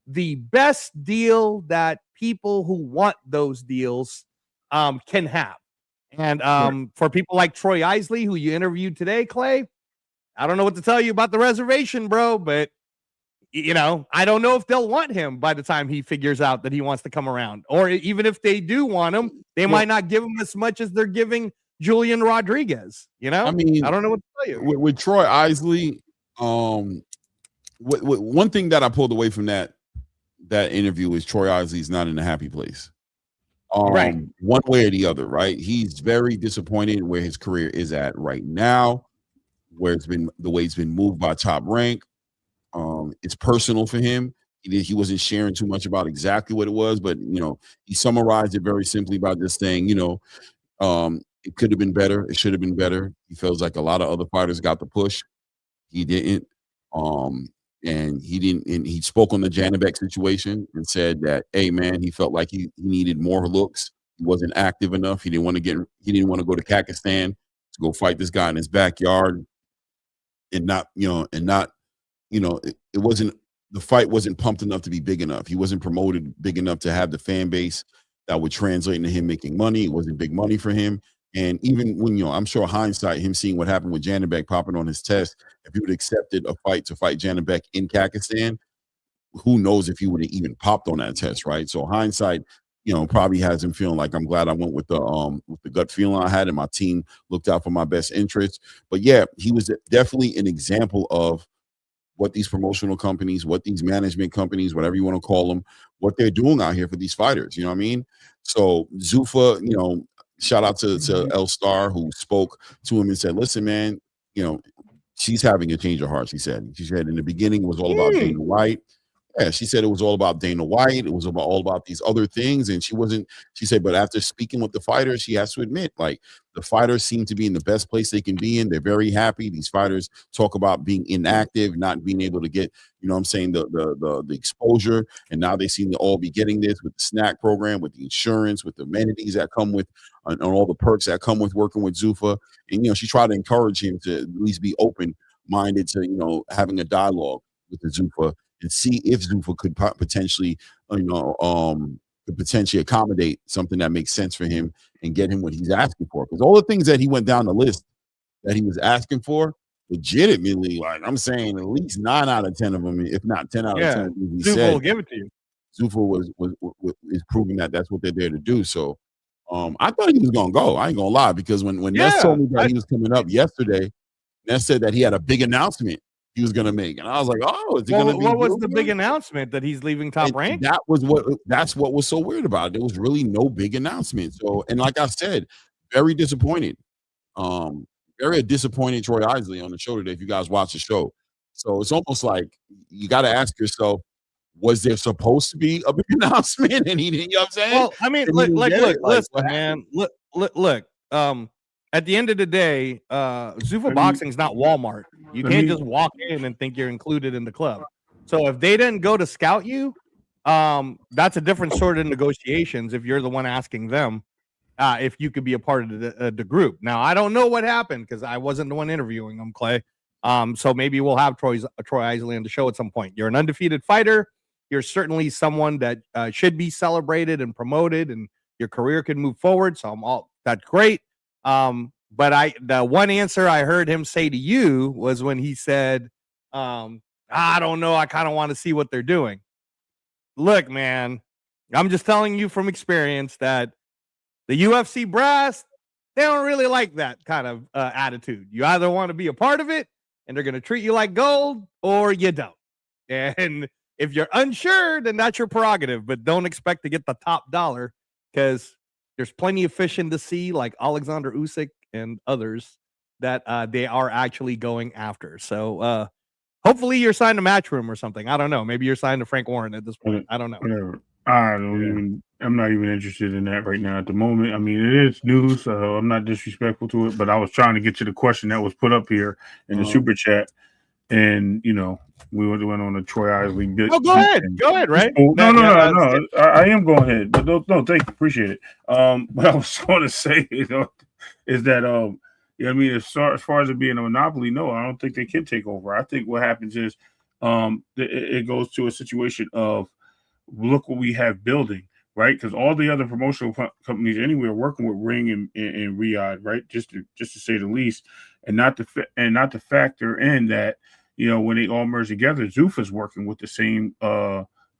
the best deal that people who want those deals can have. And for people like Troy Isley, who you interviewed today, Clay, I don't know what to tell you about the reservation, bro, but I don't know if they'll want him by the time he figures out that he wants to come around. Or even if they do want him, they might not give him as much as they're giving Julian Rodriguez. I don't know what to tell you. With Troy Isley, one thing that I pulled away from that interview is Troy Isley's not in a happy place. Right. One way or the other, right? He's very disappointed where his career is at right now, where the way it's been moved by Top Rank. It's personal for him. He wasn't sharing too much about exactly what it was, but he summarized it very simply by just saying, It could have been better. It should have been better. He feels like a lot of other fighters got the push. He didn't. And he didn't. And he spoke on the Janibek situation and said that, hey man, he felt like he needed more looks. He wasn't active enough. He didn't want to go to Kakistan to go fight this guy in his backyard and not, it wasn't, the fight wasn't pumped enough to be big enough. He wasn't promoted big enough to have the fan base that would translate into him making money. It wasn't big money for him. And even when, I'm sure hindsight, him seeing what happened with Janibek popping on his test, if he would have accepted a fight to fight Janibek in Kakistan, who knows if he would have even popped on that test, right? So hindsight, probably has him feeling like, I'm glad I went with the gut feeling I had, and my team looked out for my best interests. But yeah, he was definitely an example of what these promotional companies, what these management companies, whatever you want to call them, what they're doing out here for these fighters. You know what I mean? So Zuffa, shout out to El Star, who spoke to him and said, listen, man, she's having a change of heart. She said in the beginning it was all about Dana White. Yeah, she said it was all about Dana White. It was all about these other things. And she said, but after speaking with the fighters, she has to admit, like, the fighters seem to be in the best place they can be in. They're very happy. These fighters talk about being inactive, not being able to get, the exposure. And now they seem to all be getting this with the snack program, with the insurance, with the amenities that come with, and all the perks that come with working with Zuffa. And, she tried to encourage him to at least be open-minded to, having a dialogue with the Zuffa and see if Zuffa could potentially, could potentially accommodate something that makes sense for him and get him what he's asking for. Because all the things that he went down the list that he was asking for, legitimately, like I'm saying, at least 9 out of 10 of them, if not 10 out of 10, he Zuffa said, will give it to you. Zuffa is proving that that's what they're there to do. So I thought he was gonna go. I ain't gonna lie, because when Ness told me that he was coming up yesterday, Ness said that he had a big announcement he was gonna make, and I was like, "Oh, is he gonna be?" What was the big announcement? That he's leaving Top Rank? That's what was so weird about it. There was really no big announcement. So, and like I said, very disappointed. Very disappointed Troy Isley on the show today. If you guys watch the show, so it's almost like you got to ask yourself, was there supposed to be a big announcement and he didn't? You know what I'm saying? Well, I mean, look, listen, man, look. At the end of the day, Zuffa Boxing is not Walmart. You can't just walk in and think you're included in the club. So if they didn't go to scout you, that's a different sort of negotiations. If you're the one asking them, if you could be a part of the group. Now, I don't know what happened because I wasn't the one interviewing them, Clay. So maybe we'll have Troy Isley on the show at some point. You're an undefeated fighter. You're certainly someone that should be celebrated and promoted, and your career can move forward. So that's great. But the one answer I heard him say to you was when he said, I don't know, I kind of want to see what they're doing. Look, man, I'm just telling you from experience that the UFC brass, they don't really like that kind of attitude. You either want to be a part of it and they're going to treat you like gold, or you don't. And if you're unsure, then that's your prerogative, but don't expect to get the top dollar, because there's plenty of fish in the sea, like Alexander Usyk and others, that they are actually going after. So hopefully you're signed to Matchroom or something. I don't know. Maybe you're signed to Frank Warren at this point. I don't know. Whatever. I'm not even interested in that right now at the moment. I mean, it is news, so I'm not disrespectful to it, but I was trying to get to the question that was put up here in the super chat. And, we went on a Troy Isley bit. Oh, go ahead, right? No. I am going ahead, but no, thank you, appreciate it. What I was going to say, is that I mean, as far as it being a monopoly, no, I don't think they can take over. I think what happens is, it goes to a situation of, look what we have building, right? Because all the other promotional companies anyway are working with Ring and Riyadh, right? Just to say the least, and not to factor in that. When they all merge together, Zuffa's working with the same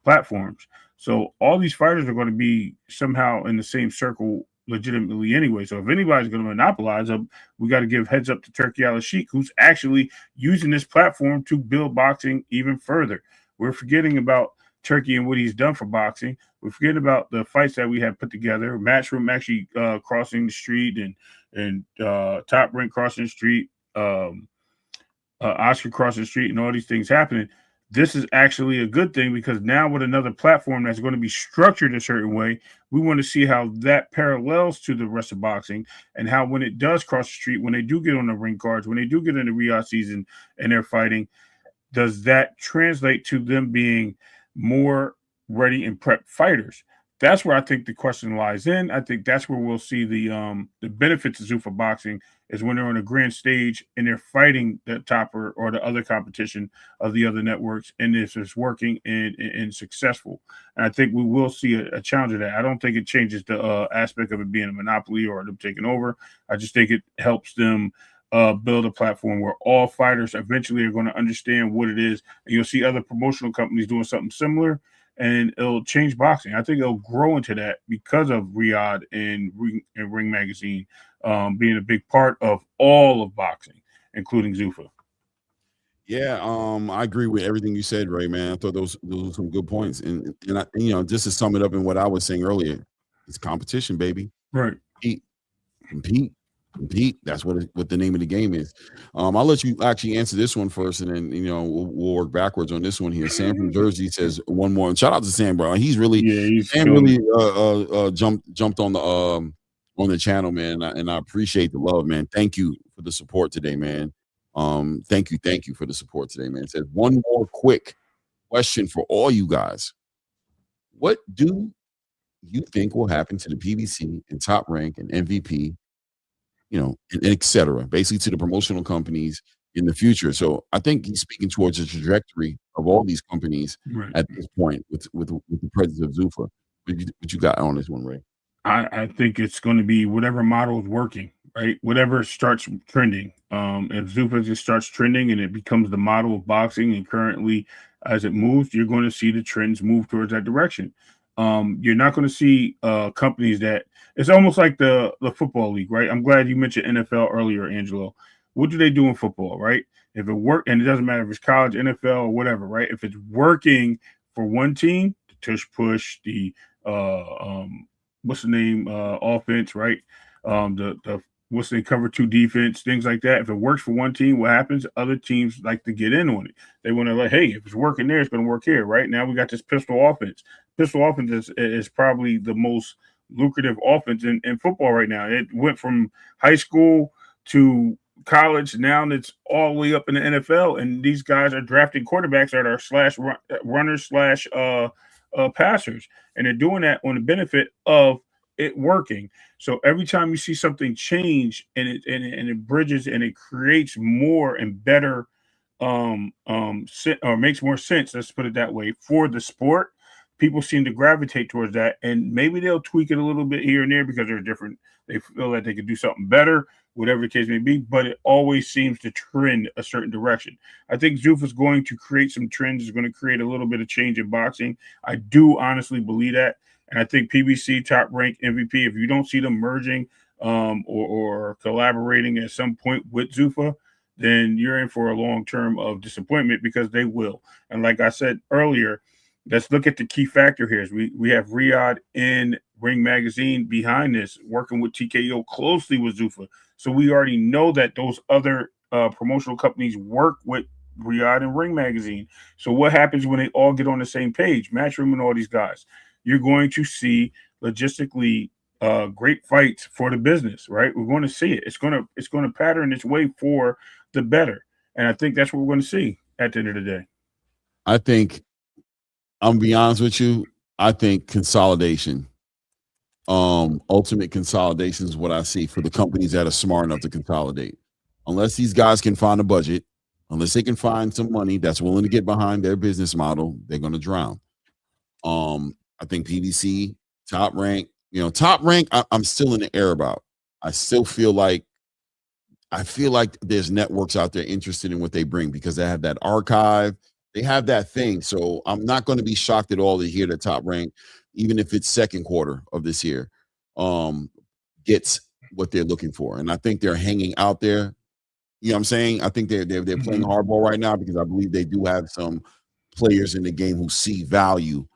platforms. So all these fighters are going to be somehow in the same circle legitimately anyway. So if anybody's going to monopolize them, we got to give heads up to Turki Al-Sheikh, who's actually using this platform to build boxing even further. We're forgetting about Turki and what he's done for boxing. We're forgetting about the fights that we have put together. Matchroom actually crossing the street, and Top Rank crossing the street, Oscar crossing the street, and all these things happening. this is actually a good thing, because now with another platform that's going to be structured a certain way, we want to see how that parallels to the rest of boxing, and how when it does cross the street, when they do get on the ring cards, when they do get in the Riyadh season and they're fighting, does that translate to them being more ready and prep fighters? That's where I think the question lies in. I think that's where we'll see the benefits of Zuffa boxing, is when they're on a grand stage and they're fighting the topper or the other competition of the other networks, and this is working and successful. And I think we will see a challenge of that. I don't think it changes the aspect of it being a monopoly or them taking over. I just think it helps them build a platform where all fighters eventually are going to understand what it is. And you'll see other promotional companies doing something similar, and it'll change boxing. I think it'll grow into that because of Riyadh and Ring Magazine being a big part of all of boxing, including Zuffa. Yeah, I agree with everything you said, Ray, man. I thought those were some good points. And just to sum it up in what I was saying earlier, it's competition, baby. Right. Compete. That's what the name of the game is. I'll let you actually answer this one first, and then we'll work backwards on this one here. Sam from Jersey says one more, and shout out to Sam, bro. Sam really jumped on the channel, man, and I appreciate the love, man. Thank you for the support today, man. Thank you for the support today, man. It says one more quick question for all you guys. What do you think will happen to the PBC and Top Rank and MVP? And et cetera, basically to the promotional companies in the future. So I think he's speaking towards the trajectory of all these companies at this point with the presence of Zuffa. What you got on this one, Ray? I think it's going to be whatever model is working, right? Whatever starts trending. If Zuffa just starts trending and it becomes the model of boxing, and currently as it moves, you're going to see the trends move towards that direction. You're not going to see companies that it's almost like the football league, right? I'm glad you mentioned NFL earlier, Angelo. What do they do in football, right? If it works, and it doesn't matter if it's college, NFL, or whatever, right? If it's working for one team, the tush push, the what's the name offense, right? The what's the cover two defense, things like that. If it works for one team, what happens? Other teams like to get in on it. They want to like, hey, if it's working there, it's going to work here, right? Now we got this pistol offense. Pistol offense is probably the most lucrative offense in football right now. It went from high school to college. Now it's all the way up in the NFL, and these guys are drafting quarterbacks that are slash runners slash passers, and they're doing that on the benefit of it working. So every time you see something change and it bridges and it creates more and better or makes more sense, let's put it that way, for the sport, people seem to gravitate towards that, and maybe they'll tweak it a little bit here and there because they're different. They feel that they could do something better, whatever the case may be, but it always seems to trend a certain direction. I think Zuffa is going to create some trends, is going to create a little bit of change in boxing. I do honestly believe that. And I think PBC, Top Rank, MVP, if you don't see them merging or collaborating at some point with Zuffa, then you're in for a long term of disappointment, because they will. And like I said earlier, let's look at the key factor here. We have Riyadh and Ring Magazine behind this, working with TKO closely with Zuffa. So we already know that those other promotional companies work with Riyadh and Ring Magazine. So what happens when they all get on the same page? Matchroom and all these guys. You're going to see logistically great fights for the business, right? We're going to see it. It's going to pattern its way for the better. And I think that's what we're going to see at the end of the day. I think, I'm gonna be honest with you, I think consolidation, ultimate consolidation is what I see for the companies that are smart enough to consolidate. Unless these guys can find a budget, unless they can find some money that's willing to get behind their business model, they're going to drown. I think PBC, Top Rank, I'm still in the air about. I feel like there's networks out there interested in what they bring, because they have that archive. They have that thing. So I'm not going to be shocked at all to hear that Top Rank, even if it's second quarter of this year, gets what they're looking for. And I think they're hanging out there. You know what I'm saying? I think they're playing hardball right now, because I believe they do have some players in the game who see value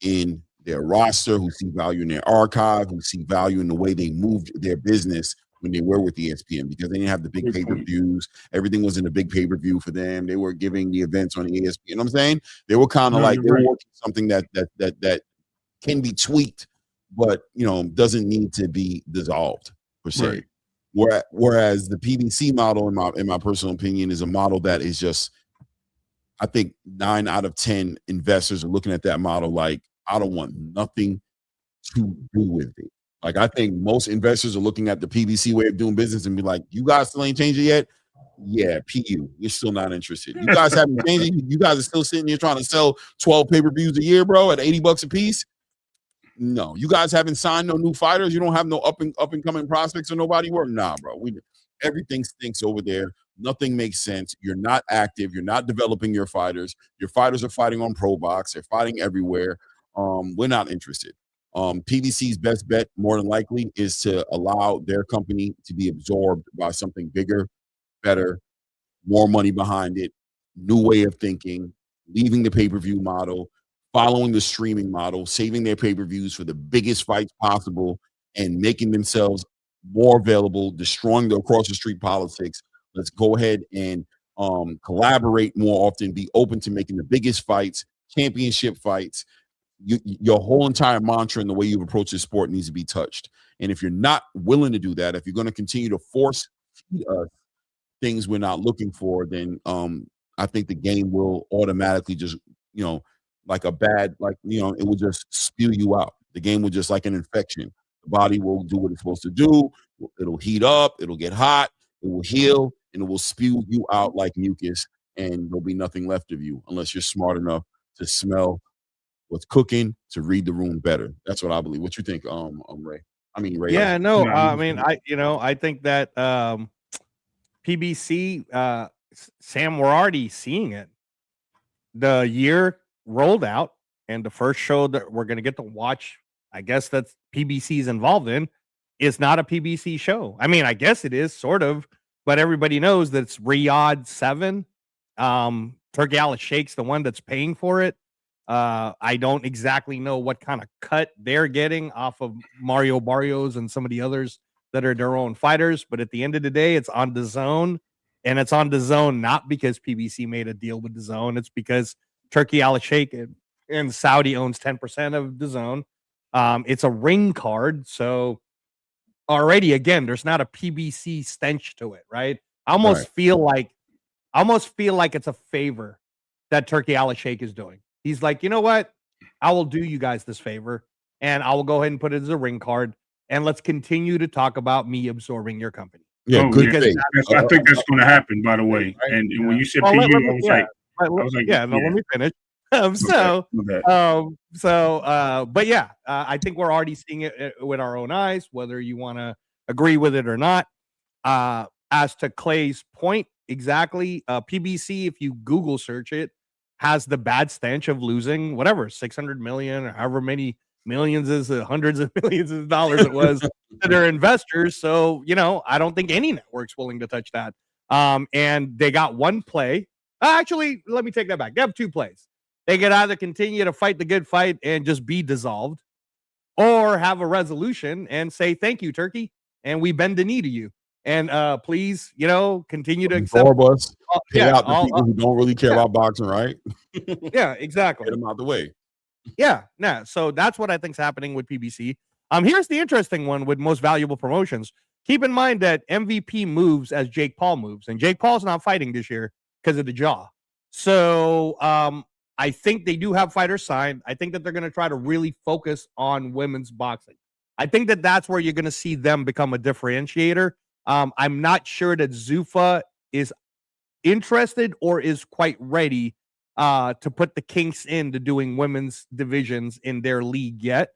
in their roster, who see value in their archive, who see value in the way they moved their business when they were with ESPN because they didn't have the big pay-per-views. Everything was in a big pay-per-view for them. They were giving the events on ESPN. You know what I'm saying? They were kind of like they were working something that can be tweaked, but doesn't need to be dissolved per se. Right. Whereas the PBC model, in my personal opinion, is a model that is just, I think 9 out of 10 investors are looking at that model like, I don't want nothing to do with it. Like, I think most investors are looking at the PBC way of doing business and be like, you guys still ain't changed it yet? Yeah, PU, you're still not interested. You guys haven't changed it. You guys are still sitting here trying to sell 12 pay-per-views a year, bro, at $80 a piece. No, you guys haven't signed no new fighters. You don't have no up and coming prospects or nobody work. Nah, bro. Everything stinks over there. Nothing makes sense. You're not active. You're not developing your fighters. Your fighters are fighting on Pro Box. They're fighting everywhere. We're not interested. PBC's best bet, more than likely, is to allow their company to be absorbed by something bigger, better, more money behind it, new way of thinking, leaving the pay-per-view model, following the streaming model, saving their pay-per-views for the biggest fights possible, and making themselves more available, destroying the across-the-street politics. Let's go ahead and collaborate more often, be open to making the biggest fights, championship fights. Your whole entire mantra and the way you approach this sport needs to be touched. And if you're not willing to do that, if you're going to continue to force things we're not looking for, then I think the game will automatically just, like a bad, it will just spew you out. The game will just like an infection. The body will do what it's supposed to do. It'll heat up. It'll get hot. It will heal, and it will spew you out like mucus, and there'll be nothing left of you unless you're smart enough to smell what's cooking, to read the room better. That's what I believe. What you think, Ray? Ray. Yeah, no, I think that PBC, Sam, we're already seeing it. The year rolled out, and the first show that we're going to get to watch, I guess that's PBC's involved in, is not a PBC show. I mean, I guess it is, sort of, but everybody knows that it's Riyadh 7. Turkey Al Sheikh's the one that's paying for it. I don't exactly know what kind of cut they're getting off of Mario Barrios and some of the others that are their own fighters, but at the end of the day, it's on DAZN, and it's on DAZN not because PBC made a deal with DAZN. It's because Turkey Al Sheikh and Saudi owns 10% of DAZN. It's a ring card, so already, again, there's not a PBC stench to it, right? I almost feel like it's a favor that Turkey Al Sheikh is doing. He's like, you know what? I will do you guys this favor, and I will go ahead and put it as a ring card, and let's continue to talk about me absorbing your company. Yeah, good. I think that's going to happen, by the way. Right? And when you said PU, I was like, let me finish. But yeah, I think we're already seeing it with our own eyes, whether you want to agree with it or not. As to Clay's point, exactly, PBC, if you Google search it, has the bad stench of losing whatever 600 million or however many millions is hundreds of millions of dollars it was to their investors. So, I don't think any network's willing to touch that. And they got one play. Actually, let me take that back. They have 2 plays. They could either continue to fight the good fight and just be dissolved, or have a resolution and say, thank you, Turkey, and we bend the knee to you. And please, continue to accept us, pay out the people who don't really care about boxing, right? Yeah, exactly. Get them out the way. Yeah, nah. So that's what I think's happening with PBC. Here's the interesting one with most valuable promotions. Keep in mind that MVP moves as Jake Paul moves, and Jake Paul's not fighting this year because of the jaw. So I think they do have fighters signed. I think that they're going to try to really focus on women's boxing. I think that that's where you're going to see them become a differentiator. I'm not sure that Zuffa is interested or is quite ready to put the kinks into doing women's divisions in their league yet.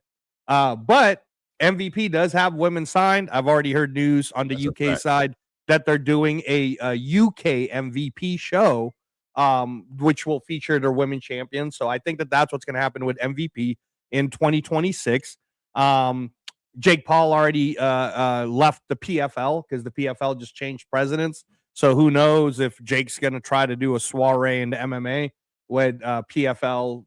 But MVP does have women signed. I've already heard news on the UK side that they're doing a UK MVP show, which will feature their women champions. So I think that that's what's going to happen with MVP in 2026. Jake Paul already left the PFL because the PFL just changed presidents. So who knows if Jake's going to try to do a soiree into MMA with PFL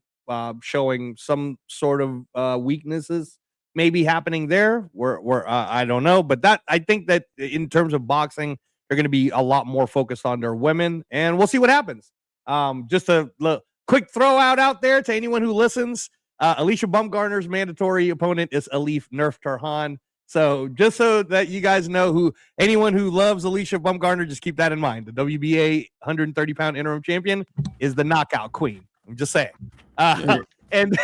showing some sort of weaknesses may be happening there. I don't know, but that I think that in terms of boxing, they're going to be a lot more focused on their women, and we'll see what happens. Just a quick throw out there to anyone who listens. Alicia Baumgartner's mandatory opponent is Alif Nerf Tarhan. So just so that you guys know, anyone who loves Alicia Baumgartner, just keep that in mind. The WBA 130-pound interim champion is the knockout queen. I'm just saying. And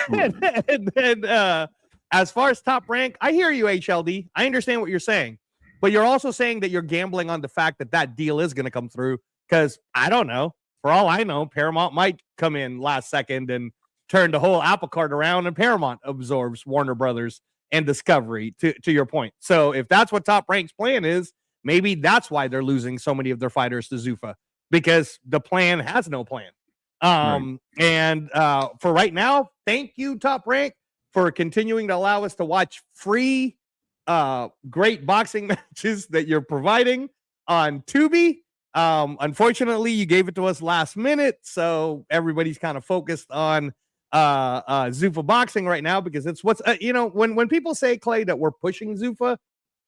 then as far as Top Rank, I hear you, HLD. I understand what you're saying, but you're also saying that you're gambling on the fact that deal is going to come through. Because I don't know. For all I know, Paramount might come in last second and turn the whole apple cart around, and Paramount absorbs Warner Brothers and Discovery, to your point. So if that's what Top Rank's plan is, maybe that's why they're losing so many of their fighters to Zuffa, because the plan has no plan. And for right now, thank you, Top Rank, for continuing to allow us to watch free, great boxing matches that you're providing on Tubi. Unfortunately, you gave it to us last minute, so everybody's kind of focused on Zuffa boxing right now, because it's what's when people say, Clay, that we're pushing Zuffa,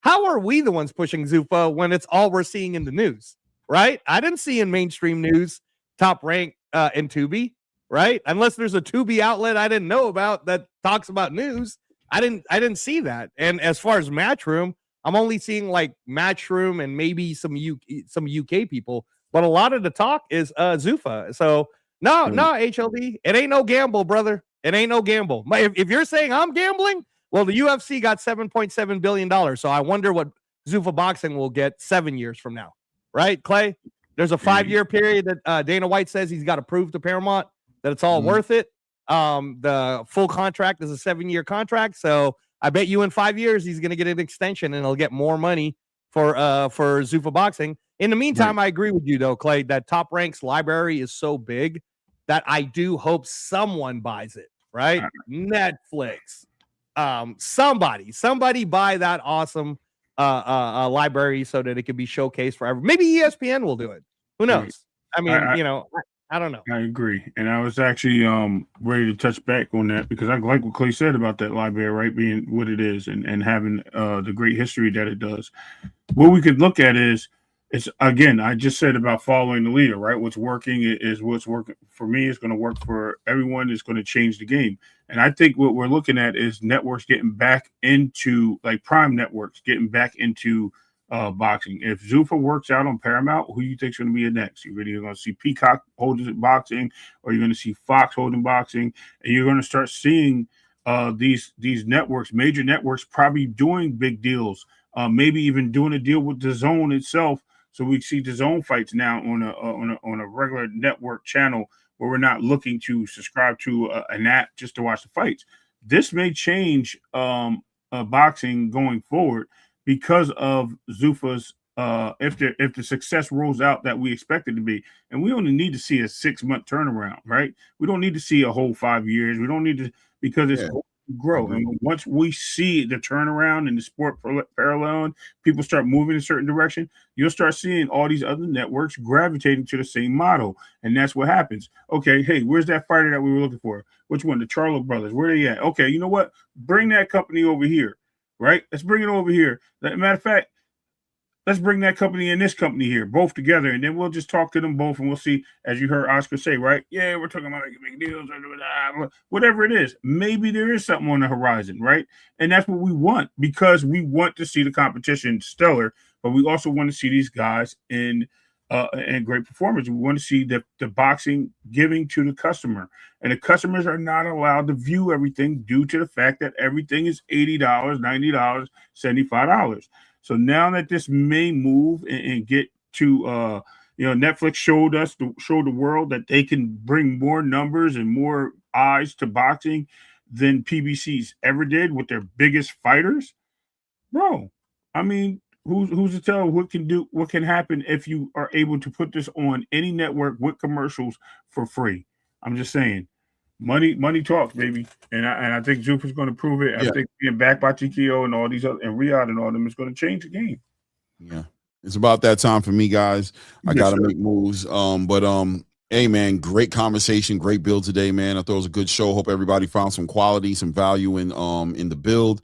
how are we the ones pushing Zuffa when it's all we're seeing in the news, right? I didn't see in mainstream news Top Rank and Tubi, right? Unless there's a Tubi outlet I didn't know about that talks about news. I didn't see that. And as far as Matchroom, I'm only seeing like Matchroom and maybe some UK people, but a lot of the talk is Zuffa. So no, HLD, it ain't no gamble, brother. It ain't no gamble. If you're saying I'm gambling, well, the UFC got $7.7 billion. So I wonder what Zuffa boxing will get 7 years from now, right, Clay? There's a 5-year period that Dana White says he's got to prove to Paramount that it's all worth it. The full contract is a 7-year contract. So I bet you in 5 years he's going to get an extension and he'll get more money for Zuffa boxing. In the meantime, I agree with you though, Clay, that Top Rank's library is so big that I do hope someone buys it, right? Netflix, somebody buy that awesome library so that it can be showcased forever. Maybe ESPN will do it. Who knows? I mean, I don't know. I agree. And I was actually ready to touch back on that, because I like what Clay said about that library, right, being what it is and having the great history that it does. What we could look at is, it's again, I just said about following the leader, right? What's working is what's working for me is going to work for everyone. It's going to change the game. And I think what we're looking at is networks getting back into, like prime networks, getting back into boxing. If Zuffa works out on Paramount, who you think is going to be next? You're really going to see Peacock holding boxing, or you're going to see Fox holding boxing, and you're going to start seeing these networks, major networks, probably doing big deals, maybe even doing a deal with DAZN itself. So we see DAZN fights now on a regular network channel, where we're not looking to subscribe to an app just to watch the fights. This may change boxing going forward, because of Zuffa's if the success rolls out that we expect it to be. And we only need to see a 6-month turnaround, right? We don't need to see a whole 5 years. We don't need to, because it's grow. And once we see the turnaround in the sport parallel, people start moving in a certain direction, you'll start seeing all these other networks gravitating to the same model. And that's what happens. Okay, hey, where's that fighter that we were looking for? Which one? The Charlo brothers. Where are they at? Okay, you know what? Bring that company over here, right? Let's bring it over here. Matter of fact, let's bring that company and this company here, both together, and then we'll just talk to them both, and we'll see, as you heard Oscar say, right? Yeah, we're talking about making big deals, whatever it is. Maybe there is something on the horizon, right? And that's what we want, because we want to see the competition stellar, but we also want to see these guys in great performance. We want to see the boxing giving to the customer, and the customers are not allowed to view everything due to the fact that everything is $80, $90, $75. So now that this may move and get to, Netflix showed the world that they can bring more numbers and more eyes to boxing than PBC's ever did with their biggest fighters. Bro, I mean, who's to tell what can happen if you are able to put this on any network with commercials for free? I'm just saying. Money talks, baby, and I think Zuffa's going to prove it. I think being backed by TKO and all these other, and Riyadh and all them, is going to change the game. Yeah, it's about that time for me, guys. I got to make moves. But Hey man, great conversation, great build today, man. I thought it was a good show. Hope everybody found some quality, some value in the build.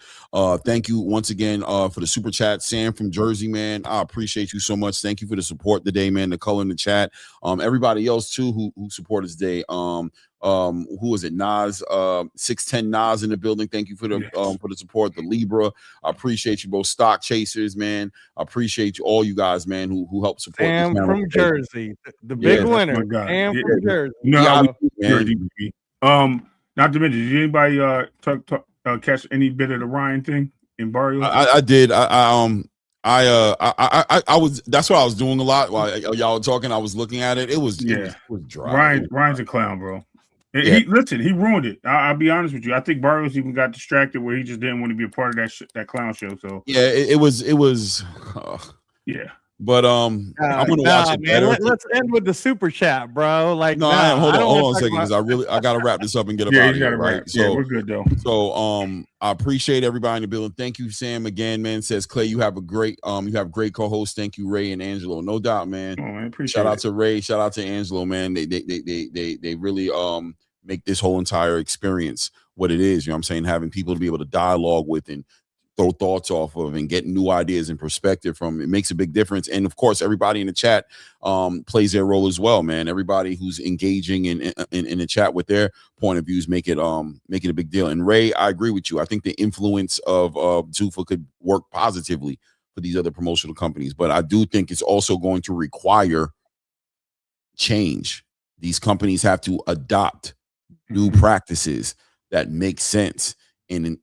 Thank you once again for the super chat, Sam from Jersey, man. I appreciate you so much. Thank you for the support today, man. The color in the chat. Everybody else too who supported us today. Who is it? Nas, 610 Nas in the building. Thank you for the support. The Libra. I appreciate you both, stock chasers, man. I appreciate you, all you guys, man, who help support Sam this from Jersey, the big winner. Sam from Jersey. You know how we do. Not to mention, did anybody catch any bit of the Ryan thing in Barrios? I did. I was. That's what I was doing a lot while y'all were talking. I was looking at it. It was dry. Ryan's a clown, bro. He ruined it. I'll be honest with you. I think Barrios even got distracted where he just didn't want to be a part of that clown show. So yeah, it was. Yeah. But I'm gonna watch it better. Let's end with the super chat, bro. Like, no, I am. Hold on a second, because I gotta wrap this up and get out of here. Right. So we're good though. So I appreciate everybody in the building. Thank you, Sam, again, man. Says Clay, you have great co-hosts. Thank you, Ray and Angelo. No doubt, man. Oh, I appreciate Shout out to Ray. Shout out to Angelo, man. They really make this whole entire experience what it is. You know what I'm saying? Having people to be able to dialogue with and throw thoughts off of and get new ideas and perspective from, it makes a big difference. And of course, everybody in the chat plays their role as well, man. Everybody who's engaging in the chat with their point of views make it a big deal. And Ray, I agree with you. I think the influence of Zuffa could work positively for these other promotional companies, but I do think it's also going to require change. These companies have to adopt new practices that make sense and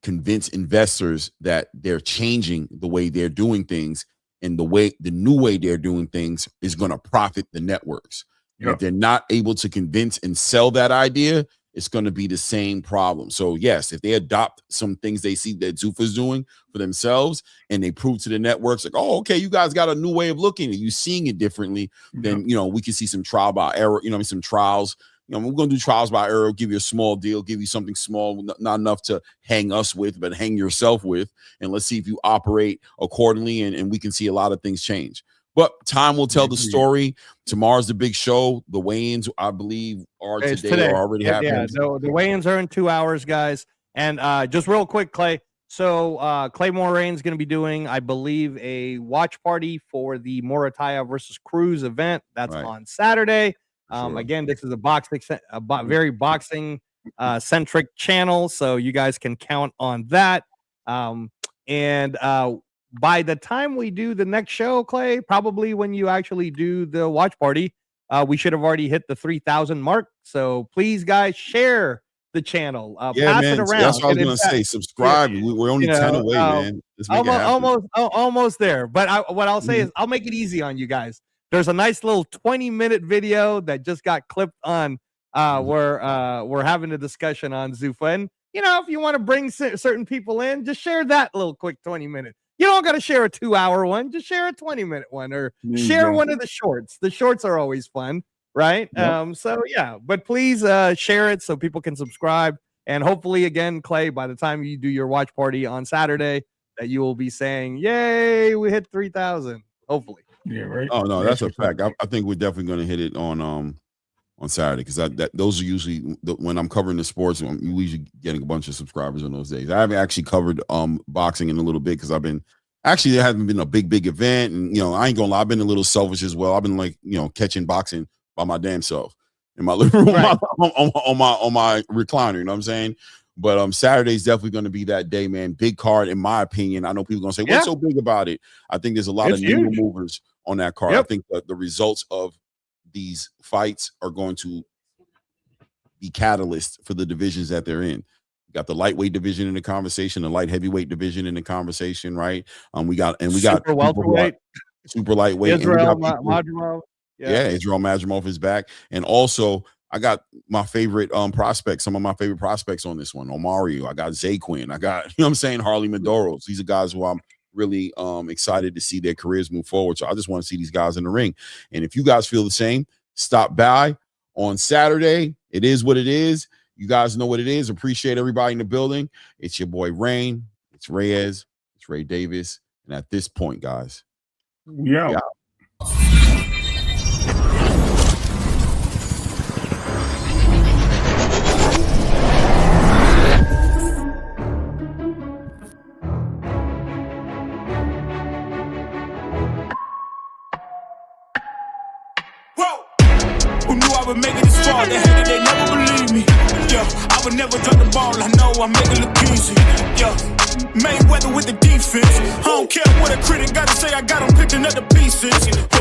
convince investors that they're changing the way they're doing things, and the new way they're doing things is going to profit the networks. Yep. If they're not able to convince and sell that idea, it's going to be the same problem. So yes, if they adopt some things they see that Zuffa's doing for themselves and they prove to the networks like, oh, okay, you guys got a new way of looking at you, seeing it differently, then we can see some trial by error, some trials. We're going to do trials by error, give you a small deal, give you something small, not enough to hang us with, but hang yourself with. And let's see if you operate accordingly. And we can see a lot of things change. But time will tell the story. Tomorrow's the big show. The weigh-ins, I believe, are today or already happening. Yeah, the weigh-ins are in 2 hours, guys. And just real quick, Clay. So Clay Moraine's going to be doing, I believe, a watch party for the Morataya versus Cruz event. That's on Saturday. Again, this is a very boxing centric channel, so you guys can count on that. And by the time we do the next show, Clay, probably when you actually do the watch party, we should have already hit the 3,000 mark. So please, guys, share the channel. Pass it around. That's what I was gonna say. Subscribe. We're only 10 away, man. Almost there. But what I'll say is I'll make it easy on you guys. There's a nice little 20-minute video that just got clipped on where we're having a discussion on Zuffa. And, if you want to bring certain people in, just share that little quick 20-minute. You don't got to share a 2-hour one. Just share a 20-minute one or share one of the shorts. The shorts are always fun, right? Yep. So, yeah. But please share it so people can subscribe. And hopefully, again, Clay, by the time you do your watch party on Saturday, that you will be saying, yay, we hit 3,000. Hopefully. Yeah, right. Oh no, that's a fact. I think we're definitely going to hit it on Saturday, because those are usually when I'm covering the sports. I'm usually getting a bunch of subscribers on those days. I haven't actually covered boxing in a little bit because there hasn't been a big event, and I ain't gonna lie, I've been a little selfish as well. I've been catching boxing by my damn self in my living room on my recliner. You know what I'm saying? But Saturday's definitely going to be that day, man. Big card, in my opinion. I know people are going to say, what's so big about it? I think there's a lot of needle movers on that card. I think that the results of these fights are going to be catalyst for the divisions that they're in. We got the lightweight division in the conversation, the light heavyweight division in the conversation, right? We got super welterweight, super lightweight. Israel Madrimov. Israel Madrimov is back. And also, I got my favorite prospects, some of my favorite prospects on this one. Omario, I got Zaquin, I got, Harley Medeiros. These are guys who I'm really excited to see their careers move forward. So I just want to see these guys in the ring. And if you guys feel the same, stop by on Saturday. It is what it is. You guys know what it is. Appreciate everybody in the building. It's your boy Rain. It's Reyes. It's Ray Davis. And at this point, guys, yeah. never make it this far. They hated, they never believe me. Yeah, I would never drop the ball. I know I make it look easy. Yeah, Mayweather with the defense. I don't care what a critic gotta say. I got them picking up the pieces.